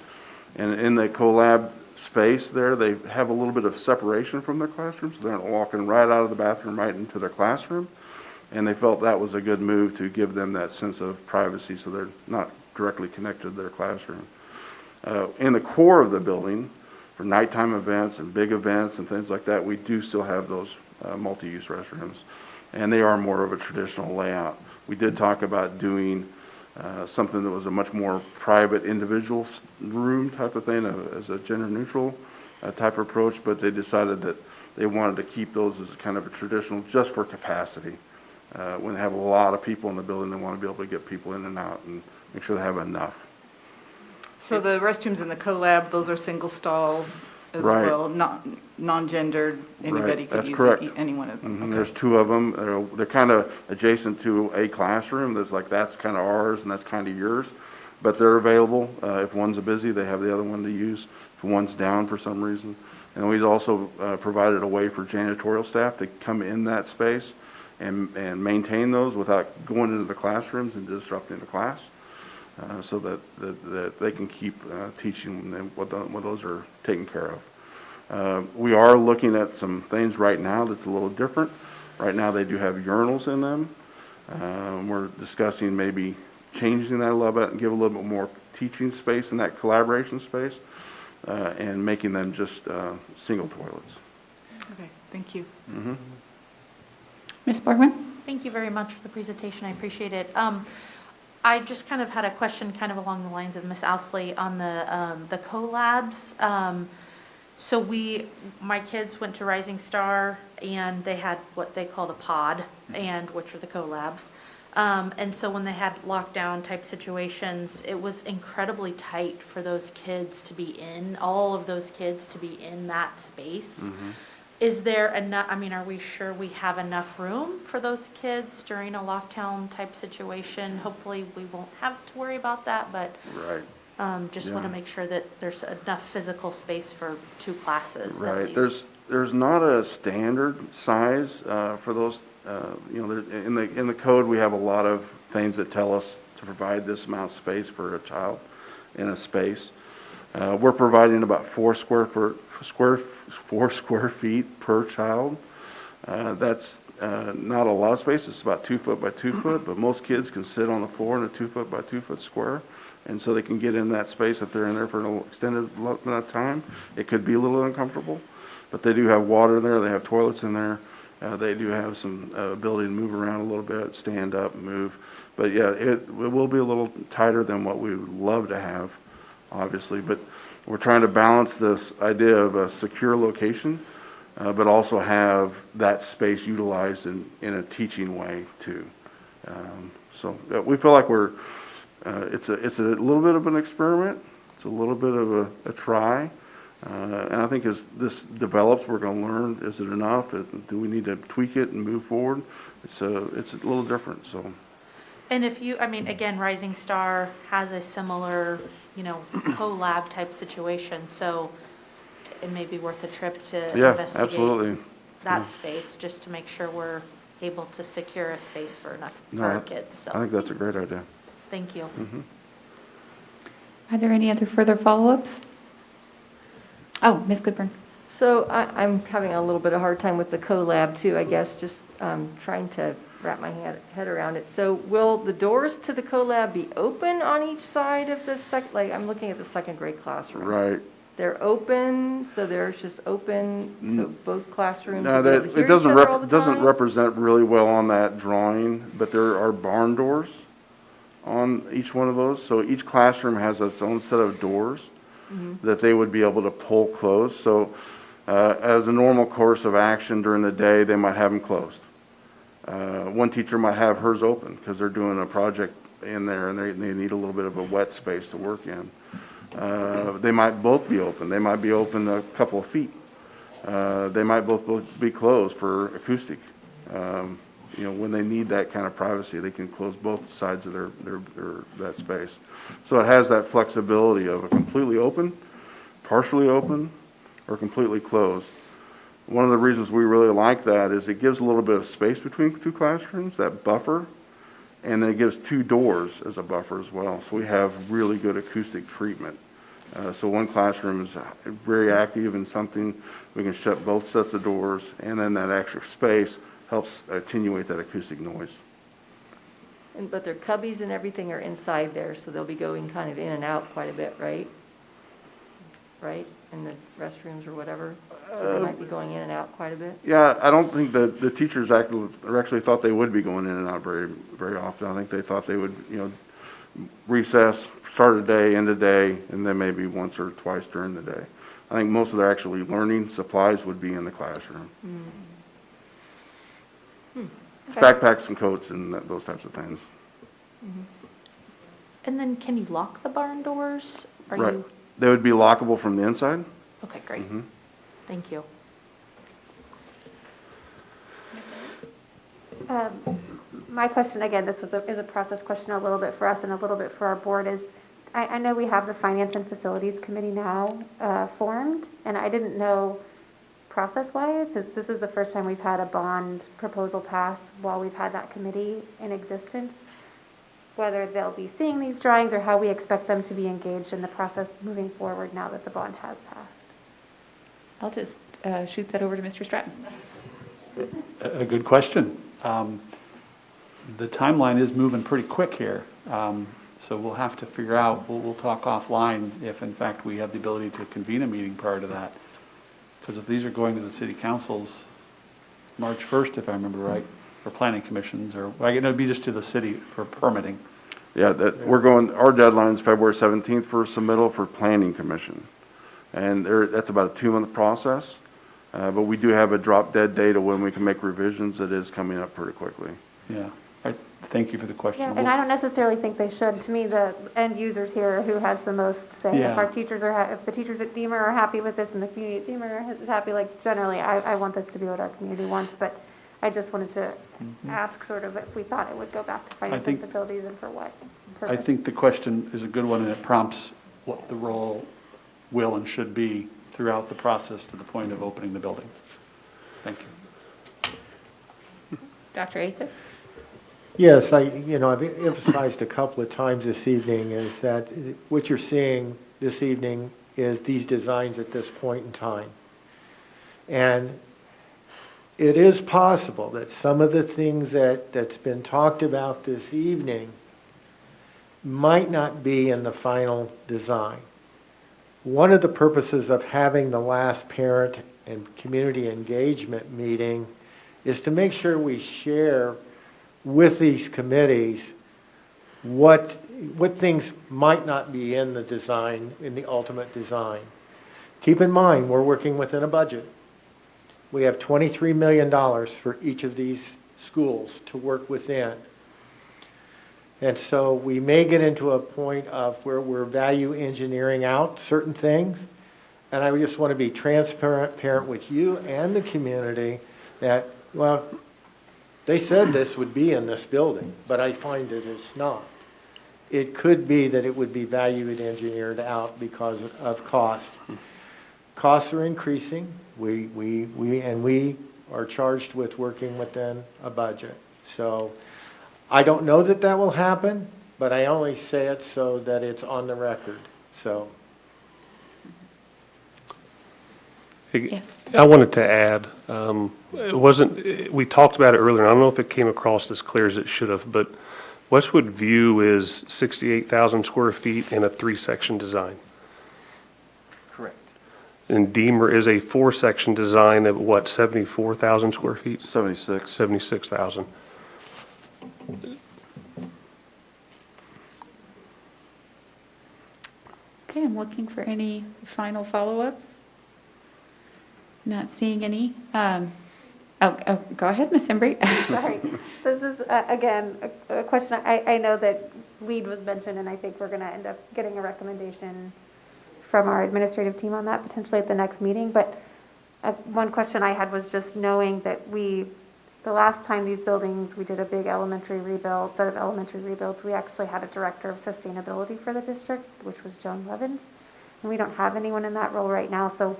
And in the collab space there, they have a little bit of separation from their classroom, so they're not walking right out of the bathroom right into their classroom. And they felt that was a good move to give them that sense of privacy so they're not directly connected to their classroom. In the core of the building, for nighttime events and big events and things like that, we do still have those multi-use restrooms. And they are more of a traditional layout. We did talk about doing something that was a much more private individual room type of thing as a gender neutral type approach, but they decided that they wanted to keep those as kind of a traditional just for capacity. When they have a lot of people in the building, they want to be able to get people in and out and make sure they have enough. So the restrooms in the collab, those are single stall as Right. well, not non-gendered, anybody Right, could that's use correct. any one of them? Mhm, Okay. There's two of them. They're kind of adjacent to a classroom. That's kind of ours and that's kind of yours. But they're available. If one's busy, they have the other one to use. If one's down for some reason. And we've also provided a way for janitorial staff to come in that space and maintain those without going into the classrooms and disrupting the class. So that they can keep teaching and what those are taken care of. We are looking at some things right now that's a little different. Right now they do have urinals in them. We're discussing maybe changing that a little bit and give a little bit more teaching space in that collaboration space and making them just single toilets. Okay, thank you. Mhm. Ms. Borgman? Thank you very much for the presentation. I appreciate it. I just kind of had a question kind of along the lines of Ms. Owsley on the collabs. So my kids went to Rising Star and they had what they called a pod, and which are the collabs. And so when they had lockdown type situations, it was incredibly tight for those kids to be in, all of those kids to be in that space. Is there enough, are we sure we have enough room for those kids during a lockdown type situation? Hopefully we won't have to worry about that, but Right. just want to Yeah. make sure that there's enough physical space for 2 classes at Right, least. there's not a standard size for those, in the code, we have a lot of things that tell us to provide this amount of space for a child in a space. We're providing about 4 square feet per child. That's not a lot of space, it's about 2 foot by 2 foot, but most kids can sit on the floor in a 2 foot by 2 foot square. And so they can get in that space if they're in there for an extended amount of time. It could be a little uncomfortable, but they do have water in there, they have toilets in there. They do have some ability to move around a little bit, stand up, move. But yeah, it will be a little tighter than what we would love to have, obviously. But we're trying to balance this idea of a secure location, but also have that space utilized in a teaching way too. So we feel like it's a little bit of an experiment. It's a little bit of a try. And I think as this develops, we're going to learn, is it enough? Do we need to tweak it and move forward? It's a little different, so. And if you, again, Rising Star has a similar, collab type situation, so it may be worth a trip to Yeah, investigate absolutely. that space, just to make sure we're able to secure a space for No, our kids, so. I think that's a great idea. Thank you. Mhm. Are there any other further follow-ups? Oh, Ms. Goodburn. So I'm having a little bit of hard time with the collab too, I guess, just trying to wrap my head around it. So will the doors to the collab be open on each side of the I'm looking at the second grade classroom. Right. They're open, so they're just open, so both classrooms No, will be able to hear it each doesn't other all the doesn't time? represent really well on that drawing, but there are barn doors on each one of those. So each classroom has its own set of doors that they would be able to pull closed. So as a normal course of action during the day, they might have them closed. One teacher might have hers open because they're doing a project in there and they need a little bit of a wet space to work in. They might both be open. They might be open a couple of feet. They might both be closed for acoustic. When they need that kind of privacy, they can close both sides of that space. So it has that flexibility of a completely open, partially open, or completely closed. One of the reasons we really like that is it gives a little bit of space between two classrooms, that buffer, and then it gives two doors as a buffer as well. So we have really good acoustic treatment. So one classroom is very active and something we can shut both sets of doors, and then that extra space helps attenuate that acoustic noise. But their cubbies and everything are inside there, so they'll be going kind of in and out quite a bit, right? Right, in the restrooms or whatever? So they might be going in and out quite a bit? Yeah, I don't think that the teachers actually thought they would be going in and out very often. I think they thought they would, recess, start a day, end a day, and then maybe once or twice during the day. I think most of their actually learning supplies would be in the classroom. It's backpacks and coats and those types of things. And then can you lock the barn doors? Right. They would be lockable from the inside. Okay, great. Thank you. My question, again, this is a process question a little bit for us and a little bit for our board, is I know we have the Finance and Facilities Committee now formed, and I didn't know process-wise, since this is the first time we've had a bond proposal pass while we've had that committee in existence, whether they'll be seeing these drawings or how we expect them to be engaged in the process moving forward now that the bond has passed. I'll just shoot that over to Mr. Stratton. A good question. The timeline is moving pretty quick here. So we'll have to figure out, we'll talk offline if in fact we have the ability to convene a meeting prior to that. Because if these are going to the city councils March 1st, if I remember right, for planning commissions, or it'd be just to the city for permitting. Yeah, our deadline is February 17th for submittal for planning commission. And that's about a 2-month process. But we do have a drop dead date of when we can make revisions that is coming up pretty quickly. Yeah, thank you for the question. Yeah, and I don't necessarily think they should. To me, the end users here who has the most say. Yeah. If our teachers if the teachers at Deemer are happy with this and the community at Deemer is happy, like generally, I want this to be what our community wants. But I just wanted to ask sort of if we thought it would go back to finance and facilities and for what purpose. I think the question is a good one, and it prompts what the role will and should be throughout the process to the point of opening the building. Thank you. Dr. Ather? Yes, I've emphasized a couple of times this evening is that what you're seeing this evening is these designs at this point in time. And it is possible that some of the things that's been talked about this evening might not be in the final design. One of the purposes of having the last parent and community engagement meeting is to make sure we share with these committees what things might not be in the design, in the ultimate design. Keep in mind, we're working within a budget. We have $23 million for each of these schools to work within. And so we may get into a point of where we're value engineering out certain things. And I just want to be transparent with you and the community that, well, they said this would be in this building, but I find that it's not. It could be that it would be valued engineered out because of cost. Costs are increasing. We are charged with working within a budget. So I don't know that that will happen, but I only say it so that it's on the record. So. Yes. I wanted to add, we talked about it earlier, and I don't know if it came across as clear as it should have, but Westwood View is 68,000 square feet in a 3-section design. Correct. And Deemer is a 4-section design of what, 74,000 square feet? 76,000. Okay, I'm looking for any final follow-ups. Not seeing any. Go ahead, Ms. Embry. Sorry. This is, again, a question. I know that LEAD was mentioned, and I think we're going to end up getting a recommendation from our administrative team on that potentially at the next meeting. But one question I had was just knowing that the last time these buildings, we did a big elementary rebuild, set of elementary rebuilds, we actually had a director of sustainability for the district, which was Joan Levins. And we don't have anyone in that role right now. So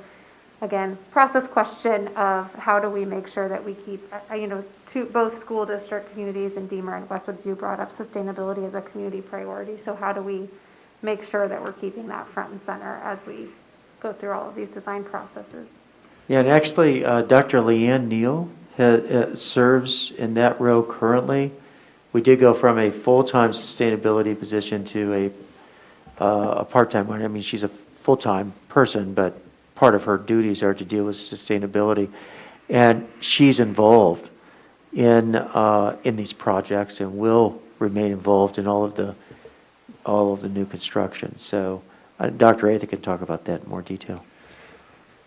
again, process question of how do we make sure that we keep, both school district communities in Deemer and Westwood View brought up sustainability as a community priority. So how do we make sure that we're keeping that front and center as we go through all of these design processes? Yeah, and actually, Dr. Leanne Neal serves in that role currently. We did go from a full-time sustainability position to a part-time one. I mean, she's a full-time person, but part of her duties are to deal with sustainability. And she's involved in these projects and will remain involved in all of the new construction. So Dr. Atha can talk about that in more detail.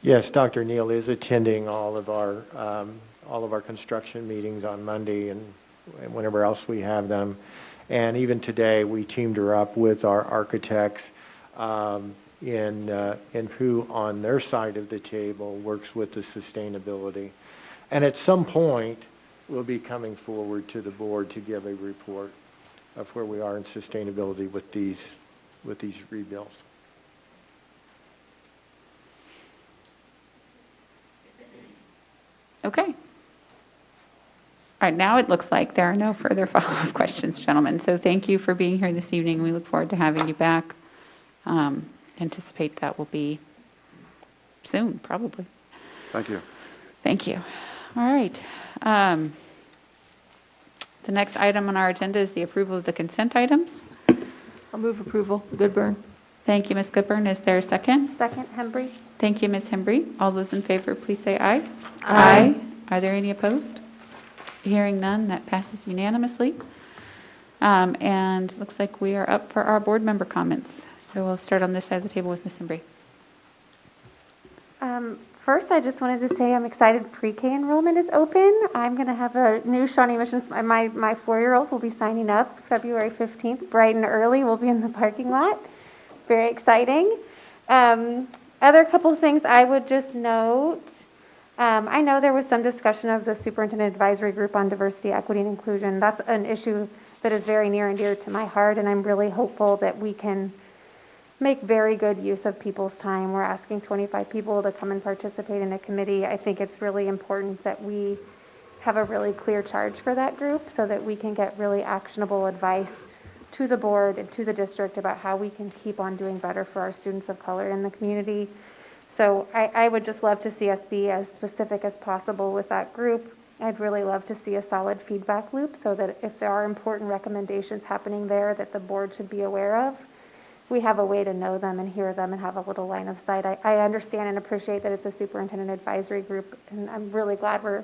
Yes, Dr. Neal is attending all of our construction meetings on Monday and whenever else we have them. And even today, we teamed her up with our architects in who on their side of the table works with the sustainability. And at some point, we'll be coming forward to the board to give a report of where we are in sustainability with these rebuilds. Okay. All right, now it looks like there are no further follow-up questions, gentlemen. So thank you for being here this evening. We look forward to having you back. Anticipate that will be soon, probably. Thank you. Thank you. All right. The next item on our agenda is the approval of the consent items. I'll move approval. Goodburn. Thank you, Ms. Goodburn. Is there a second? Second, Hembry. Thank you, Ms. Hembry. All those in favor, please say aye. Aye. Are there any opposed? Hearing none, that passes unanimously. And looks like we are up for our board member comments. So we'll start on this side of the table with Ms. Hembry. First, I just wanted to say I'm excited pre-K enrollment is open. I'm going to have a new Shawnee Missions, my 4-year-old will be signing up February 15th, bright and early. We'll be in the parking lot. Very exciting. Other couple of things I would just note. I know there was some discussion of the Superintendent Advisory Group on Diversity, Equity, and Inclusion. That's an issue that is very near and dear to my heart, and I'm really hopeful that we can make very good use of people's time. We're asking 25 people to come and participate in a committee. I think it's really important that we have a really clear charge for that group so that we can get really actionable advice to the board and to the district about how we can keep on doing better for our students of color in the community. So I would just love to see us be as specific as possible with that group. I'd really love to see a solid feedback loop so that if there are important recommendations happening there that the board should be aware of, we have a way to know them and hear them and have a little line of sight. I understand and appreciate that it's a superintendent advisory group, and I'm really glad we're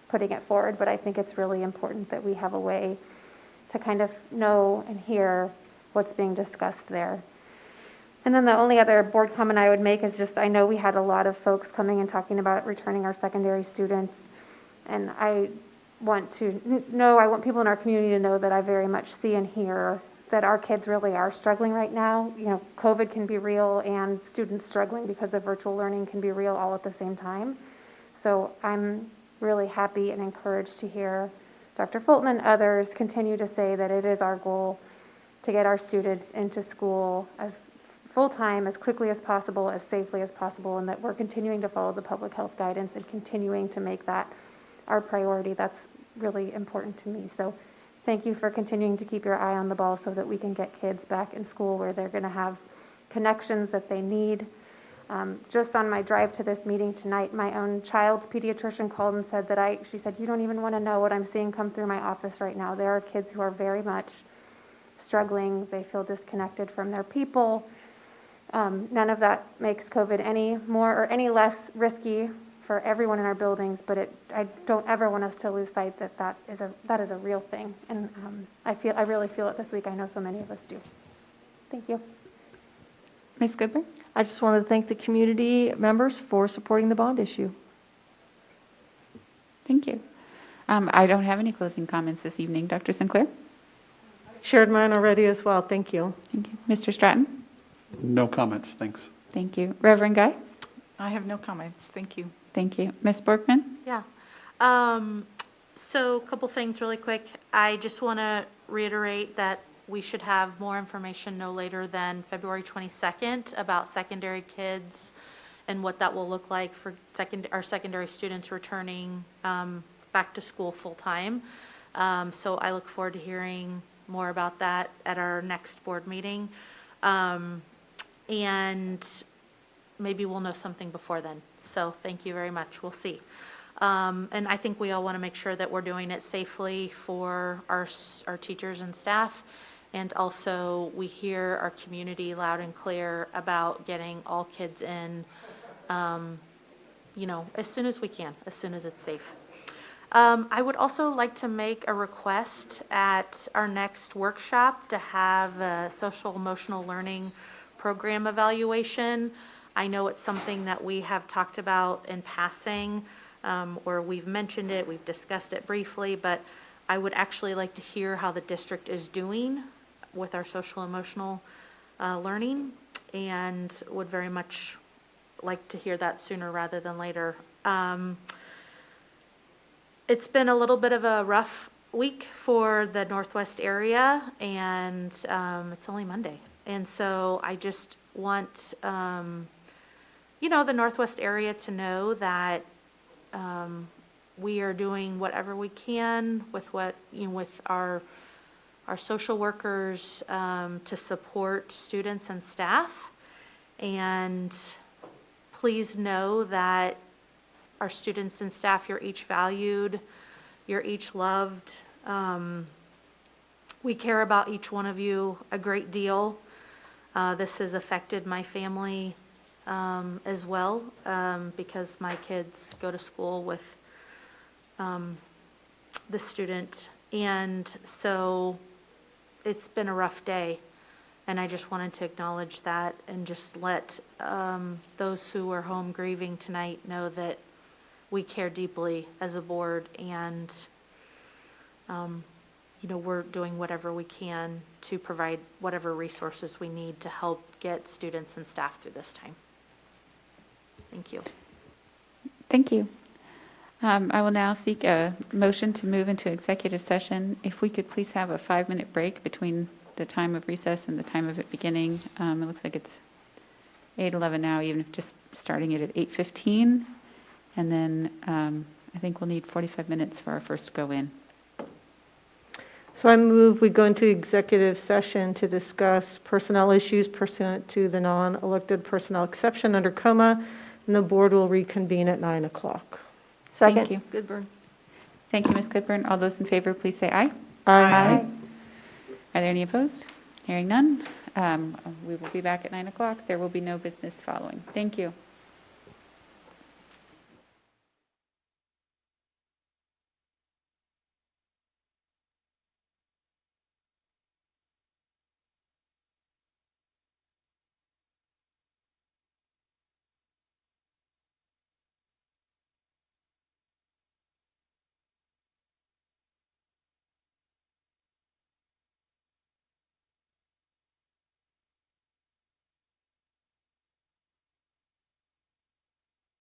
putting it forward, but I think it's really important that we have a way to kind of know and hear what's being discussed there. And then the only other board comment I would make is just, I know we had a lot of folks coming and talking about returning our secondary students, and I want people in our community to know that I very much see and hear that our kids really are struggling right now. You know, COVID can be real and students struggling because of virtual learning can be real all at the same time. So I'm really happy and encouraged to hear Dr. Fulton and others continue to say that it is our goal to get our students into school as full-time, as quickly as possible, as safely as possible, and that we're continuing to follow the public health guidance and continuing to make that our priority. That's really important to me. So thank you for continuing to keep your eye on the ball so that we can get kids back in school where they're going to have connections that they need. Just on my drive to this meeting tonight, my own child's pediatrician called and said that she said, you don't even want to know what I'm seeing come through my office right now. There are kids who are very much struggling. They feel disconnected from their people. None of that makes COVID any more or any less risky for everyone in our buildings, but I don't ever want us to lose sight that is a real thing. And I really feel it this week. I know so many of us do. Thank you. Ms. Goodburn? I just wanted to thank the community members for supporting the bond issue. Thank you. I don't have any closing comments this evening. Dr. Sinclair? Shared mine already as well. Thank you. Thank you. Mr. Stratton? No comments, thanks. Thank you. Reverend Guy? I have no comments. Thank you. Thank you. Ms. Borkman? Yeah. So a couple things really quick. I just want to reiterate that we should have more information no later than February 22nd about secondary kids and what that will look like for our secondary students returning back to school full-time. So I look forward to hearing more about that at our next board meeting. And maybe we'll know something before then. So thank you very much. We'll see. And I think we all want to make sure that we're doing it safely for our teachers and staff. And also, we hear our community loud and clear about getting all kids in, as soon as we can, as soon as it's safe. I would also like to make a request at our next workshop to have a social emotional learning program evaluation. I know it's something that we have talked about in passing, or we've mentioned it, we've discussed it briefly, but I would actually like to hear how the district is doing with our social emotional learning, and would very much like to hear that sooner rather than later. It's been a little bit of a rough week for the Northwest area, and it's only Monday. And so I just want, the Northwest area to know that we are doing whatever we can with with our social workers to support students and staff. And please know that our students and staff, you're each valued, you're each loved. We care about each one of you a great deal. This has affected my family as well, because my kids go to school with the student. And so it's been a rough day. And I just wanted to acknowledge that and just let those who are home grieving tonight know that we care deeply as a board, and we're doing whatever we can to provide whatever resources we need to help get students and staff through this time. Thank you. Thank you. I will now seek a motion to move into executive session. If we could please have a 5-minute break between the time of recess and the time of it beginning. It looks like it's 8:11 now, even if just starting it at 8:15. And then I think we'll need 45 minutes for our first go-in. So I move we go into executive session to discuss personnel issues pursuant to the non-elected personnel exception under COMA, and the board will reconvene at 9 o'clock. Thank you. Goodburn. Thank you, Ms. Goodburn. All those in favor, please say aye. Aye. Are there any opposed? Hearing none. We will be back at 9 o'clock. There will be no business following. Thank you.